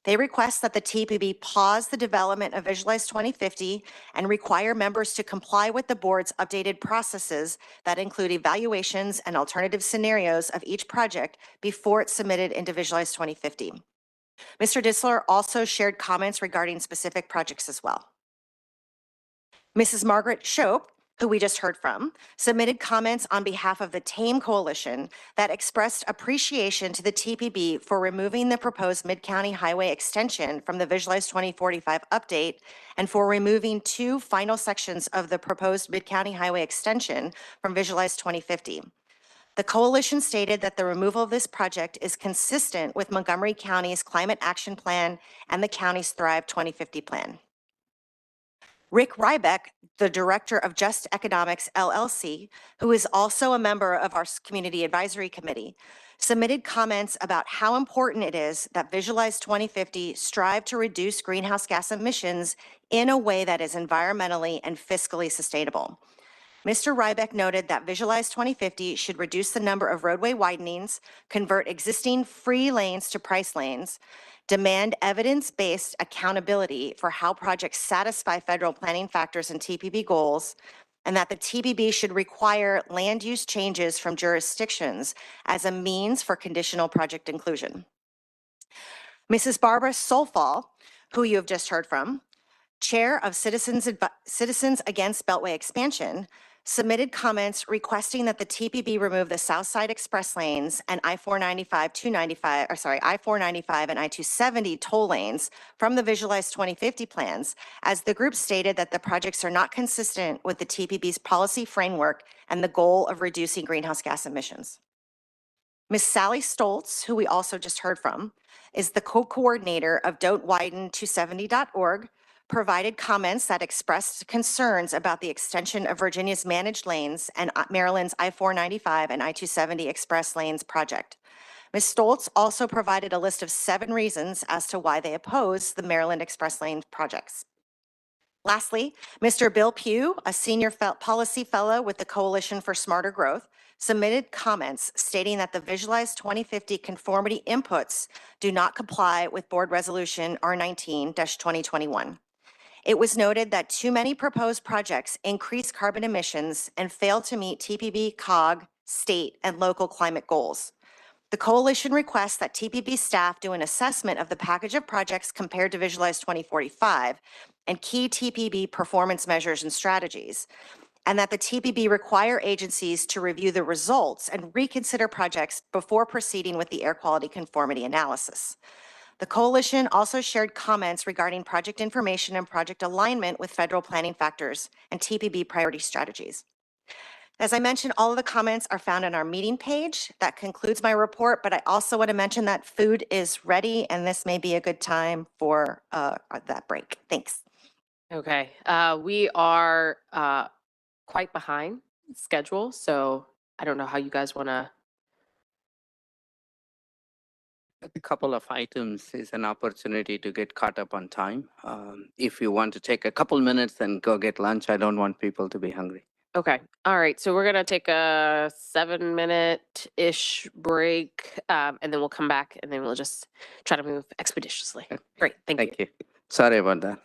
B: They request that the TPB pause the development of Visualize 2050 and require members to comply with the board's updated processes that include evaluations and alternative scenarios of each project before it's submitted into Visualize 2050. Mr. Ditzler also shared comments regarding specific projects as well. Mrs. Margaret Shope, who we just heard from, submitted comments on behalf of the TAME Coalition that expressed appreciation to the TPB for removing the proposed Mid-County Highway extension from the Visualize 2045 update and for removing two final sections of the proposed Mid-County Highway extension from Visualize 2050. The coalition stated that the removal of this project is consistent with Montgomery County's Climate Action Plan and the county's Thrive 2050 plan. Rick Rybeck, the director of Just Economics LLC, who is also a member of our Community Advisory Committee, submitted comments about how important it is that Visualize 2050 strive to reduce greenhouse gas emissions in a way that is environmentally and fiscally sustainable. Mr. Rybeck noted that Visualize 2050 should reduce the number of roadway widenings, convert existing free lanes to price lanes, demand evidence-based accountability for how projects satisfy federal planning factors and TPB goals, and that the TPB should require land use changes from jurisdictions as a means for conditional project inclusion. Mrs. Barbara Solfall, who you have just heard from, chair of Citizens Against Beltway Expansion, submitted comments requesting that the TPB remove the Southside Express lanes and I-495 and I-270 toll lanes from the Visualize 2050 plans, as the group stated that the projects are not consistent with the TPB's policy framework and the goal of reducing greenhouse gas emissions. Ms. Sally Stoltz, who we also just heard from, is the co-coordinator of don'twiden270.org, provided comments that expressed concerns about the extension of Virginia's managed lanes and Maryland's I-495 and I-270 express lanes project. Ms. Stoltz also provided a list of 7 reasons as to why they oppose the Maryland Express Lane projects. Lastly, Mr. Bill Pugh, a senior policy fellow with the Coalition for Smarter Growth, submitted comments stating that the Visualize 2050 conformity inputs do not comply with Board Resolution R19-2021. It was noted that too many proposed projects increase carbon emissions and fail to meet TPB, COG, state, and local climate goals. The coalition requests that TPB staff do an assessment of the package of projects compared to Visualize 2045 and key TPB performance measures and strategies, and that the TPB require agencies to review the results and reconsider projects before proceeding with the air quality conformity analysis. The coalition also shared comments regarding project information and project alignment with federal planning factors and TPB priority strategies. As I mentioned, all of the comments are found on our meeting page. That concludes my report, but I also want to mention that food is ready and this may be a good time for that break. Thanks.
A: Okay, we are quite behind schedule, so I don't know how you guys want to.
N: A couple of items is an opportunity to get caught up on time. If you want to take a couple minutes and go get lunch, I don't want people to be hungry.
A: Okay, all right, so we're gonna take a 7-minute-ish break, and then we'll come back and then we'll just try to move expeditiously. Great, thank you.
N: Thank you. Sorry about that.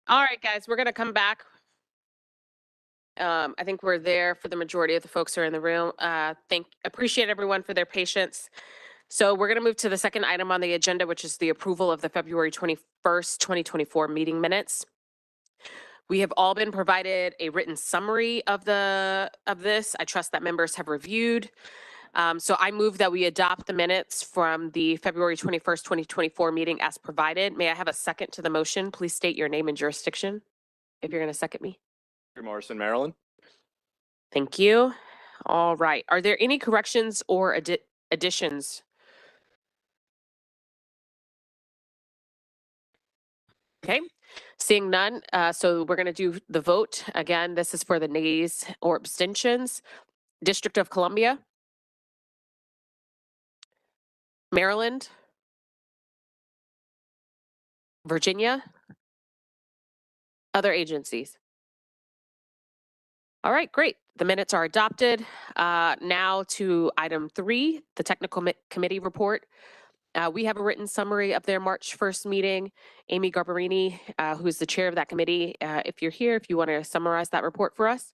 A: All right, guys, we're going to come back. I think we're there for the majority of the folks who are in the room. Appreciate everyone for their patience. So we're going to move to the second item on the agenda, which is the approval of the February 21st, 2024 meeting minutes. We have all been provided a written summary of this. I trust that members have reviewed. So I move that we adopt the minutes from the February 21st, 2024 meeting as provided. May I have a second to the motion? Please state your name and jurisdiction if you're going to second me.
E: Morrison, Maryland.
A: Thank you. All right. Are there any corrections or additions? Okay. Seeing none, so we're going to do the vote. Again, this is for the nays or abstentions. District of Columbia, Maryland, Virginia, other agencies. All right, great. The minutes are adopted. Now to item 3, the technical committee report. We have a written summary of their March 1st meeting. Amy Garbarini, who is the chair of that committee, if you're here, if you want to summarize that report for us.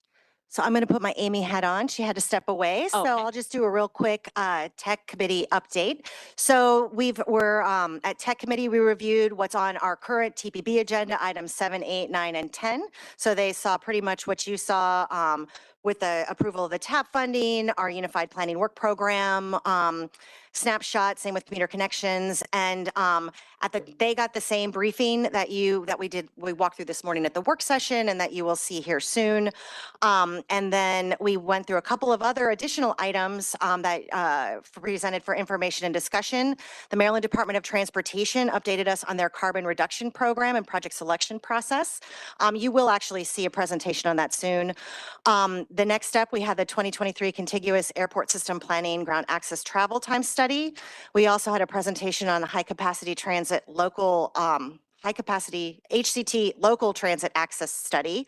B: So I'm going to put my Amy hat on. She had to step away. So I'll just do a real quick tech committee update. So we're at tech committee, we reviewed what's on our current TPB agenda, items 7, 8, 9, and 10. So they saw pretty much what you saw with the approval of the TAP funding, our unified planning work program, snapshot, same with commuter connections. And they got the same briefing that we walked through this morning at the work session and that you will see here soon. And then we went through a couple of other additional items that presented for information and discussion. The Maryland Department of Transportation updated us on their carbon reduction program and project selection process. You will actually see a presentation on that soon. The next step, we had the 2023 Contiguous Airport System Planning Ground Access Travel Time Study. We also had a presentation on the high capacity transit local high capacity HCT local transit access study.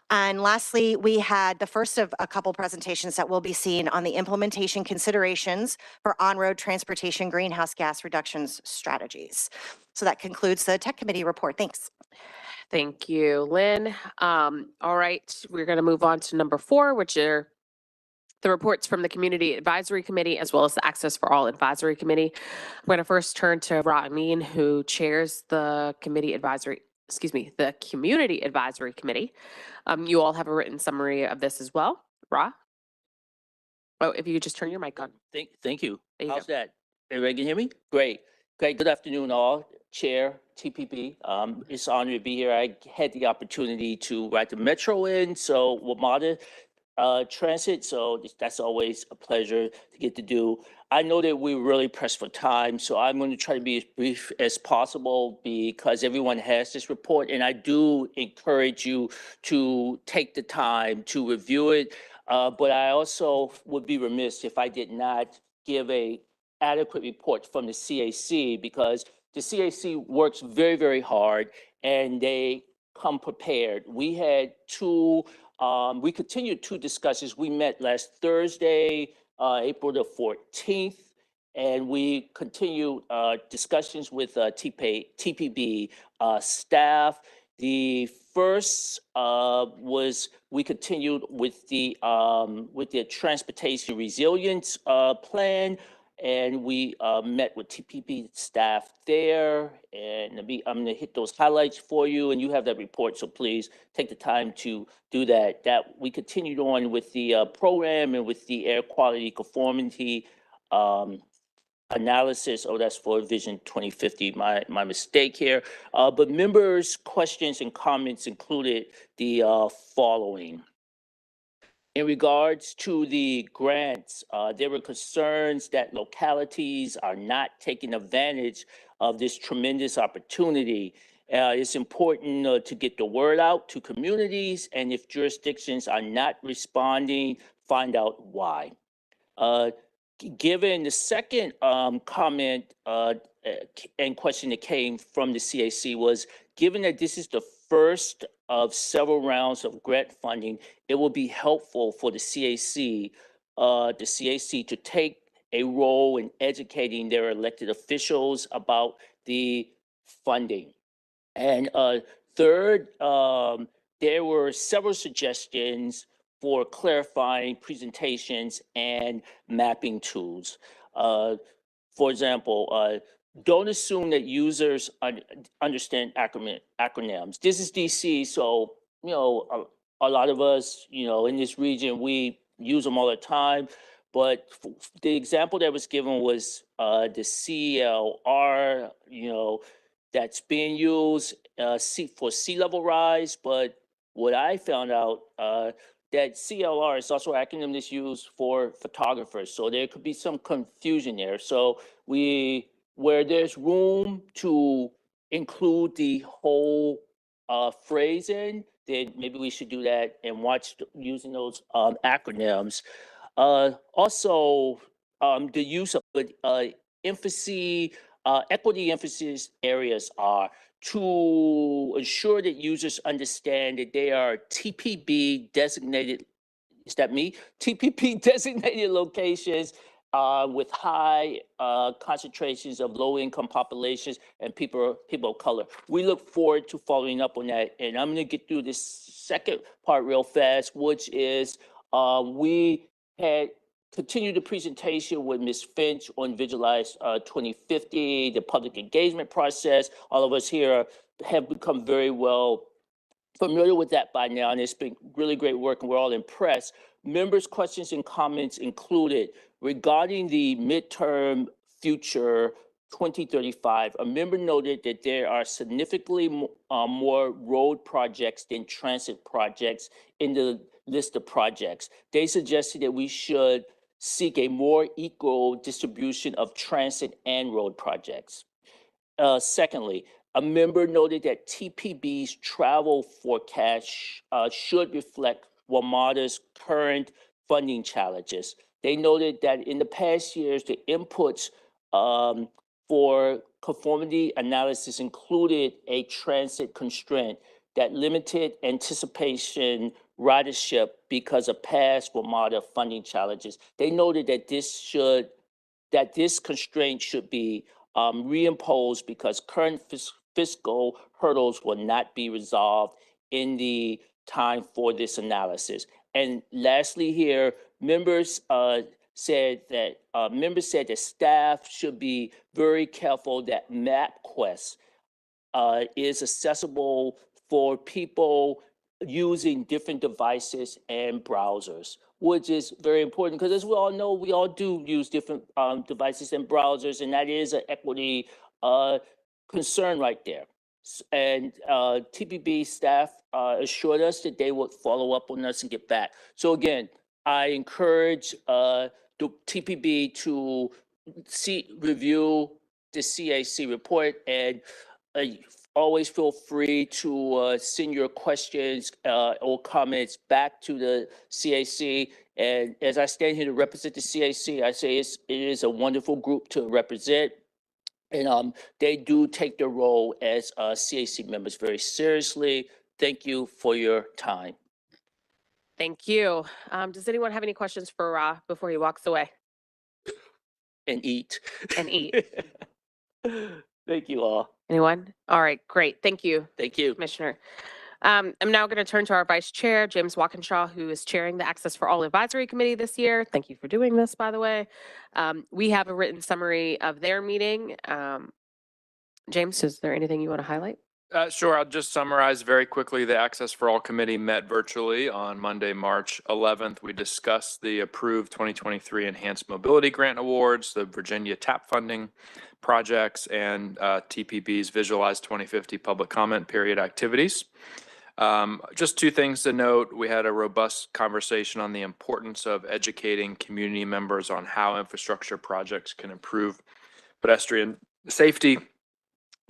B: And lastly, we had the first of a couple presentations that will be seen on the implementation considerations for on-road transportation greenhouse gas reductions strategies. So that concludes the tech committee report. Thanks.
A: Thank you, Lynn. All right, we're going to move on to number 4, which are the reports from the Community Advisory Committee, as well as the Access for All Advisory Committee. I'm going to first turn to Ra Amin, who chairs the Community Advisory Committee. You all have a written summary of this as well. Ra? Oh, if you could just turn your mic on.
M: Thank you. How's
A: go.
M: that? Everybody can hear me? Great. Good afternoon, all. Chair, TPB. It's an honor to be here. I had the opportunity to ride the Metro in, so WMATA transit, so that's always a pleasure to get to do. I know that we're really pressed for time, so I'm going to try to be as brief as possible because everyone has this report, and I do encourage you to take the time to review it. But I also would be remiss if I did not give a adequate report from the CAC, because the CAC works very, very hard and they come prepared. We had we continued 2 discussions. We met last Thursday, April the 14th, and we continued discussions with TPB staff. The first was we continued with the transportation resilience plan, and we met with TPB staff there. And I'm going to hit those highlights for you, and you have that report, so please take the time to do that. That we continued on with the program and with the air quality conformity analysis. Oh, that's for Vision 2050, my mistake here. But members' questions and comments included the following. In regards to the grants, there were concerns that localities are not taking advantage of this tremendous opportunity. It's important to get the word out to communities, and if jurisdictions are not responding, find out why. Given the second comment and question that came from the CAC was, given that this is the first of several rounds of grant funding, it will be helpful for the CAC to take a role in educating their elected officials about the funding. And Third, there were several suggestions for clarifying presentations and mapping tools. For example, don't assume that users understand acronyms. This is DC, so a lot of us, in this region, we use them all the time. But the example that was given was the CLR, that's being used for sea level rise. But what I found out that CLR is also an acronym that's used for photographers. So there could be some confusion there. So where there's room to include the whole phrase in, then maybe we should do that and watch using those acronyms. Also, the use of emphasis, equity emphasis areas are to ensure that users understand that they are TPB designated, is that me? TPP designated locations with high concentrations of low-income populations and people of color. We look forward to following up on that. And I'm gonna get through this second part real fast, which is we had continued the presentation with Ms. Finch on Visualize 2050, the public engagement process. All of us here have become very well familiar with that by now, and it's been really great work, and we're all impressed. Members' questions and comments included regarding the midterm future 2035. A member noted that there are significantly more road projects than transit projects in the list of projects. They suggested that we should seek a more equal distribution of transit and road projects. Secondly, a member noted that TPB's travel forecast should reflect WMATA's current funding challenges. They noted that in the past years, the inputs for conformity analysis included a transit constraint that limited anticipation ridership because of past WMATA funding challenges. They noted that this constraint should be reimposed because current fiscal hurdles will not be resolved in the time for this analysis. And lastly here, members said that staff should be very careful that MapQuest is accessible for people using different devices and browsers, which is very important because, as we all know, we all do use different devices and browsers, and that is an equity concern right there. And TPB staff assured us that they would follow up on us and get back. So again, I encourage the TPB to review the CAC report, and always feel free to send your questions or comments back to the CAC. And as I stand here to represent the CAC, I say it is a wonderful group to represent. And they do take their role as CAC members very seriously. Thank you for your time.
A: Thank you. Does anyone have any questions for Ra before he walks away?
M: And eat.
A: And eat.
M: Thank you all.
A: Anyone? All right, great. Thank you.
M: Thank you.
A: Commissioner. I'm now going to turn to our Vice Chair, James Walkinshaw, who is chairing the Access for All Advisory Committee this year. Thank you for doing this, by the way. We have a written summary of their meeting. James, is there anything you want to highlight?
J: Sure. I'll just summarize very quickly. The Access for All Committee met virtually on Monday, March 11th. We discussed the approved 2023 Enhanced Mobility Grant Awards, the Virginia TAP funding projects, and TPB's Visualize 2050 public comment period activities. Just two things to note. We had a robust conversation on the importance of educating community members on how infrastructure projects can improve pedestrian safety,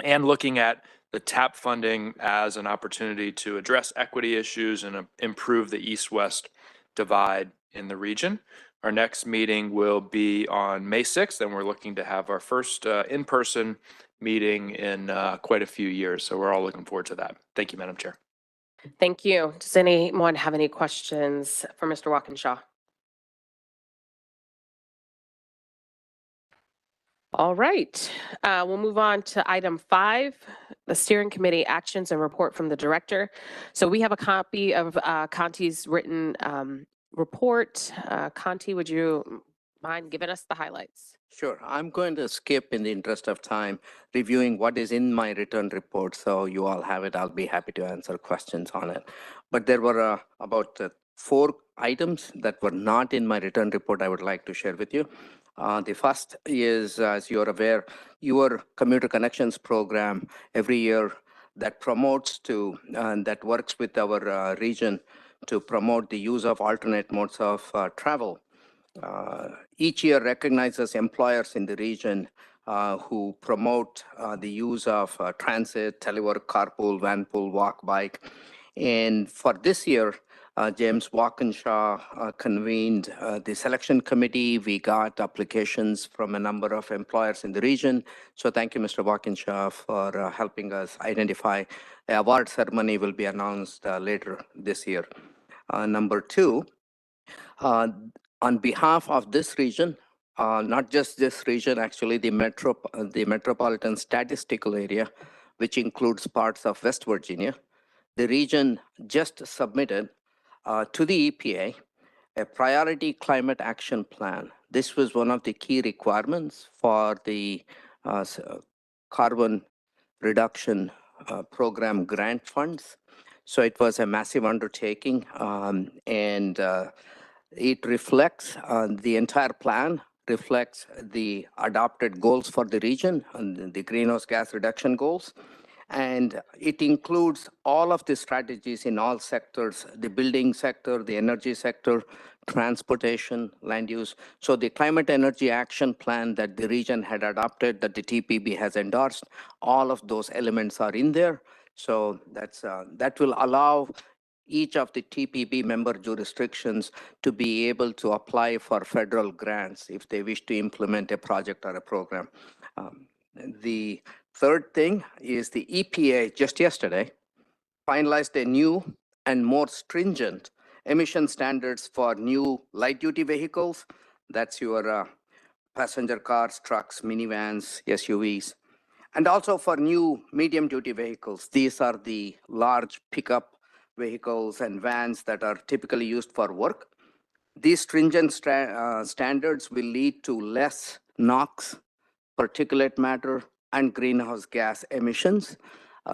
J: and looking at the TAP funding as an opportunity to address equity issues and improve the east-west divide in the region. Our next meeting will be on May 6th, and we're looking to have our first in-person meeting in quite a few years. So we're all looking forward to that. Thank you, Madam Chair.
A: Thank you. Does anyone have any questions for Mr. Walkinshaw? All right, we'll move on to item 5, the steering committee actions and report from the director. So we have a copy of Conti's written report. Conti, would you mind giving us the highlights?
N: Sure. I'm going to skip in the interest of time reviewing what is in my written report. So you all have it. I'll be happy to answer questions on it. But there were about 4 items that were not in my written report I would like to share with you. The first is, as you're aware, your commuter connections program every year that promotes to, that works with our region to promote the use of alternate modes of travel. Each year recognizes employers in the region who promote the use of transit, telework, carpool, vanpool, walk, bike. And for this year, James Walkinshaw convened the selection committee. We got applications from a number of employers in the region. So thank you, Mr. Walkinshaw, for helping us identify. The award ceremony will be announced later this year. Number 2, on behalf of this region, not just this region, actually the metropolitan statistical area, which includes parts of West Virginia, the region just submitted to the EPA a priority climate action plan. This was one of the key requirements for the carbon reduction program grant funds. So it was a massive undertaking, and it reflects the entire plan, reflects the adopted goals for the region and the greenhouse gas reduction goals. And it includes all of the strategies in all sectors, the building sector, the energy sector, transportation, land use. So the climate energy action plan that the region had adopted, that the TPB has endorsed, all of those elements are in there. So that will allow each of the TPB member jurisdictions to be able to apply for federal grants if they wish to implement a project or a program. The third thing is the EPA just yesterday finalized a new and more stringent emission standards for new light-duty vehicles. That's your passenger cars, trucks, minivans, SUVs, and also for new medium-duty vehicles. These are the large pickup vehicles and vans that are typically used for work. These stringent standards will lead to less NOx, particulate matter, and greenhouse gas emissions,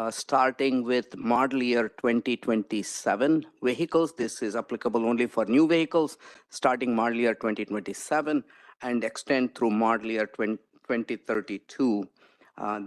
N: starting with model year 2027 vehicles. This is applicable only for new vehicles, starting model year 2027 and extend through model year 2032.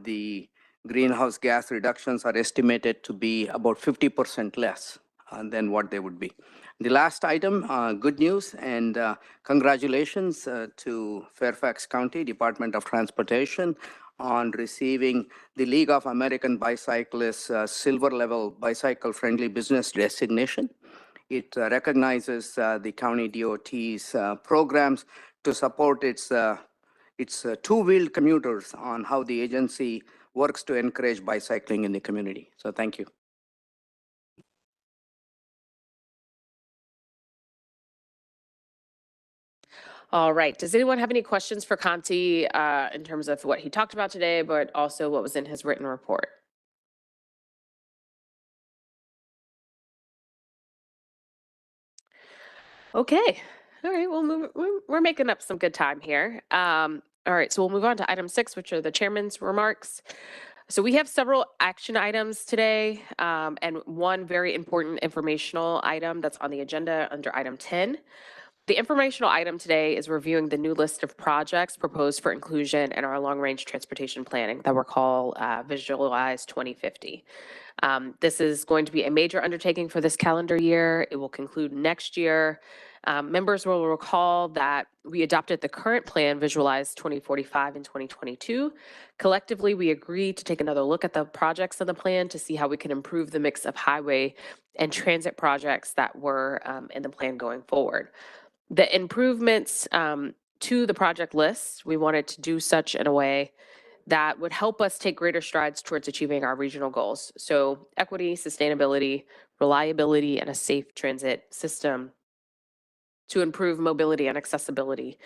N: The greenhouse gas reductions are estimated to be about 50% less than what they would be. The last item, good news and congratulations to Fairfax County Department of Transportation on receiving the League of American Bicyclists silver level bicycle friendly business designation. It recognizes the county DOT's programs to support its two-wheeled commuters on how the agency works to encourage bicycling in the community. So thank you.
A: All right. Does anyone have any questions for Conti in terms of what he talked about today, but also what was in his written report? Okay. All right. We're making up some good time here. All right. So we'll move on to item 6, which are the chairman's remarks. So we have several action items today, and one very important informational item that's on the agenda under item 10. The informational item today is reviewing the new list of projects proposed for inclusion in our long-range transportation planning that we're called Visualize 2050. This is going to be a major undertaking for this calendar year. It will conclude next year. Members will recall that we adopted the current plan, Visualize 2045 in 2022. Collectively, we agreed to take another look at the projects in the plan to see how we can improve the mix of highway and transit projects that were in the plan going forward. The improvements to the project list, we wanted to do such in a way that would help us take greater strides towards achieving our regional goals. So equity, sustainability, reliability, and a safe transit system to improve mobility and accessibility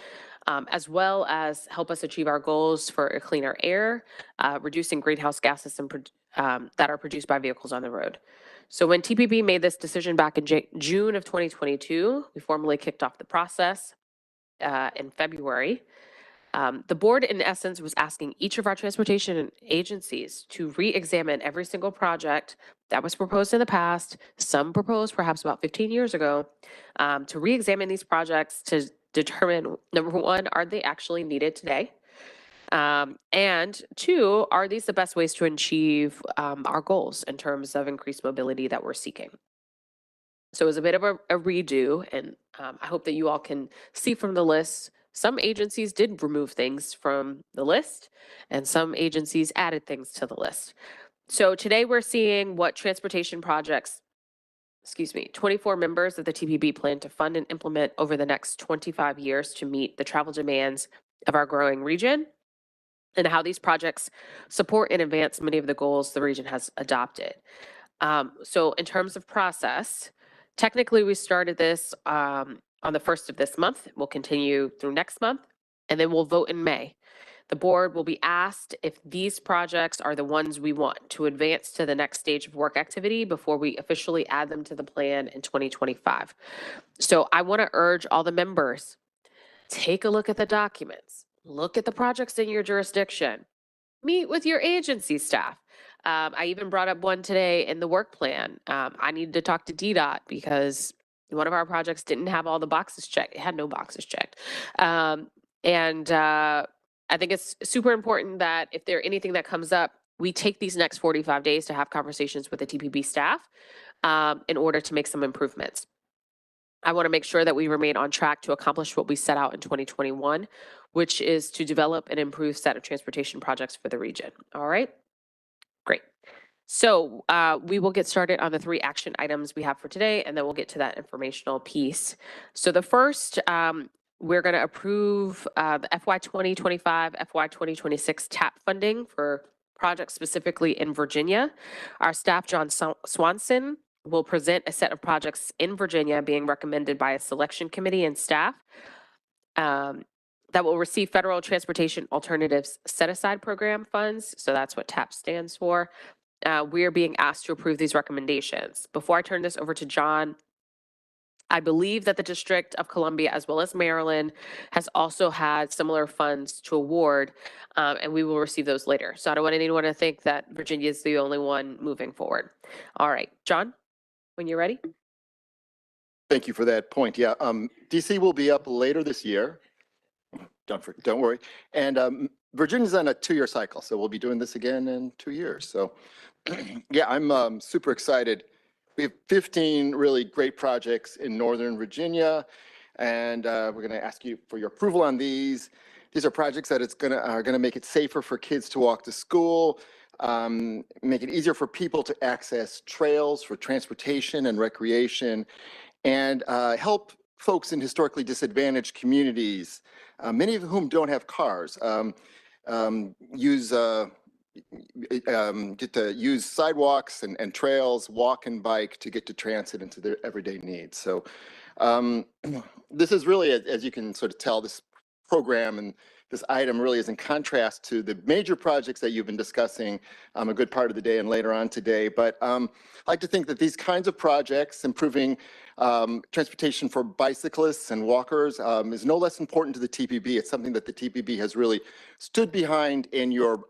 A: as well as help us achieve our goals for a cleaner air, reducing greenhouse gases that are produced by vehicles on the road. So when TPB made this decision back in June of 2022, we formally kicked off the process in February. The board, in essence, was asking each of our transportation agencies to re-examine every single project that was proposed in the past, some proposed perhaps about 15 years ago, to re-examine these projects to determine, number one, are they actually needed today? And two, are these the best ways to achieve our goals in terms of increased mobility that we're seeking? So it was a bit of a redo, and I hope that you all can see from the list, some agencies did remove things from the list, and some agencies added things to the list. So today we're seeing what transportation projects, 24 members of the TPB plan to fund and implement over the next 25 years to meet the travel demands of our growing region, and how these projects support and advance many of the goals the region has adopted. So in terms of process, technically we started this on the 1st of this month. We'll continue through next month, and then we'll vote in May. The board will be asked if these projects are the ones we want to advance to the next stage of work activity before we officially add them to the plan in 2025. So I want to urge all the members, take a look at the documents, look at the projects in your jurisdiction, meet with your agency staff. I even brought up one today in the work plan. I needed to talk to DDOT because one of our projects didn't have all the boxes checked. It had no boxes checked. I think it's super important that if there anything that comes up, we take these next 45 days to have conversations with the TPB staff in order to make some improvements. I want to make sure that we remain on track to accomplish what we set out in 2021, which is to develop an improved set of transportation projects for the region. All right, great. So we will get started on the 3 action items we have for today, and then we'll get to that informational piece. So the first, we're going to approve the FY 2025, FY 2026 TAP funding for projects specifically in Virginia. Our staff, John Swanson, will present a set of projects in Virginia being recommended by a selection committee and staff that will receive Federal Transportation Alternatives Set-Aside Program funds. So that's what TAP stands for. We are being asked to approve these recommendations. Before I turn this over to John, I believe that the District of Columbia, as well as Maryland, has also had similar funds to award, and we will receive those later. So I don't want anyone to think that Virginia is the only one moving forward. All right, John, when you're ready.
D: Thank you for that point. Yeah, DC will be up later this year. Don't worry. And Virginia's on a 2-year cycle, so we'll be doing this again in 2 years. So yeah, I'm super excited. We have 15 really great projects in Northern Virginia, and we're going to ask you for your approval on these. These are projects that are going to make it safer for kids to walk to school, make it easier for people to access trails for transportation and recreation, and help folks in historically disadvantaged communities, many of whom don't have cars, get to use sidewalks and trails, walk and bike to get to transit and to their everyday needs. So this is really, as you can sort of tell, this program and this item really is in contrast to the major projects that you've been discussing a good part of the day and later on today. But I like to think that these kinds of projects, improving transportation for bicyclists and walkers, is no less important to the TPB. It's something that the TPB has really stood behind in your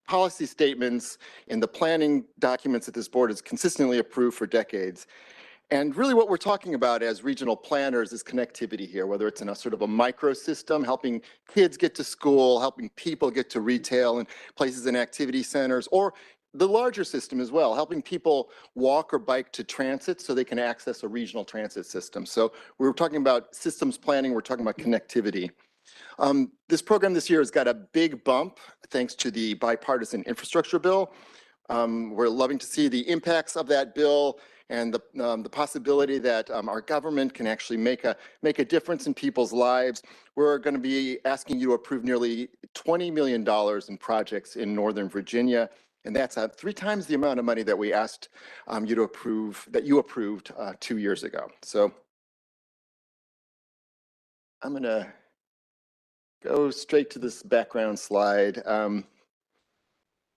D: policy statements, in the planning documents that this board has consistently approved for decades. And really what we're talking about as regional planners is connectivity here, whether it's in a sort of a microsystem, helping kids get to school, helping people get to retail and places and activity centers, or the larger system as well, helping people walk or bike to transit so they can access a regional transit system. So we're talking about systems planning, we're talking about connectivity. This program this year has got a big bump thanks to the bipartisan infrastructure bill. We're loving to see the impacts of that bill and the possibility that our government can actually make a difference in people's lives. We're going to be asking you to approve nearly $20 million in projects in Northern Virginia, and that's 3 times the amount of money that we asked you to approve, that you approved 2 years ago. So I'm going to go straight to this background slide.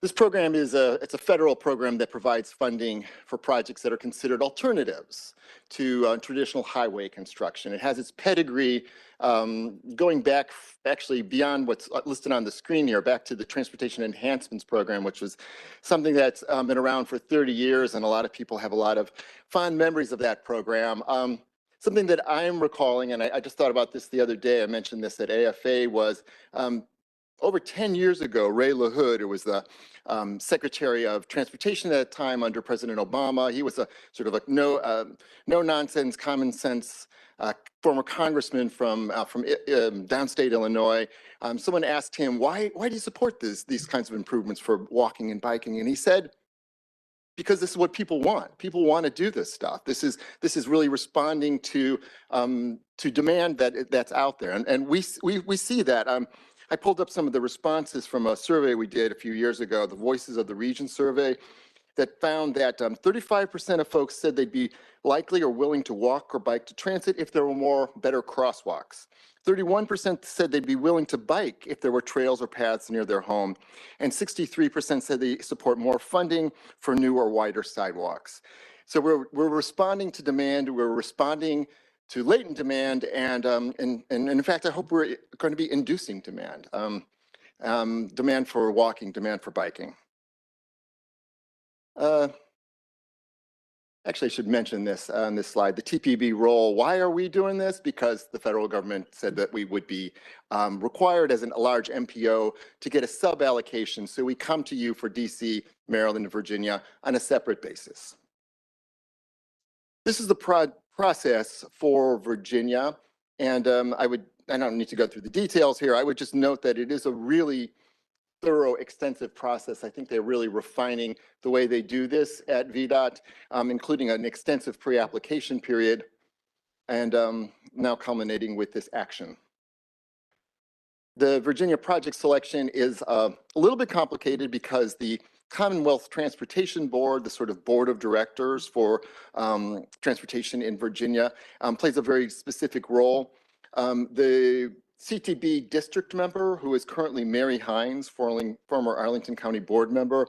D: This program is it's a federal program that provides funding for projects that are considered alternatives to traditional highway construction. It has its pedigree going back actually beyond what's listed on the screen here, back to the Transportation Enhancements Program, which was something that's been around for 30 years, and a lot of people have a lot of fond memories of that program. Something that I'm recalling, and I just thought about this the other day, I mentioned this at AFA, was over 10 years ago, Ray LaHood, who was the Secretary of Transportation at the time under President Obama, he was a sort of a no-nonsense, common sense former congressman from downstate Illinois. Someone asked him, why do you support these kinds of improvements for walking and biking? And he said, because this is what people want. People want to do this stuff. This is really responding to demand that's out there, and we see that. I pulled up some of the responses from a survey we did a few years ago, the Voices of the Region survey, that found that 35% of folks said they'd be likely or willing to walk or bike to transit if there were better crosswalks. 31% said they'd be willing to bike if there were trails or paths near their home. And 63% said they support more funding for new or wider sidewalks. So we're responding to demand, we're responding to latent demand, and in fact, I hope we're going to be inducing demand. Demand for walking, demand for biking. Actually, I should mention this on this slide, the TPB role. Why are we doing this? Because the federal government said that we would be required as a large MPO to get a sub-allocation. So we come to you for DC, Maryland, and Virginia on a separate basis. This is the process for Virginia. And I don't need to go through the details here. I would just note that it is a really thorough, extensive process. I think they're really refining the way they do this at VDOT, including an extensive pre-application period, and now culminating with this action. The Virginia project selection is a little bit complicated because the Commonwealth Transportation Board, the sort of board of directors for transportation in Virginia, plays a very specific role. The CTB district member, who is currently Mary Hines, former Arlington County board member.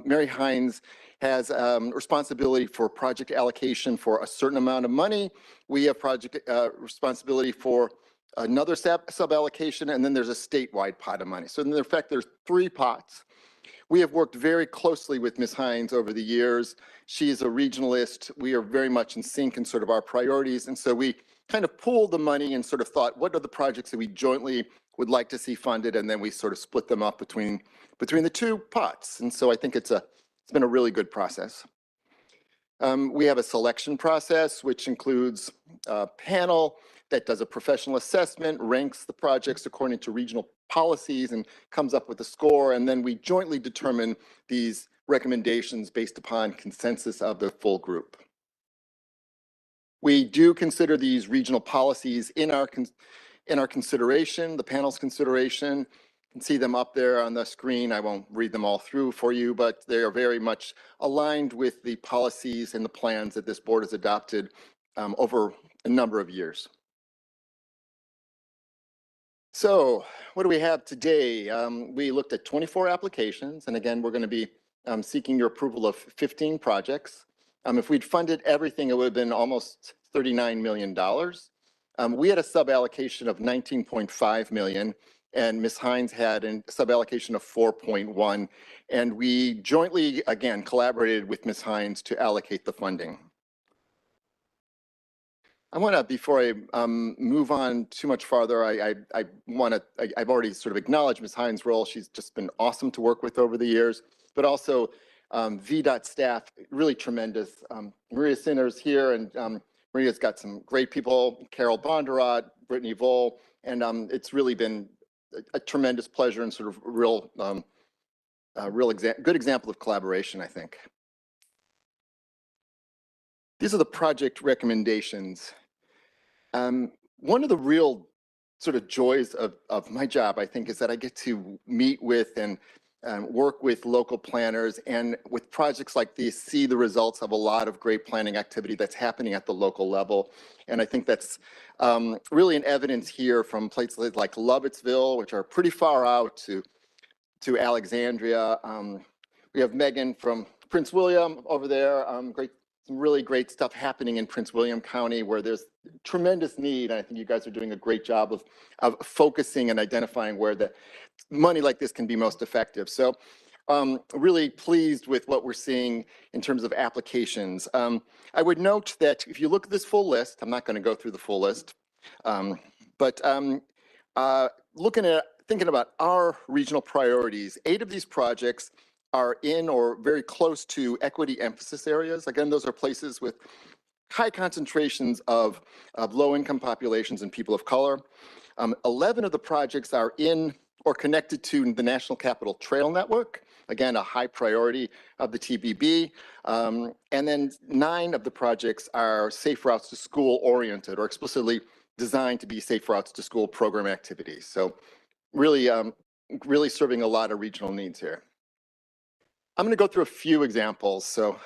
D: Mary Hines has responsibility for project allocation for a certain amount of money. We have project responsibility for another sub-allocation, and then there's a statewide pot of money. So in effect, there's 3 pots. We have worked very closely with Ms. Hines over the years. She is a regionalist. We are very much in sync in sort of our priorities, and so we kind of pooled the money and sort of thought, what are the projects that we jointly would like to see funded, and then we sort of split them up between the 2 pots. And so I think it's been a really good process. We have a selection process, which includes a panel that does a professional assessment, ranks the projects according to regional policies, and comes up with a score. And then we jointly determine these recommendations based upon consensus of the full group. We do consider these regional policies in our consideration, the panel's consideration. You can see them up there on the screen. I won't read them all through for you, but they are very much aligned with the policies and the plans that this board has adopted over a number of years. So what do we have today? We looked at 24 applications, and again, we're going to be seeking your approval of 15 projects. If we'd funded everything, it would have been almost $39 million. We had a sub-allocation of $19.5 million, and Ms. Hines had a sub-allocation of $4.1, and we jointly, again, collaborated with Ms. Hines to allocate the funding. I want to, before I move on too much farther, I've already sort of acknowledged Ms. Hines' role. She's just been awesome to work with over the years, but also VDOT staff, really tremendous. Maria Sinner's here, and Maria's got some great people, Carol Bondurant, Brittany Vole, and it's really been a tremendous pleasure and sort of good example of collaboration, I think. These are the project recommendations. One of the real sort of joys of my job, I think, is that I get to meet with and work with local planners, and with projects like these, see the results of a lot of great planning activity that's happening at the local level. And I think that's really an evidence here from places like Lovettsville, which are pretty far out, to Alexandria. We have Megan from Prince William over there. Some really great stuff happening in Prince William County where there's tremendous need. And I think you guys are doing a great job of focusing and identifying where the money like this can be most effective. So really pleased with what we're seeing in terms of applications. I would note that if you look at this full list, I'm not going to go through the full list, but thinking about our regional priorities, 8 of these projects are in or very close to equity emphasis areas. Again, those are places with high concentrations of low-income populations and people of color. 11 of the projects are in or connected to the National Capital Trail Network, again, a high priority of the TPB. And then 9 of the projects are safe routes to school oriented or explicitly designed to be safe routes to school program activities. So really, really serving a lot of regional needs here. I'm going to go through a few examples, so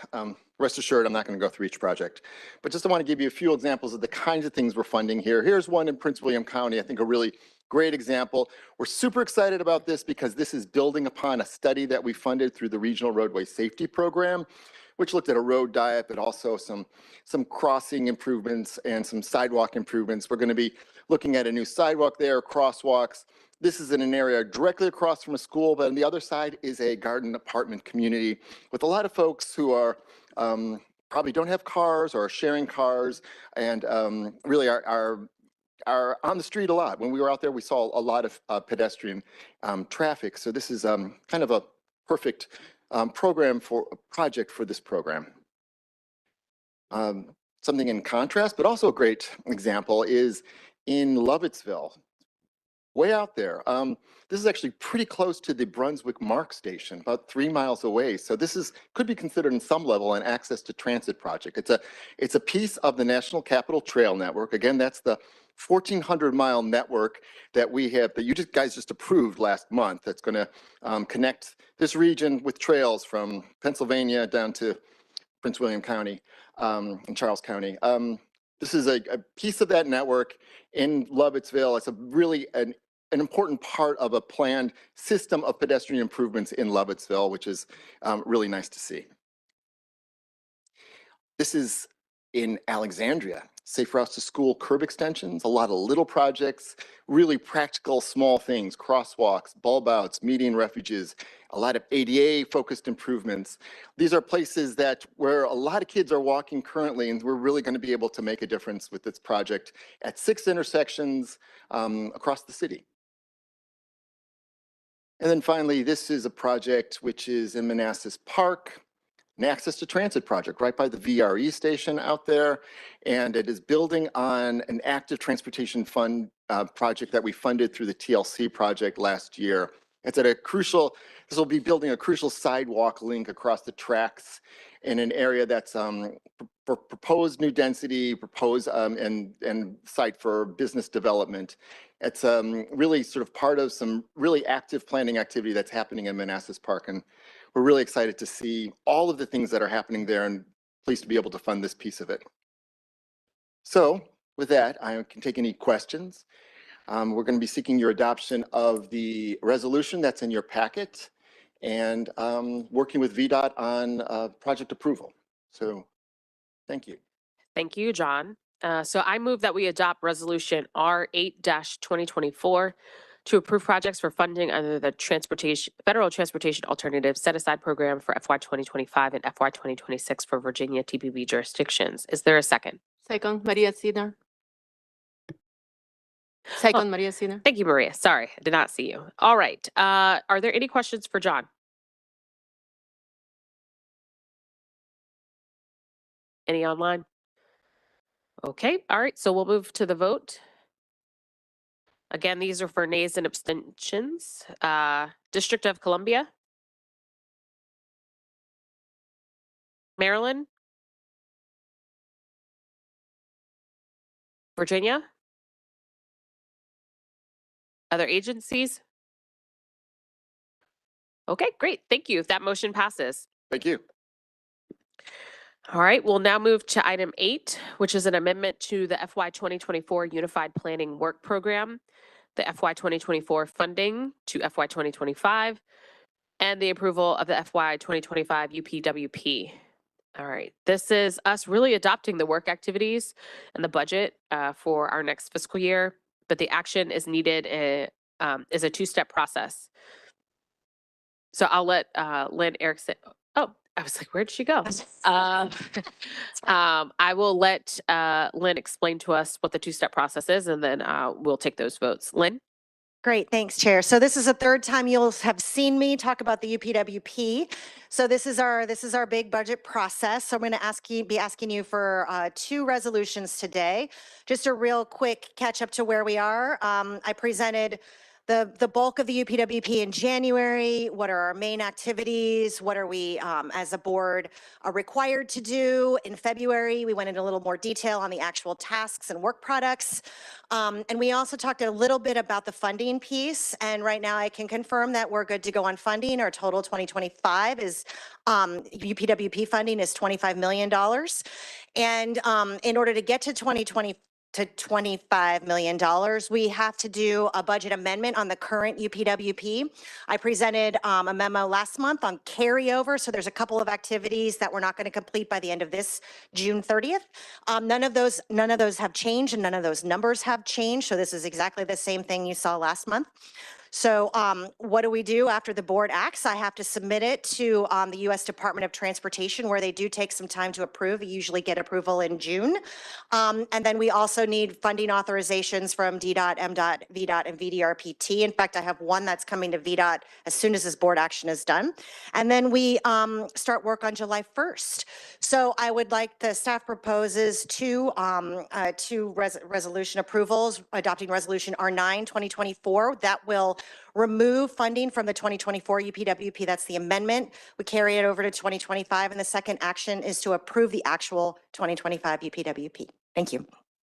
D: rest assured I'm not going to go through each project, but just I want to give you a few examples of the kinds of things we're funding here. Here's one in Prince William County, I think a really great example. We're super excited about this because this is building upon a study that we funded through the Regional Roadway Safety Program, which looked at a road diet, but also some crossing improvements and some sidewalk improvements. We're going to be looking at a new sidewalk there, crosswalks. This is in an area directly across from a school, but on the other side is a garden apartment community with a lot of folks who are probably don't have cars or are sharing cars and really are on the street a lot. When we were out there, we saw a lot of pedestrian traffic. So this is kind of a perfect project for this program. Something in contrast, but also a great example is in Lovettsville. Way out there. This is actually pretty close to the Brunswick MARC station, about 3 miles away. So this could be considered in some level an access to transit project. It's a piece of the National Capital Trail Network. Again, that's the 1,400-mile network that we have, that you guys just approved last month. That's going to connect this region with trails from Pennsylvania down to Prince William County and Charles County. This is a piece of that network in Lovettsville. It's really an important part of a planned system of pedestrian improvements in Lovettsville, which is really nice to see. This is in Alexandria. Safe routes to school curb extensions, a lot of little projects, really practical small things, crosswalks, bulb outs, median refuges, a lot of ADA focused improvements. These are places where a lot of kids are walking currently, and we're really going to be able to make a difference with this project at 6 intersections across the city. And then finally, this is a project which is in Manassas Park, an access to transit project right by the VRE station out there. And it is building on an active transportation fund project that we funded through the TLC project last year. It's at this will be building a crucial sidewalk link across the tracks in an area that's for proposed new density, proposed and site for business development. It's really sort of part of some really active planning activity that's happening in Manassas Park. And we're really excited to see all of the things that are happening there and pleased to be able to fund this piece of it. So with that, I can take any questions. We're going to be seeking your adoption of the resolution that's in your packet and working with VDOT on project approval. So thank you.
A: Thank you, John. So I move that we adopt resolution R8-2024 to approve projects for funding under the Federal Transportation Alternative Set Aside Program for FY 2025 and FY 2026 for Virginia TPB jurisdictions. Is there a second?
G: Second, Maria Sina. Second, Maria Sina.
A: Thank you, Maria. Sorry, I did not see you. All right. Are there any questions for John? Any online? Okay. All right. So we'll move to the vote. Again, these are for nays and abstentions. District of Columbia. Maryland. Virginia. Other agencies. Okay, great. Thank you. That motion passes.
D: Thank you.
A: All right, we'll now move to item 8, which is an amendment to the FY 2024 Unified Planning Work Program, the FY 2024 funding to FY 2025, and the approval of the FY 2025 UPWP. All right, this is us really adopting the work activities and the budget for our next fiscal year, but the action is needed is a 2-step process. So I'll let Lynn Erickson. Oh, I was like, where'd she go? I will let Lynn explain to us what the 2-step process is, and then we'll take those votes. Lynn?
B: Great, thanks, Chair. So this is the third time you'll have seen me talk about the UPWP. So this is our big budget process. So I'm going to be asking you for 2 resolutions today. Just a real quick catch up to where we are. I presented the bulk of the UPWP in January. What are our main activities? What are we as a board are required to do? In February, we went into a little more detail on the actual tasks and work products. And we also talked a little bit about the funding piece. And right now I can confirm that we're good to go on funding. Our total 2025 is UPWP funding is $25 million. And in order to get to $25 million, we have to do a budget amendment on the current UPWP. I presented a memo last month on carryover, so there's a couple of activities that we're not going to complete by the end of this June 30th. None of those have changed, and none of those numbers have changed, so this is exactly the same thing you saw last month. So what do we do after the board acts? I have to submit it to the U.S. Department of Transportation, where they do take some time to approve. We usually get approval in June. And then we also need funding authorizations from DDOT, MDOT, VDOT, and VDRPT. In fact, I have one that's coming to VDOT as soon as this board action is done. And then we start work on July 1st. So I would like the staff proposes two resolution approvals, adopting resolution R9 2024 that will remove funding from the 2024 UPWP. That's the amendment. We carry it over to 2025. And the second action is to approve the actual 2025 UPWP. Thank you.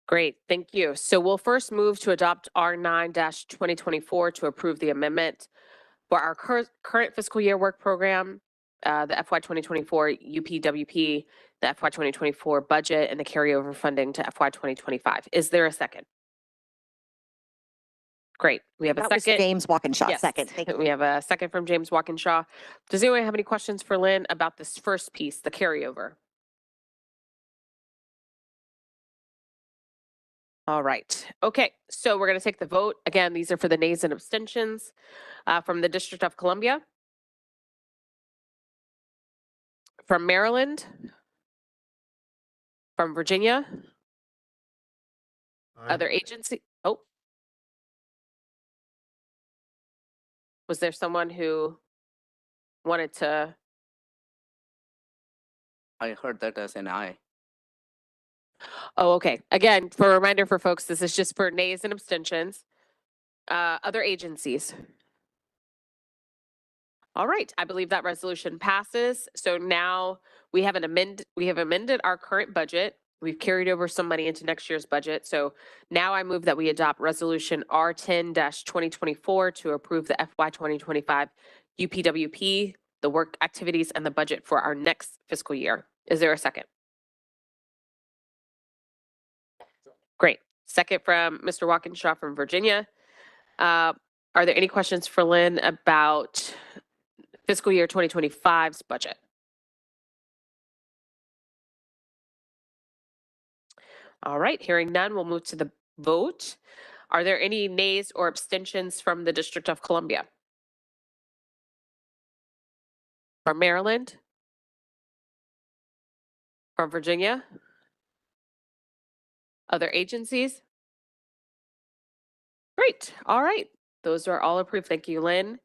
A: Great, thank you. So we'll first move to adopt R9-2024 to approve the amendment for our current fiscal year work program, the FY 2024 UPWP, the FY 2024 budget, and the carryover funding to FY 2025. Is there a second? Great. We have a
B: That was
A: second.
B: James Walkinshaw,
A: Yes.
B: second. Thank you.
A: We have a second from James Walkinshaw. Does anyone have any questions for Lynn about this first piece, the carryover? All right. Okay. So we're going to take the vote. Again, these are for the nays and abstentions from the District of Columbia, from Maryland, from Virginia, other agency. Oh. Was there someone who wanted to?
N: I heard that as an aye.
A: Oh, okay. Again, for a reminder for folks, this is just for nays and abstentions. Other agencies. All right. I believe that resolution passes. So now we have amended our current budget. We've carried over some money into next year's budget. So now I move that we adopt resolution R10-2024 to approve the FY 2025 UPWP, the work activities, and the budget for our next fiscal year. Is there a second? Great. Second from Mr. Walkinshaw from Virginia. Are there any questions for Lynn about fiscal year 2025's budget? All right, hearing none, we'll move to the vote. Are there any nays or abstentions from the District of Columbia? From Maryland? From Virginia? Other agencies? Great, all right. Those are all approved. Thank you, Lynn.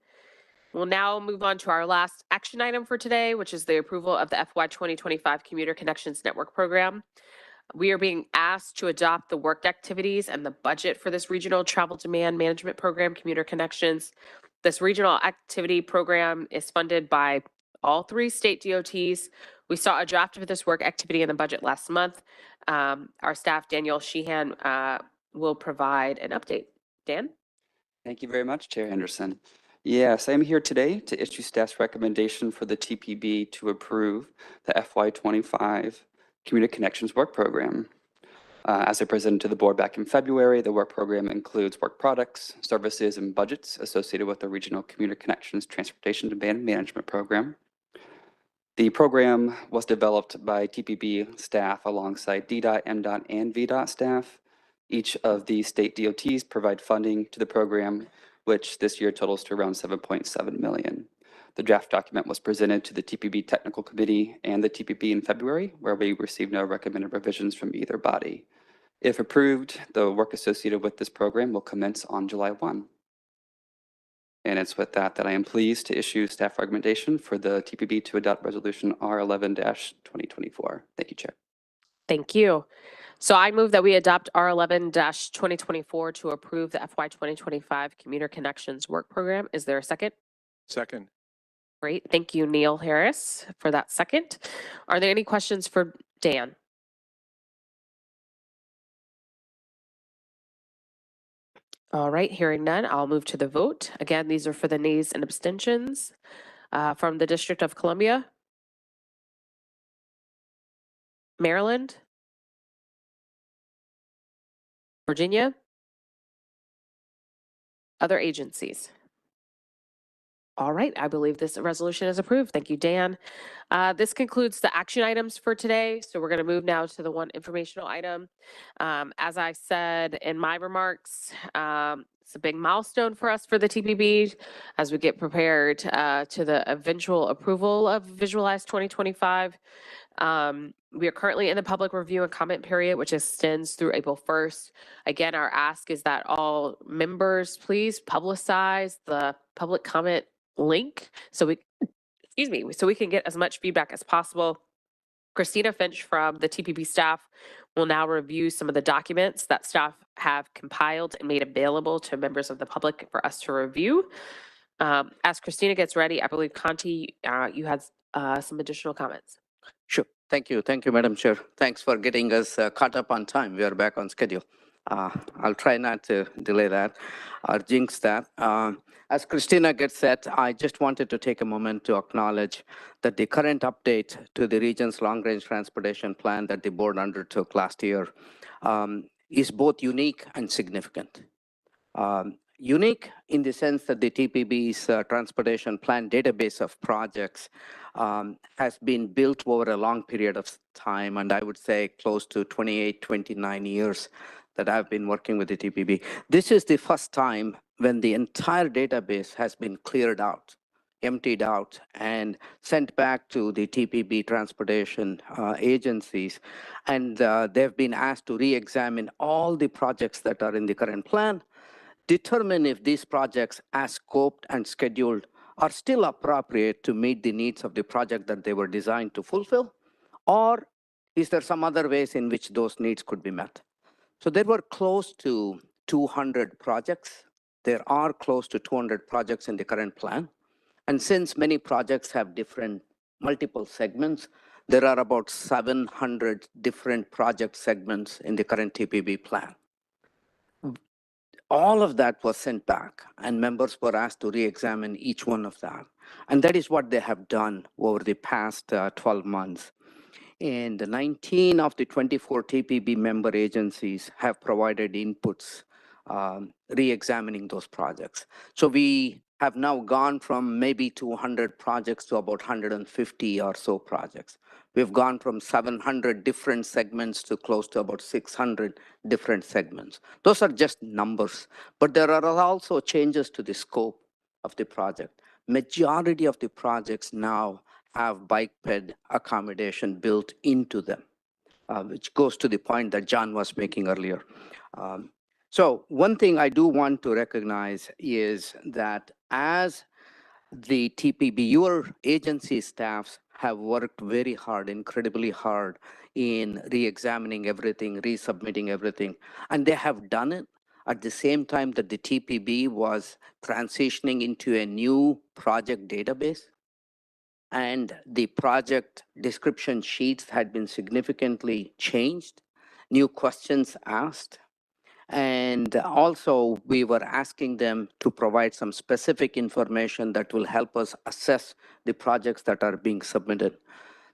A: We'll now move on to our last action item for today, which is the approval of the FY 2025 Commuter Connections Network Program. We are being asked to adopt the work activities and the budget for this regional travel demand management program, Commuter Connections. This regional activity program is funded by all 3 state DOTs. We saw a draft of this work activity in the budget last month. Our staff, Daniel Sheehan, will provide an update. Dan?
P: Thank you very much, Chair Henderson. Yes, I'm here today to issue staff's recommendation for the TPB to approve the FY25 Community Connections Work Program. As I presented to the board back in February, the work program includes work products, services, and budgets associated with the Regional Community Connections Transportation Demand Management Program. The program was developed by TPB staff alongside DDOT, MDOT, and VDOT staff. Each of the state DOTs provide funding to the program, which this year totals to around 7.7 million. The draft document was presented to the TPB Technical Committee and the TPB in February, where we received no recommended revisions from either body. If approved, the work associated with this program will commence on July 1. And it's with that I am pleased to issue staff recommendation for the TPB to adopt resolution R11-2024. Thank you, Chair.
A: Thank you. So I move that we adopt R11-2024 to approve the FY 2025 Commuter Connections Work Program. Is there a second?
E: Second.
A: Great. Thank you, Neil Harris, for that second. Are there any questions for Dan? All right, hearing none, I'll move to the vote. Again, these are for the nays and abstentions. From the District of Columbia, Maryland, Virginia, other agencies. All right, I believe this resolution is approved. Thank you, Dan. This concludes the action items for today. So we're going to move now to the one informational item. As I said in my remarks, it's a big milestone for us for the TPB as we get prepared to the eventual approval of Visualize 2025. We are currently in the public review and comment period, which extends through April 1st. Again, our ask is that all members please publicize the public comment link so we can get as much feedback as possible. Christina Finch from the TPB staff will now review some of the documents that staff have compiled and made available to members of the public for us to review. As Christina gets ready, I believe Conti, you had some additional comments.
N: Sure. Thank you. Thank you, Madam Chair. Thanks for getting us caught up on time. We are back on schedule. I'll try not to delay that or jinx that. As Christina gets set, I just wanted to take a moment to acknowledge that the current update to the region's long-range transportation plan that the board undertook last year is both unique and significant. Unique in the sense that the TPB's transportation plan database of projects has been built over a long period of time, and I would say close to 28, 29 years that I've been working with the TPB. This is the first time when the entire database has been cleared out, emptied out, and sent back to the TPB transportation agencies. And they've been asked to re-examine all the projects that are in the current plan, determine if these projects as scoped and scheduled are still appropriate to meet the needs of the project that they were designed to fulfill, or is there some other ways in which those needs could be met? So there were close to 200 projects. There are close to 200 projects in the current plan. And since many projects have different multiple segments, there are about 700 different project segments in the current TPB plan. All of that was sent back, and members were asked to re-examine each one of that. And that is what they have done over the past 12 months. And 19 of the 24 TPB member agencies have provided inputs re-examining those projects. So we have now gone from maybe 200 projects to about 150 or so projects. We've gone from 700 different segments to close to about 600 different segments. Those are just numbers, but there are also changes to the scope of the project. Majority of the projects now have bike ped accommodation built into them, which goes to the point that John was making earlier. So one thing I do want to recognize is that as the TPB, your agency staffs have worked very hard, incredibly hard in re-examining everything, resubmitting everything, and they have done it at the same time that the TPB was transitioning into a new project database. And the project description sheets had been significantly changed, new questions asked. And also, we were asking them to provide some specific information that will help us assess the projects that are being submitted.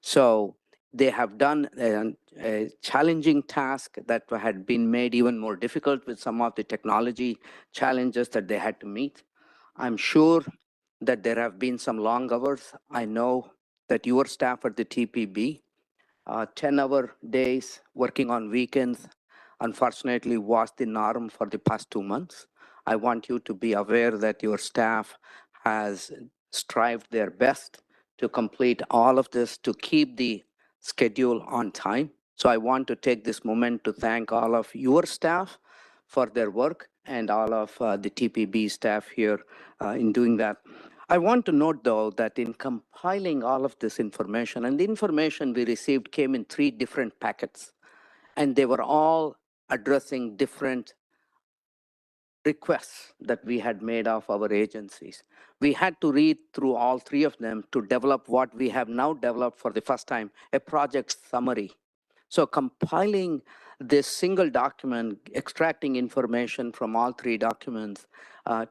N: So they have done a challenging task that had been made even more difficult with some of the technology challenges that they had to meet. I'm sure that there have been some long hours. I know that your staff at the TPB, 10-hour days, working on weekends, unfortunately was the norm for the past 2 months. I want you to be aware that your staff has strived their best to complete all of this to keep the schedule on time. So I want to take this moment to thank all of your staff for their work and all of the TPB staff here in doing that. I want to note, though, that in compiling all of this information, and the information we received came in 3 different packets, and they were all addressing different requests that we had made of our agencies. We had to read through all 3 of them to develop what we have now developed for the first time, a project summary. So compiling this single document, extracting information from all 3 documents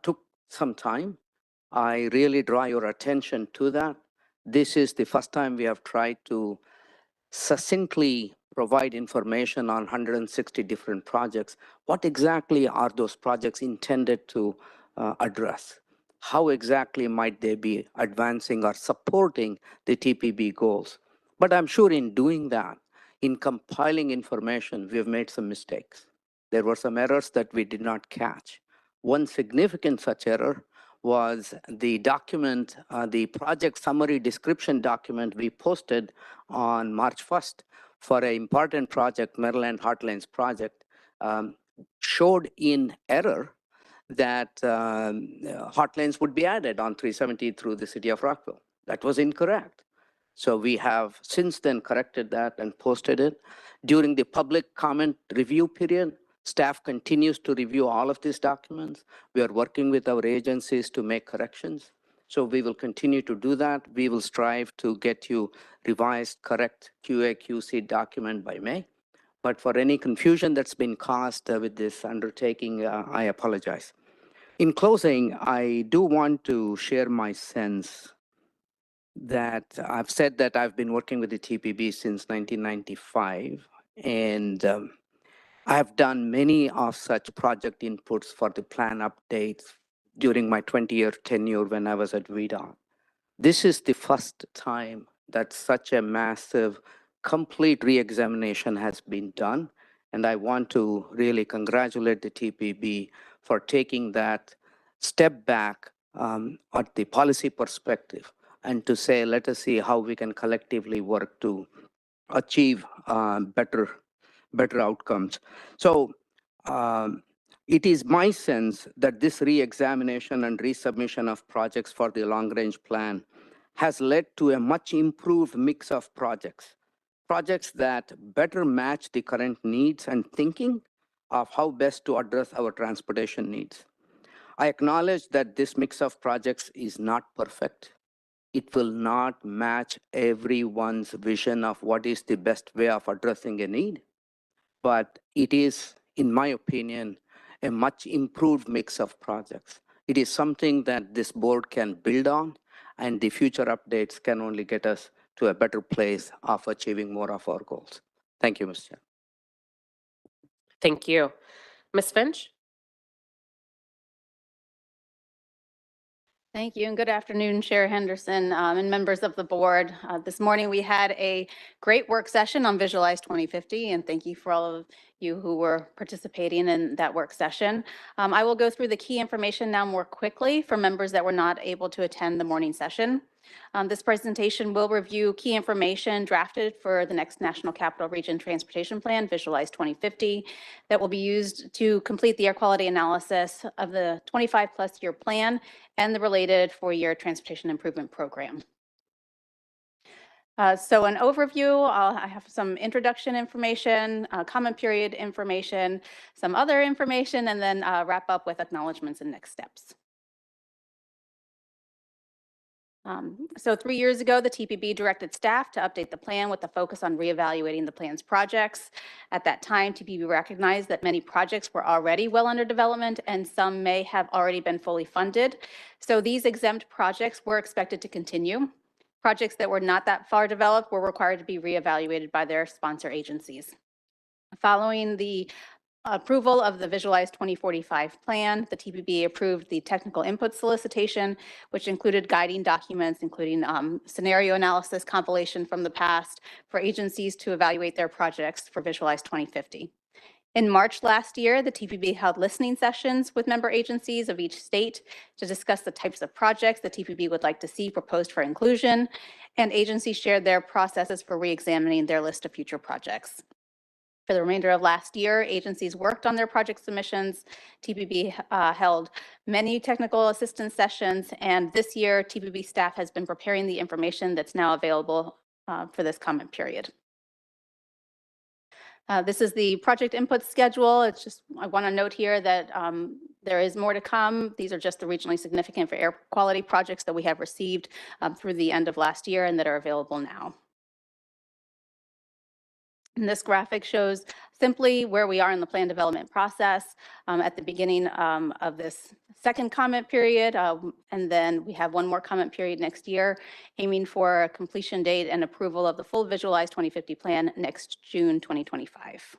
N: took some time. I really draw your attention to that. This is the first time we have tried to succinctly provide information on 160 different projects. What exactly are those projects intended to address? How exactly might they be advancing or supporting the TPB goals? But I'm sure in doing that, in compiling information, we have made some mistakes. There were some errors that we did not catch. One significant such error was the document, the project summary description document we posted on March 1st for an important project, Maryland Heartlands project, showed in error that Heartlands would be added on 370 through the city of Rockville. That was incorrect. So we have since then corrected that and posted it. During the public comment review period, staff continues to review all of these documents. We are working with our agencies to make corrections. So we will continue to do that. We will strive to get you revised, correct QA/QC document by May. But for any confusion that's been caused with this undertaking, I apologize. In closing, I do want to share my sense that I've said that I've been working with the TPB since 1995, and I have done many of such project inputs for the plan updates during my 20-year tenure when I was at VDOT. This is the first time that such a massive, complete re-examination has been done, and I want to really congratulate the TPB for taking that step back at the policy perspective and to say, let us see how we can collectively work to achieve better outcomes. So it is my sense that this re-examination and resubmission of projects for the long-range plan has led to a much improved mix of projects that better match the current needs and thinking of how best to address our transportation needs. I acknowledge that this mix of projects is not perfect. It will not match everyone's vision of what is the best way of addressing a need, but it is, in my opinion, a much improved mix of projects. It is something that this board can build on, and the future updates can only get us to a better place of achieving more of our goals. Thank you, Mr. Chair.
A: Thank you. Ms. Finch?
G: Thank you, and good afternoon, Chair Henderson and members of the board. This morning we had a great work session on Visualize 2050, and thank you for all of you who were participating in that work session. I will go through the key information now more quickly for members that were not able to attend the morning session. This presentation will review key information drafted for the next National Capital Region Transportation Plan, Visualize 2050, that will be used to complete the air quality analysis of the 25+ year plan and the related 4-year transportation improvement program. So an overview, I have some introduction information, comment period information, some other information, and then wrap up with acknowledgements and next steps. So 3 years ago, the TPB directed staff to update the plan with the focus on reevaluating the plan's projects. At that time, TPB recognized that many projects were already well under development and some may have already been fully funded. So these exempt projects were expected to continue. Projects that were not that far developed were required to be reevaluated by their sponsor agencies. Following the approval of the Visualize 2045 plan, the TPB approved the technical input solicitation, which included guiding documents, including scenario analysis compilation from the past for agencies to evaluate their projects for Visualize 2050. In March last year, the TPB held listening sessions with member agencies of each state to discuss the types of projects the TPB would like to see proposed for inclusion, and agencies shared their processes for re-examining their list of future projects. For the remainder of last year, agencies worked on their project submissions. TPB held many technical assistance sessions, and this year, TPB staff has been preparing the information that's now available for this comment period. This is the project input schedule. It's just, I want to note here that there is more to come. These are just the regionally significant for air quality projects that we have received through the end of last year and that are available now. And this graphic shows simply where we are in the plan development process at the beginning of this second comment period. And then we have one more comment period next year, aiming for a completion date and approval of the full Visualize 2050 plan next June 2025.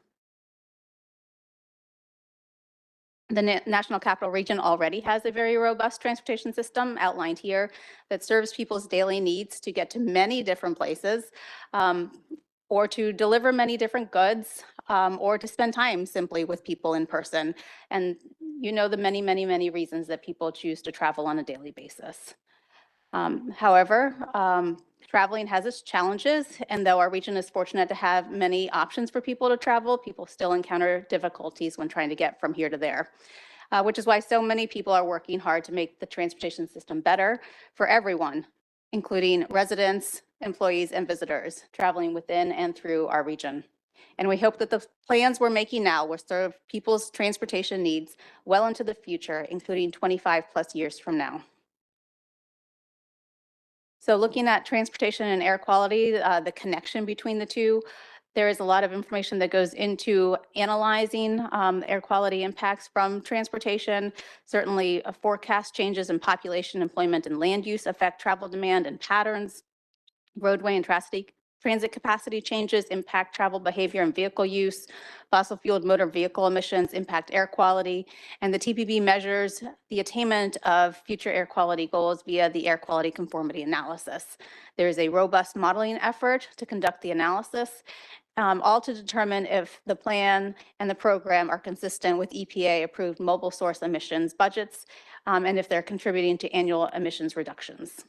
G: The National Capital Region already has a very robust transportation system outlined here that serves people's daily needs to get to many different places. Or to deliver many different goods, or to spend time simply with people in person. And you know the many, many, many reasons that people choose to travel on a daily basis. However, traveling has its challenges, and though our region is fortunate to have many options for people to travel, people still encounter difficulties when trying to get from here to there. Which is why so many people are working hard to make the transportation system better for everyone, including residents, employees, and visitors traveling within and through our region. And we hope that the plans we're making now will serve people's transportation needs well into the future, including 25 plus years from now. So looking at transportation and air quality, the connection between the two, there is a lot of information that goes into analyzing air quality impacts from transportation. Certainly, forecast changes in population, employment, and land use affect travel demand and patterns. Roadway and transit capacity changes impact travel behavior and vehicle use. Fossil fueled motor vehicle emissions impact air quality. And the TPB measures the attainment of future air quality goals via the air quality conformity analysis. There is a robust modeling effort to conduct the analysis, all to determine if the plan and the program are consistent with EPA approved mobile source emissions budgets, and if they're contributing to annual emissions reductions.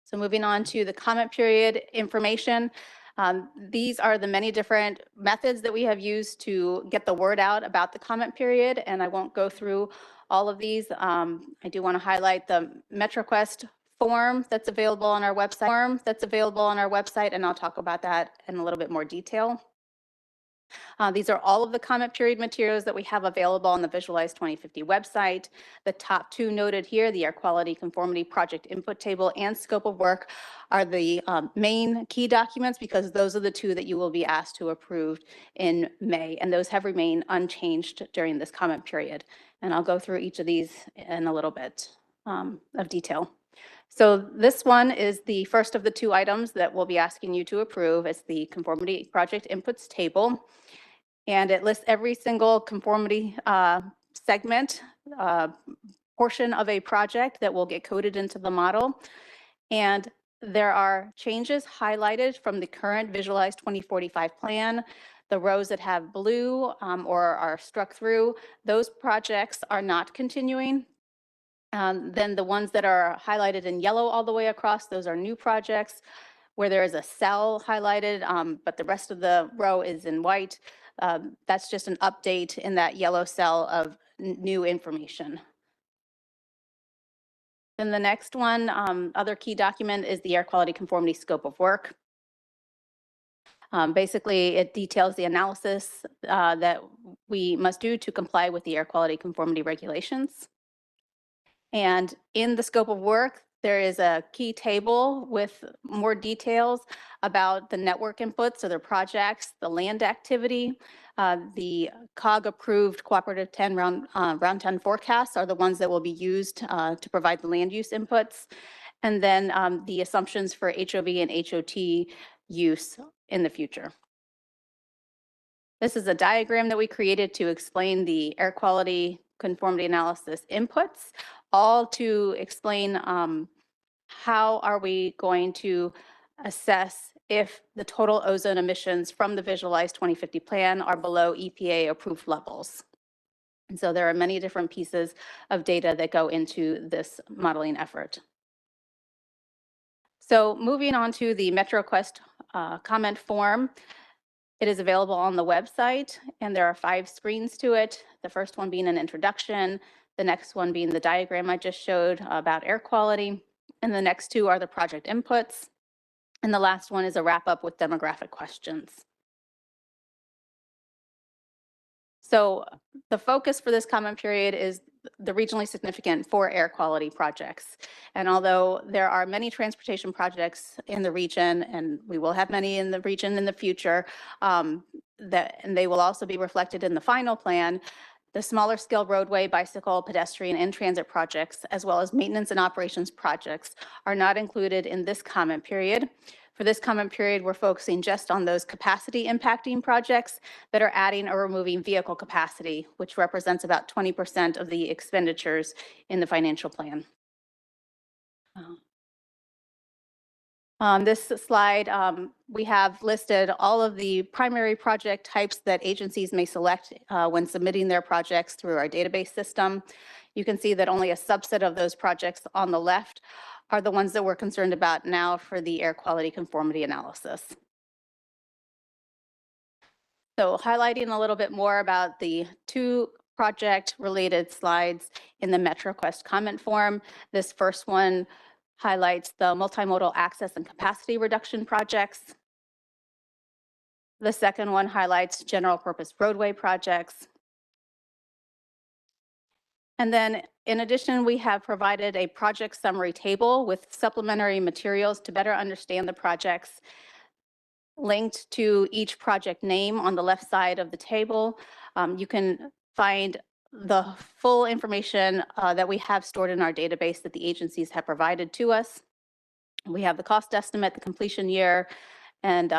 G: So moving on to the comment period information. These are the many different methods that we have used to get the word out about the comment period, and I won't go through all of these. I do want to highlight the MetroQuest form that's available on our website, and I'll talk about that in a little bit more detail. These are all of the comment period materials that we have available on the Visualize 2050 website. The top two noted here, the air quality conformity project input table and scope of work, are the main key documents because those are the two that you will be asked to approve in May, and those have remained unchanged during this comment period. And I'll go through each of these in a little bit of detail. So this one is the first of the two items that we'll be asking you to approve. It's the conformity project inputs table. And it lists every single conformity segment, portion of a project that will get coded into the model. And there are changes highlighted from the current Visualize 2045 plan. The rows that have blue or are struck through, those projects are not continuing. Then the ones that are highlighted in yellow all the way across, those are new projects. Where there is a cell highlighted, but the rest of the row is in white. That's just an update in that yellow cell of new information. Then the next one, other key document, is the air quality conformity scope of work. Basically, it details the analysis that we must do to comply with the air quality conformity regulations. And in the scope of work, There is a key table with more details about the network inputs of their projects, the land activity, the COG-approved Cooperative 10 Round 10 forecasts are the ones that will be used to provide the land use inputs. And then the assumptions for HOV and HOT use in the future. This is a diagram that we created to explain the air quality conformity analysis inputs, all to explain how are we going to assess if the total ozone emissions from the Visualized 2050 plan are below EPA approved levels. And so there are many different pieces of data that go into this modeling effort. So moving on to the MetroQuest comment form. It is available on the website, and there are 5 screens to it. The first one being an introduction, the next one being the diagram I just showed about air quality, and the next 2 are the project inputs, and the last one is a wrap-up with demographic questions. So the focus for this comment period is the regionally significant 4 air quality projects. And although there are many transportation projects in the region, and we will have many in the region in the future, and they will also be reflected in the final plan, the smaller scale roadway, bicycle, pedestrian, and transit projects, as well as maintenance and operations projects, are not included in this comment period. For this comment period, we're focusing just on those capacity impacting projects that are adding or removing vehicle capacity, which represents about 20% of the expenditures in the financial plan. On this slide, we have listed all of the primary project types that agencies may select when submitting their projects through our database system. You can see that only a subset of those projects on the left are the ones that we're concerned about now for the air quality conformity analysis. So highlighting a little bit more about the 2 project-related slides in the MetroQuest comment form. This first one highlights the multimodal access and capacity reduction projects. The second one highlights general purpose roadway projects. And then in addition, we have provided a project summary table with supplementary materials to better understand the projects, linked to each project name on the left side of the table. You can find the full information that we have stored in our database that the agencies have provided to us. We have the cost estimate, the completion year, and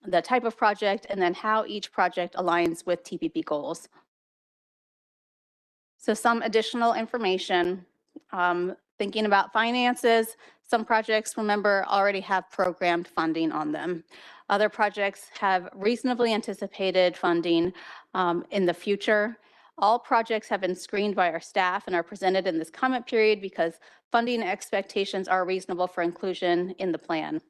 G: the type of project, and then how each project aligns with TPP goals. So some additional information, thinking about finances, some projects, remember, already have programmed funding on them. Other projects have reasonably anticipated funding in the future. All projects have been screened by our staff and are presented in this comment period because funding expectations are reasonable for inclusion in the plan.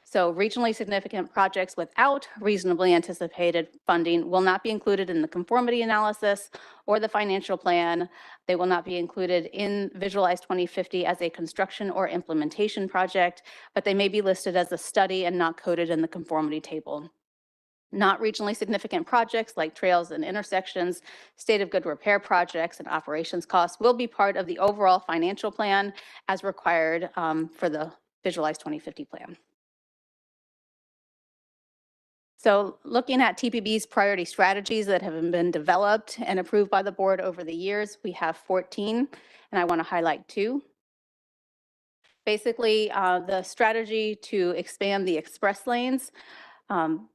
G: So regionally significant projects without reasonably anticipated funding will not be included in the conformity analysis or the financial plan. They will not be included in Visualize 2050 as a construction or implementation project, but they may be listed as a study and not coded in the conformity table. Not regionally significant projects like trails and intersections, state of good repair projects, and operations costs will be part of the overall financial plan as required for the Visualize 2050 plan. So looking at TPB's priority strategies that have been developed and approved by the board over the years, we have 14, and I want to highlight 2. Basically, the strategy to expand the express lanes.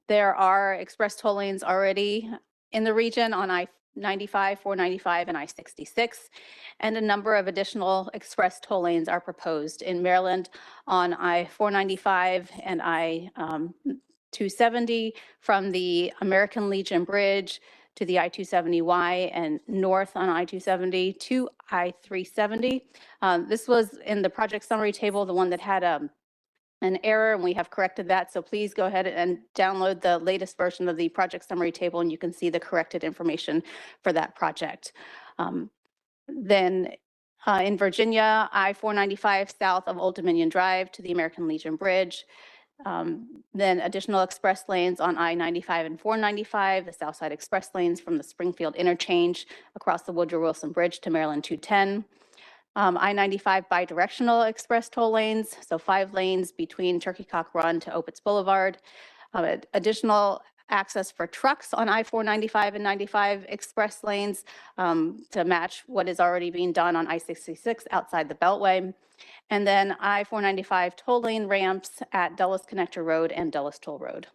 G: There are express toll lanes already in the region on I-95, 495, and I-66, and a number of additional express toll lanes are proposed in Maryland on I-495 and I-270 from the American Legion Bridge to the I-270Y and north on I-270 to I-370. This was in the project summary table, the one that had an error, and we have corrected that. So please go ahead and download the latest version of the project summary table, and you can see the corrected information for that project. Then in Virginia, I-495 south of Old Dominion Drive to the American Legion Bridge. Then additional express lanes on I-95 and 495, the Southside Express lanes from the Springfield interchange across the Woodrow Wilson Bridge to Maryland 210. I-95 bidirectional express toll lanes, so 5 lanes between Turkey Cock Run to Opitz Boulevard. Additional access for trucks on I-495 and 95 express lanes to match what is already being done on I-66 outside the Beltway. And then I-495 toll lane ramps at Dulles Connector Road and Dulles Toll Road.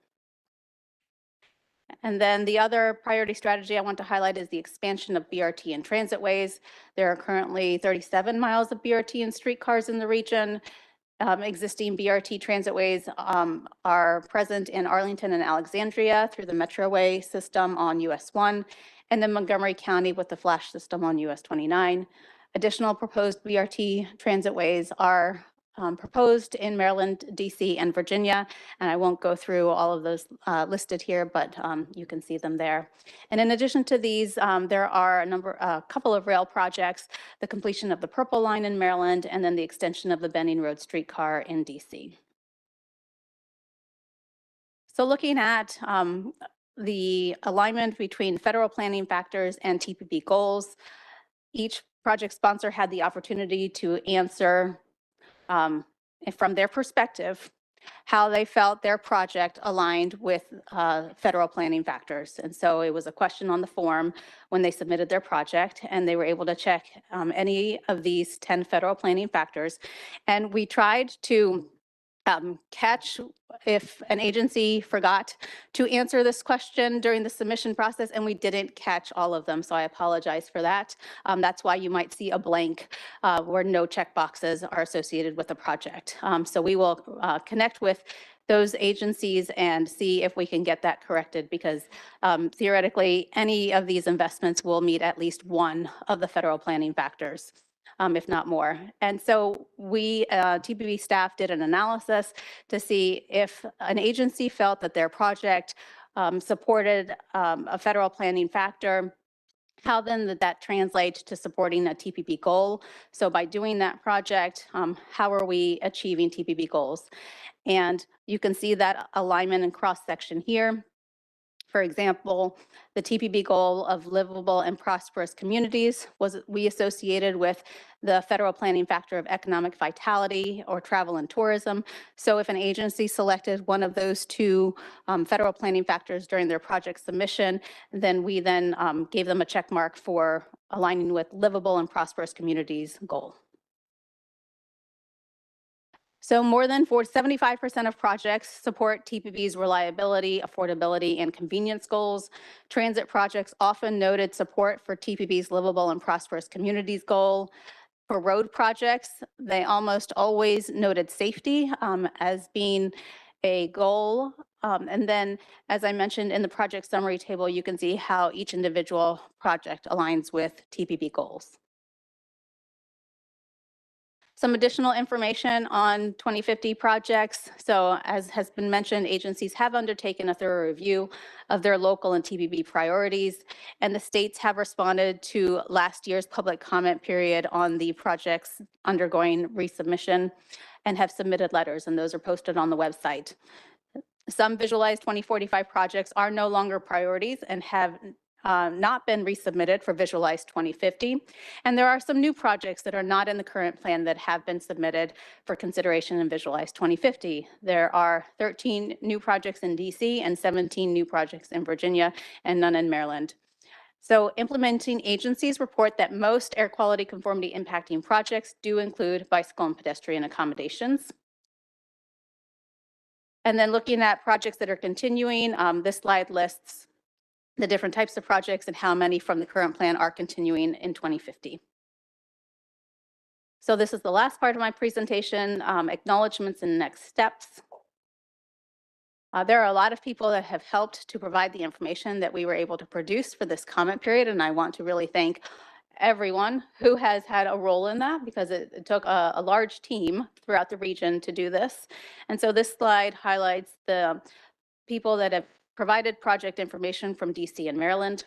G: And then the other priority strategy I want to highlight is the expansion of BRT and transit ways. There are currently 37 miles of BRT and streetcars in the region. Existing BRT transit ways are present in Arlington and Alexandria through the Metroway system on US 1, and then Montgomery County with the Flash system on US 29. Additional proposed BRT transit ways are proposed in Maryland, DC, and Virginia, and I won't go through all of those listed here, but you can see them there. And in addition to these, there are a couple of rail projects, the completion of the Purple Line in Maryland, and then the extension of the Benning Road streetcar in DC. So looking at the alignment between federal planning factors and TPB goals, each project sponsor had the opportunity to answer from their perspective how they felt their project aligned with federal planning factors. And so it was a question on the form when they submitted their project, and they were able to check any of these 10 federal planning factors. And we tried to catch if an agency forgot to answer this question during the submission process, and we didn't catch all of them, so I apologize for that. That's why you might see a blank where no check boxes are associated with the project. So we will connect with those agencies and see if we can get that corrected, because theoretically, any of these investments will meet at least one of the federal planning factors, if not more. And so we, TPB staff, did an analysis to see if an agency felt that their project supported a federal planning factor, how then did that translate to supporting a TPB goal? So by doing that project, how are we achieving TPB goals? And you can see that alignment and cross-section here. For example, the TPB goal of livable and prosperous communities was we associated with the federal planning factor of economic vitality or travel and tourism. So if an agency selected one of those two federal planning factors during their project submission, then we then gave them a check mark for aligning with livable and prosperous communities goal. So more than 75% of projects support TPB's reliability, affordability, and convenience goals. Transit projects often noted support for TPB's livable and prosperous communities goal. For road projects, they almost always noted safety as being a goal. And then, as I mentioned in the project summary table, you can see how each individual project aligns with TPB goals. Some additional information on 2050 projects. So as has been mentioned, agencies have undertaken a thorough review of their local and TPB priorities, and the states have responded to last year's public comment period on the projects undergoing resubmission and have submitted letters, and those are posted on the website. Some visualized 2045 projects are no longer priorities and have not been resubmitted for Visualize 2050. And there are some new projects that are not in the current plan that have been submitted for consideration in Visualize 2050. There are 13 new projects in DC and 17 new projects in Virginia and none in Maryland. So implementing agencies report that most air quality conformity impacting projects do include bicycle and pedestrian accommodations. And then looking at projects that are continuing, this slide lists the different types of projects and how many from the current plan are continuing in 2050. So this is the last part of my presentation, acknowledgements and next steps. There are a lot of people that have helped to provide the information that we were able to produce for this comment period, and I want to really thank everyone who has had a role in that, because it took a large team throughout the region to do this. And so this slide highlights the people that have provided project information from DC and Maryland.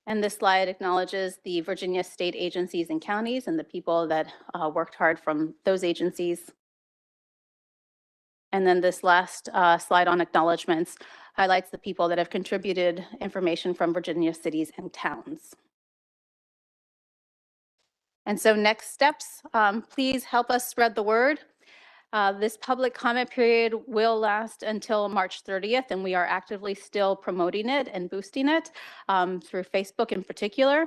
G: And this slide acknowledges the Virginia state agencies and counties and the people that worked hard from those agencies. And then this last slide on acknowledgements highlights the people that have contributed information from Virginia cities and towns. And so next steps, please help us spread the word. This public comment period will last until March 30th, and we are actively still promoting it and boosting it through Facebook in particular.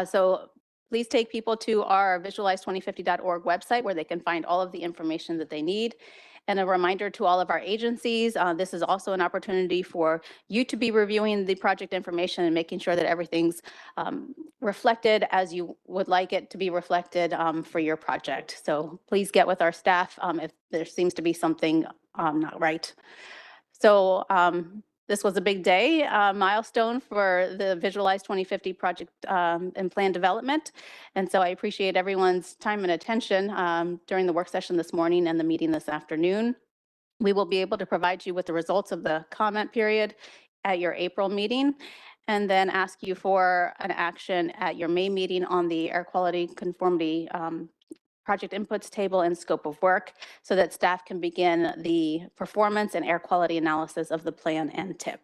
G: So please take people to our visualize2050.org website where they can find all of the information that they need. And a reminder to all of our agencies, this is also an opportunity for you to be reviewing the project information and making sure that everything's reflected as you would like it to be reflected for your project. So please get with our staff if there seems to be something not right. So this was a big day, milestone for the Visualize 2050 project and plan development. And so I appreciate everyone's time and attention during the work session this morning and the meeting this afternoon. We will be able to provide you with the results of the comment period at your April meeting, and then ask you for an action at your May meeting on the air quality conformity project inputs table and scope of work so that staff can begin the performance and air quality analysis of the plan and TIP.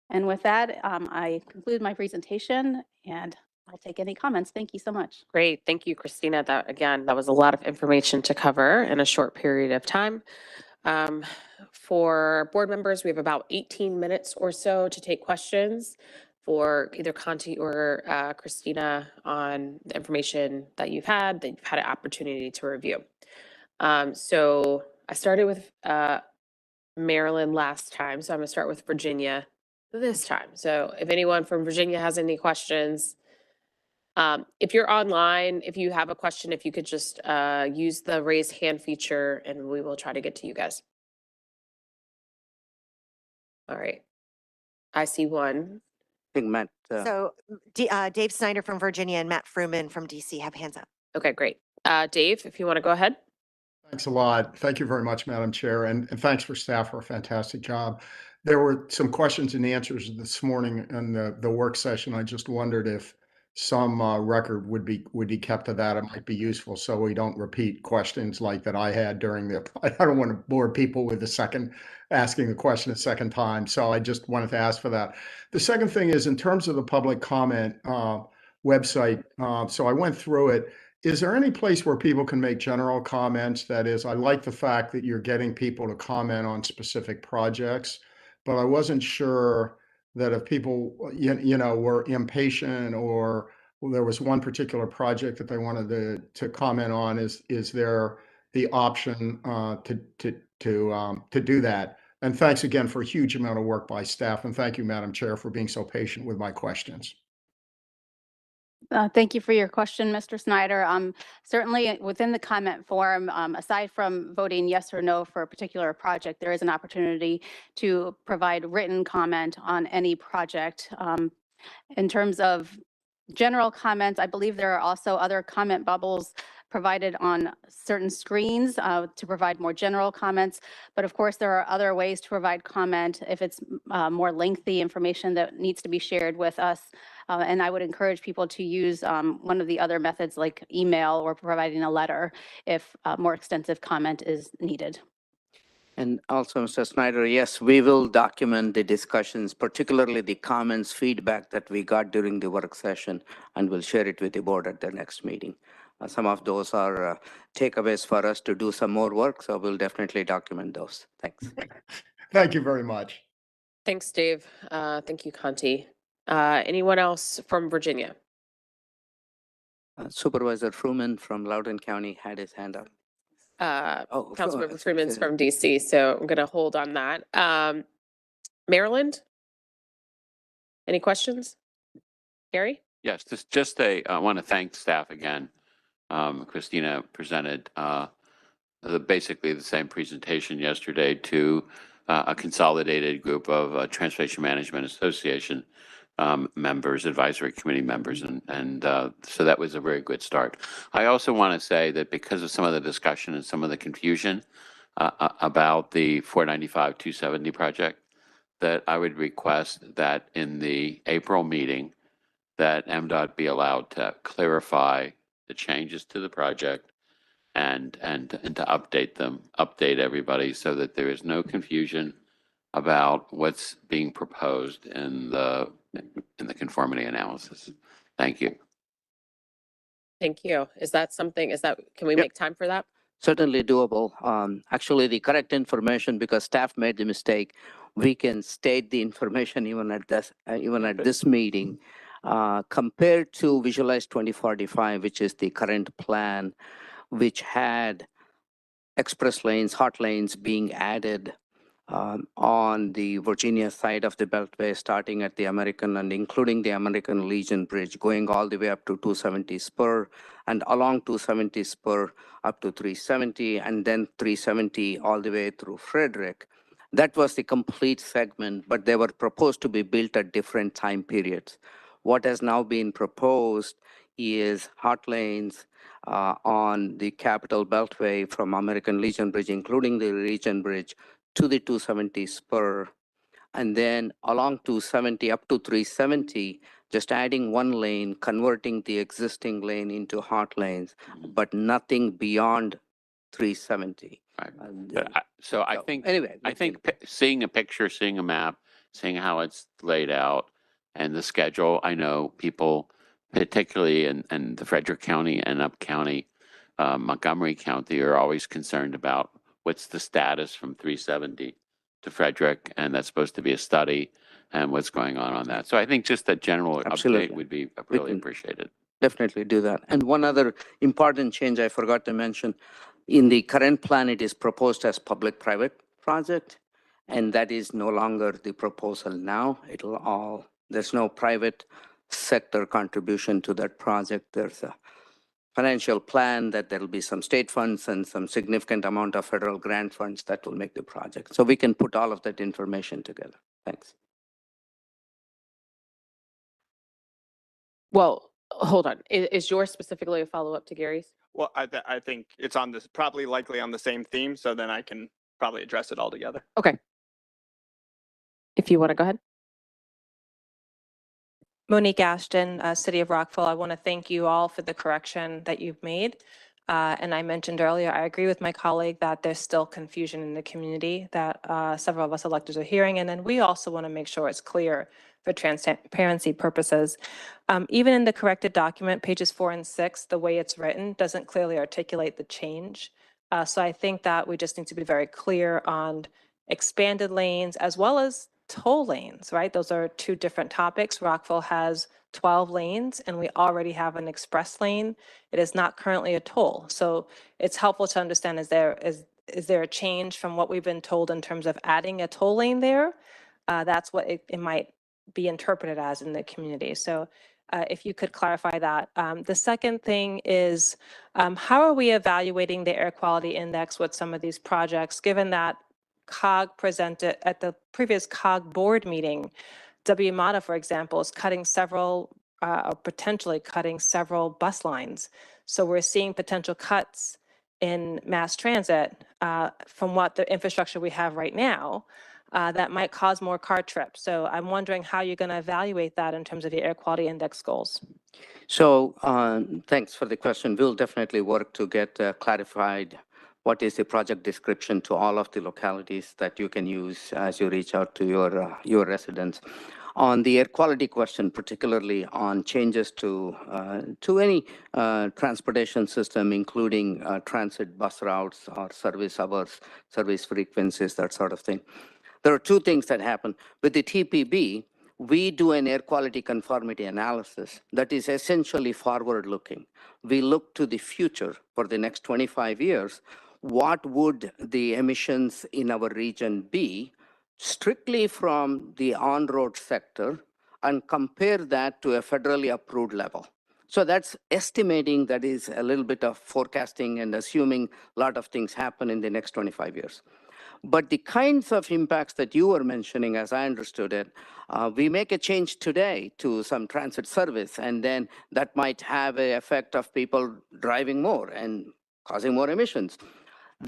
G: And with that, I conclude my presentation and I'll take any comments. Thank you so much.
A: Great. Thank you, Christina. That was a lot of information to cover in a short period of time. For board members, we have about 18 minutes or so to take questions for either Conti or Christina on the information that you've had an opportunity to review. So I started with Maryland last time, so I'm gonna start with Virginia this time. So if anyone from Virginia has any questions, if you're online, if you have a question, if you could just use the raise hand feature and we will try to get to you guys. All right. I see one.
N: I think Matt.
B: So Dave Snyder from Virginia and Matt Fruman from DC have hands up.
A: Okay, great. Dave, if you want to go ahead.
L: Thanks a lot. Thank you very much, Madam Chair, and thanks for staff for a fantastic job. There were some questions and answers this morning in the work session. I just wondered if some record would be kept of that. It might be useful so we don't repeat questions like that I had during the. I don't want to bore people with asking the question a second time. So I just wanted to ask for that. The second thing is in terms of the public comment website. So I went through it. Is there any place where people can make general comments? That is, I like the fact that you're getting people to comment on specific projects, but I wasn't sure that if people, were impatient or there was one particular project that they wanted to comment on, is there the option to do that? And thanks again for a huge amount of work by staff. And thank you, Madam Chair, for being so patient with my questions.
G: Thank you for your question, Mr. Snyder. Certainly within the comment form, aside from voting yes or no for a particular project, there is an opportunity to provide written comment on any project. In terms of general comments, I believe there are also other comment bubbles provided on certain screens to provide more general comments. But of course, there are other ways to provide comment if it's more lengthy information that needs to be shared with us. And I would encourage people to use one of the other methods like email or providing a letter if more extensive comment is needed.
N: And also, Mr. Snyder, yes, we will document the discussions, particularly the comments, feedback that we got during the work session, and we'll share it with the board at the next meeting. Some of those are takeaways for us to do some more work, so we'll definitely document those. Thanks.
L: Thank you very much.
A: Thanks, Dave. Thank you, Conti. Anyone else from Virginia?
N: Supervisor Fruman from Loudoun County had his hand up.
A: Councilmember Freeman's from DC, so I'm going to hold on that. Maryland? Any questions? Gary?
F: Yes, I want to thank staff again. Christina presented basically the same presentation yesterday to a consolidated group of Transportation Management Association members, advisory committee members, and so that was a very good start. I also want to say that because of some of the discussion and some of the confusion about the 495-270 project, that I would request that in the April meeting that MDOT be allowed to clarify the changes to the project and to update everybody so that there is no confusion about what's being proposed in the conformity analysis. Thank you.
A: Thank you. Is that something, can we
N: Yep.
A: make time for that?
N: Certainly doable. Actually, the correct information, because staff made the mistake, we can state the information even at this meeting. Compared to Visualize 2045, which is the current plan, which had express lanes, hot lanes being added on the Virginia side of the Beltway, starting at the American and including the American Legion Bridge, going all the way up to 270 Spur, and along 270 Spur up to 370, and then 370 all the way through Frederick. That was the complete segment, but they were proposed to be built at different time periods. What has now been proposed is hot lanes on the Capital Beltway from American Legion Bridge, including the Legion Bridge, to the 270 Spur, and then along 270 up to 370, just adding one lane, converting the existing lane into hot lanes, but nothing beyond 370.
F: Right.
N: And,
F: So I think,
N: anyway,
F: seeing a picture, seeing a map, seeing how it's laid out and the schedule, I know people, particularly in the Frederick County and up county, Montgomery County, are always concerned about what's the status from 370 to Frederick, and that's supposed to be a study and what's going on that. So I think just a general
N: Absolutely.
F: update would be
N: We
F: really
N: can
F: appreciated.
N: definitely do that. And one other important change I forgot to mention, in the current plan, it is proposed as public-private project, and that is no longer the proposal now. There's no private sector contribution to that project. There's a financial plan that there'll be some state funds and some significant amount of federal grant funds that will make the project. So we can put all of that information together. Thanks.
A: Well, hold on. Is yours specifically a follow-up to Gary's?
I: Well, I think it's on this, probably likely on the same theme, so then I can probably address it all together.
A: Okay. If you want to go ahead.
Q: Monique Ashton, City of Rockville. I want to thank you all for the correction that you've made. And I mentioned earlier, I agree with my colleague that there's still confusion in the community that several of us electors are hearing. And then we also want to make sure it's clear for transparency purposes. Even in the corrected document, pages 4 and 6, the way it's written doesn't clearly articulate the change. So I think that we just need to be very clear on expanded lanes as well as toll lanes, right? Those are two different topics. Rockville has 12 lanes and we already have an express lane. It is not currently a toll. So it's helpful to understand, is there a change from what we've been told in terms of adding a toll lane there? That's what it might be interpreted as in the community. So if you could clarify that. The second thing is, how are we evaluating the air quality index with some of these projects, given that COG presented at the previous COG board meeting, WMATA, for example, is cutting several, or potentially cutting several bus lines. So we're seeing potential cuts in mass transit from what the infrastructure we have right now that might cause more car trips. So I'm wondering how you're going to evaluate that in terms of your air quality index goals.
N: So thanks for the question. We'll definitely work to get clarified what is the project description to all of the localities that you can use as you reach out to your residents. On the air quality question, particularly on changes to any transportation system, including transit bus routes or service hours, service frequencies, that sort of thing. There are two things that happen. With the TPB, we do an air quality conformity analysis that is essentially forward-looking. We look to the future for the next 25 years. What would the emissions in our region be strictly from the on-road sector and compare that to a federally approved level? So that's estimating, that is a little bit of forecasting and assuming a lot of things happen in the next 25 years. But the kinds of impacts that you were mentioning, as I understood it, we make a change today to some transit service, and then that might have an effect of people driving more and causing more emissions.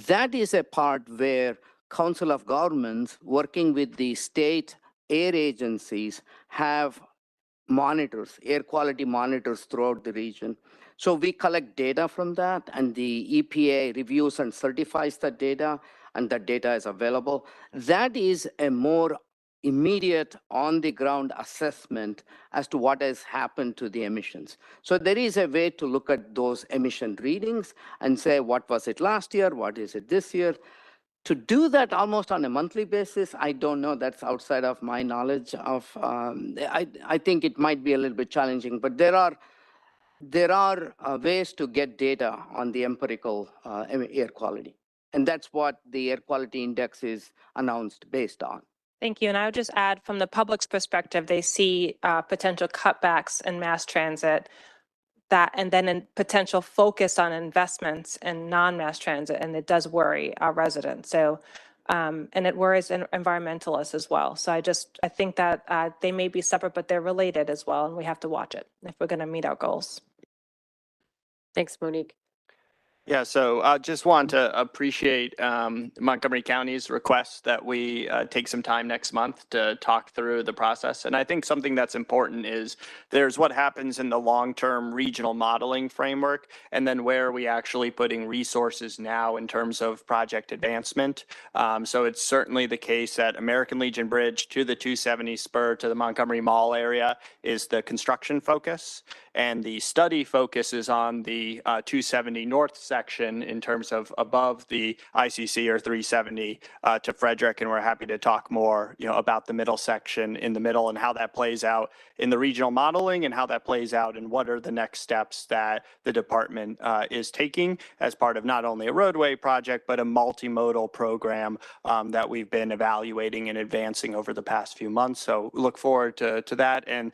N: That is a part where Council of Governments, working with the state air agencies, have monitors, air quality monitors throughout the region. So we collect data from that, and the EPA reviews and certifies that data, and that data is available. That is a more immediate on-the-ground assessment as to what has happened to the emissions. So there is a way to look at those emission readings and say, what was it last year? What is it this year? To do that almost on a monthly basis, I don't know. That's outside of my knowledge of, I think it might be a little bit challenging, but there are ways to get data on the empirical air quality. And that's what the air quality index is announced based on.
Q: Thank you. And I would just add, from the public's perspective, they see potential cutbacks in mass transit, that, and then a potential focus on investments in non-mass transit, and it does worry our residents. So, and it worries environmentalists as well. So I think that they may be separate, but they're related as well, and we have to watch it if we're going to meet our goals.
A: Thanks, Monique.
I: Yeah, so I just want to appreciate Montgomery County's request that we take some time next month to talk through the process. And I think something that's important is there's what happens in the long-term regional modeling framework, and then where are we actually putting resources now in terms of project advancement. So it's certainly the case that American Legion Bridge to the 270 spur to the Montgomery Mall area is the construction focus. And the study focuses on the 270 north section in terms of above the ICC or 370 to Frederick. And we're happy to talk more, about the middle section in the middle and how that plays out in the regional modeling and how that plays out and what are the next steps that the department is taking as part of not only a roadway project, but a multimodal program that we've been evaluating and advancing over the past few months. So look forward to that. And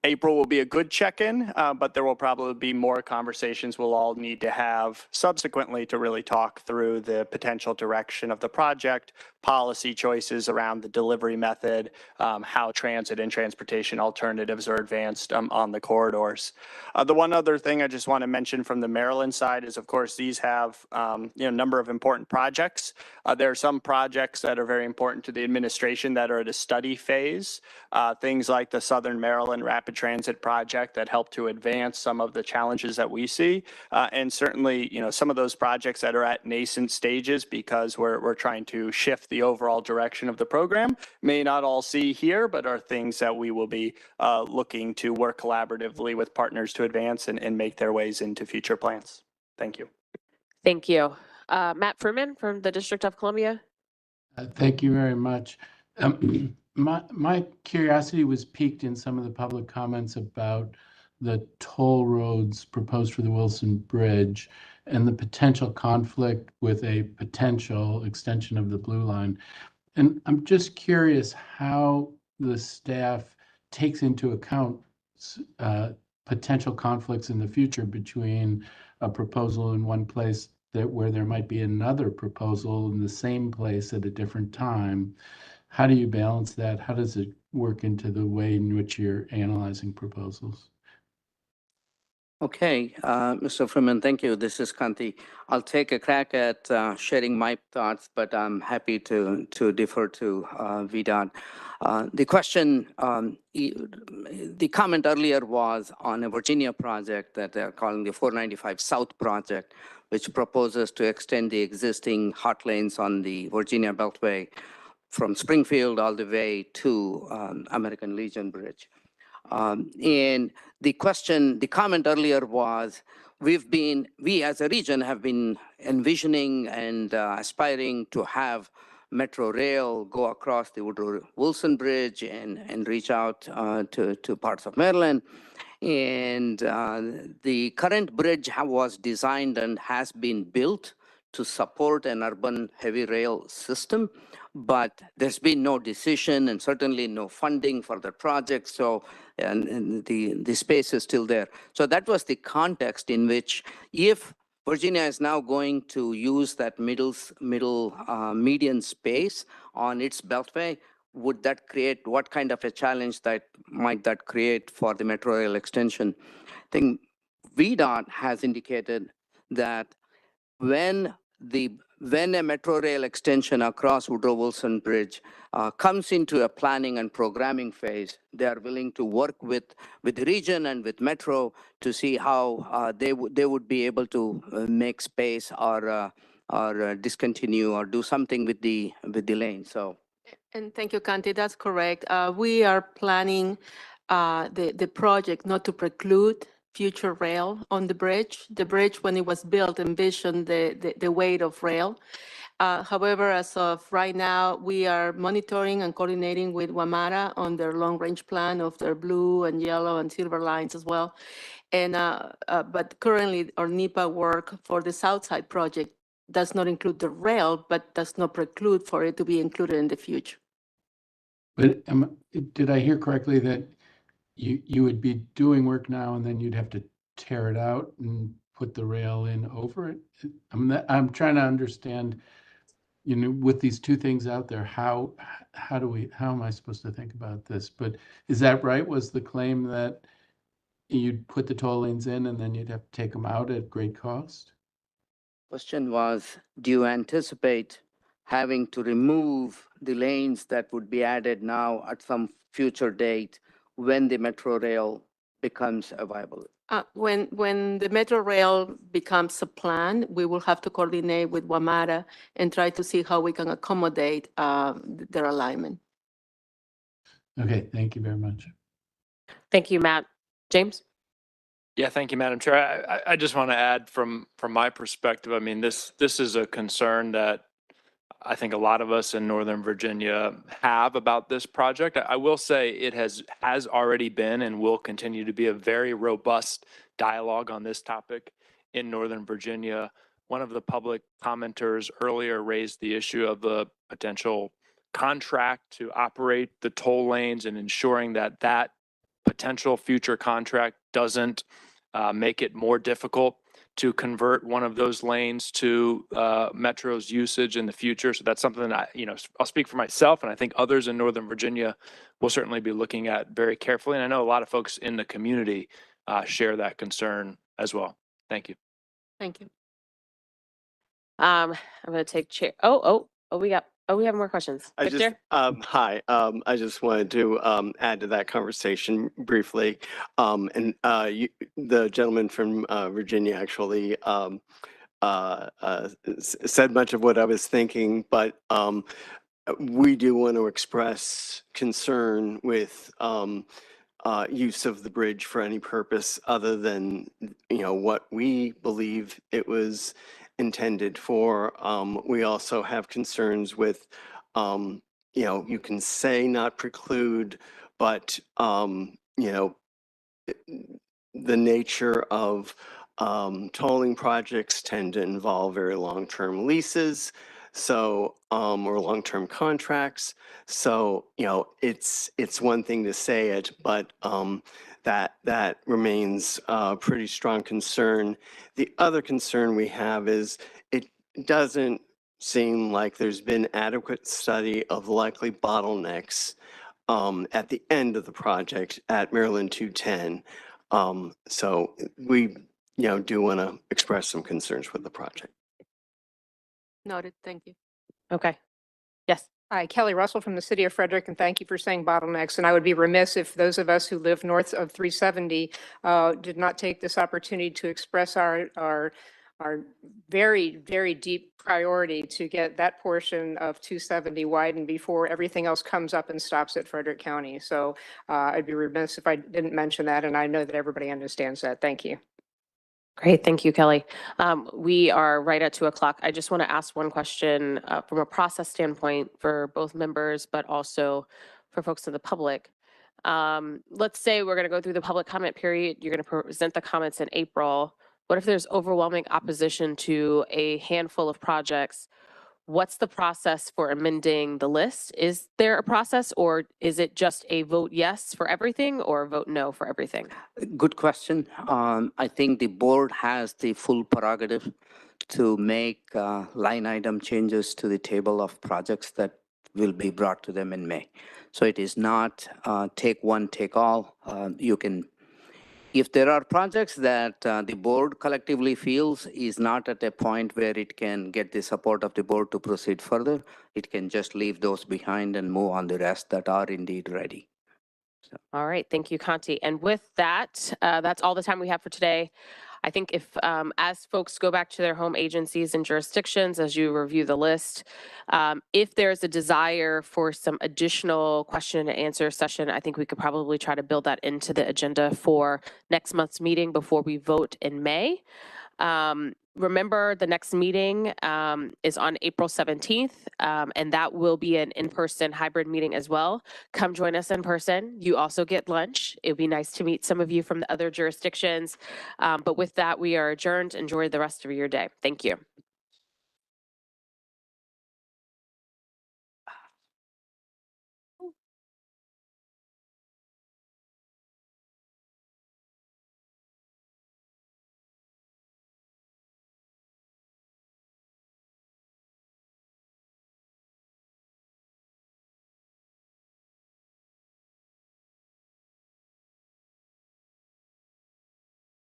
I: April will be a good check-in, but there will probably be more conversations we'll all need to have subsequently to really talk through the potential direction of the project, policy choices around the delivery method, how transit and transportation alternatives are advanced on the corridors. The one other thing I just want to mention from the Maryland side is, of course, these have a number of important projects. There are some projects that are very important to the administration that are at a study phase, things like the Southern Maryland Rapid Transit project that help to advance some of the challenges that we see. And certainly, some of those projects that are at nascent stages because we're trying to shift the overall direction of the program may not all see here, but are things that we will be looking to work collaboratively with partners to advance and make their ways into future plans. Thank you.
A: Thank you. Matt Furman from the District of Columbia.
K: Thank you very much. My curiosity was piqued in some of the public comments about the toll roads proposed for the Wilson Bridge and the potential conflict with a potential extension of the Blue Line. And I'm just curious how the staff takes into account potential conflicts in the future between a proposal in one place where there might be another proposal in the same place at a different time. How do you balance that? How does it work into the way in which you're analyzing proposals?
N: Okay, Mr. Freeman, thank you. This is Kanti. I'll take a crack at sharing my thoughts, but I'm happy to defer to VDOT. The question, the comment earlier was on a Virginia project that they're calling the 495 South project, which proposes to extend the existing hot lanes on the Virginia Beltway from Springfield all the way to American Legion Bridge. And the comment earlier was, we as a region have been envisioning and aspiring to have Metro Rail go across the Woodrow Wilson Bridge and reach out to parts of Maryland. And the current bridge was designed and has been built to support an urban heavy rail system, but there's been no decision and certainly no funding for the project. So, and the space is still there. So that was the context in which, if Virginia is now going to use that median space on its beltway, would that create, what kind of a challenge might that create for the Metro Rail extension? I think VDOT has indicated that when a Metro Rail extension across Woodrow Wilson Bridge comes into a planning and programming phase, they are willing to work with the region and with Metro to see how they would be able to make space or discontinue or do something with the lane. So
C: And thank you, Kanti. That's correct. We are planning the project not to preclude future rail on the bridge. The bridge, when it was built, envisioned the weight of rail. However, as of right now, we are monitoring and coordinating with WMATA on their long-range plan of their blue and yellow and silver lines as well. And but currently, our NEPA work for the South Side project does not include the rail, but does not preclude for it to be included in the future.
K: But did I hear correctly that you would be doing work now and then you'd have to tear it out and put the rail in over it? I'm trying to understand, you know, with these two things out there, how am I supposed to think about this? But is that right? Was the claim that you'd put the toll lanes in and then you'd have to take them out at great cost?
N: Question was, do you anticipate having to remove the lanes that would be added now at some future date when the metro rail becomes available?
C: When the metro rail becomes a plan, we will have to coordinate with WMATA and try to see how we can accommodate their alignment.
K: Okay, thank you very much.
A: Thank you, Matt. James?
J: Yeah, thank you, Madam Chair. I just want to add from my perspective, I mean, this is a concern that I think a lot of us in Northern Virginia have about this project. I will say it has already been and will continue to be a very robust dialogue on this topic in Northern Virginia. One of the public commenters earlier raised the issue of the potential contract to operate the toll lanes and ensuring that that potential future contract doesn't make it more difficult to convert one of those lanes to Metro's usage in the future. So that's something that I'll speak for myself, and I think others in Northern Virginia will certainly be looking at very carefully. And I know a lot of folks in the community share that concern as well. Thank you.
C: Thank you.
A: I'm going to take chair. We have more questions. Victor?
E: Hi, I just wanted to add to that conversation briefly. The gentleman from Virginia actually said much of what I was thinking, but we do want to express concern with use of the bridge for any purpose other than, what we believe it was intended for. We also have concerns with, you can say not preclude, but, the nature of tolling projects tend to involve very long-term leases, so or long-term contracts. So it's one thing to say it, but that remains a pretty strong concern. The other concern we have is it doesn't seem like there's been adequate study of likely bottlenecks at the end of the project at Maryland 210. So we, do want to express some concerns with the project.
C: Noted. Thank you.
A: Okay. Yes.
O: Hi, Kelly Russell from the city of Frederick, and thank you for saying bottlenecks. And I would be remiss if those of us who live north of 370 did not take this opportunity to express our very, very deep priority to get that portion of 270 widened before everything else comes up and stops at Frederick County. So I'd be remiss if I didn't mention that, and I know that everybody understands that. Thank you.
A: Great. Thank you, Kelly. We are right at 2:00. I just want to ask one question from a process standpoint for both members, but also for folks in the public. Let's say we're going to go through the public comment period. You're going to present the comments in April. What if there's overwhelming opposition to a handful of projects? What's the process for amending the list? Is there a process, or is it just a vote yes for everything or vote no for everything?
N: Good question. I think the board has the full prerogative to make line item changes to the table of projects that will be brought to them in May. So it is not take one, take all. You can, if there are projects that the board collectively feels is not at a point where it can get the support of the board to proceed further, it can just leave those behind and move on the rest that are indeed ready.
A: All right. Thank you, Conti. And with that, that's all the time we have for today. I think if, as folks go back to their home agencies and jurisdictions, as you review the list, if there's a desire for some additional question and answer session, I think we could probably try to build that into the agenda for next month's meeting before we vote in May. Remember, the next meeting is on April 17th, and that will be an in-person hybrid meeting as well. Come join us in person. You also get lunch. It would be nice to meet some of you from the other jurisdictions. But with that, we are adjourned. Enjoy the rest of your day. Thank you.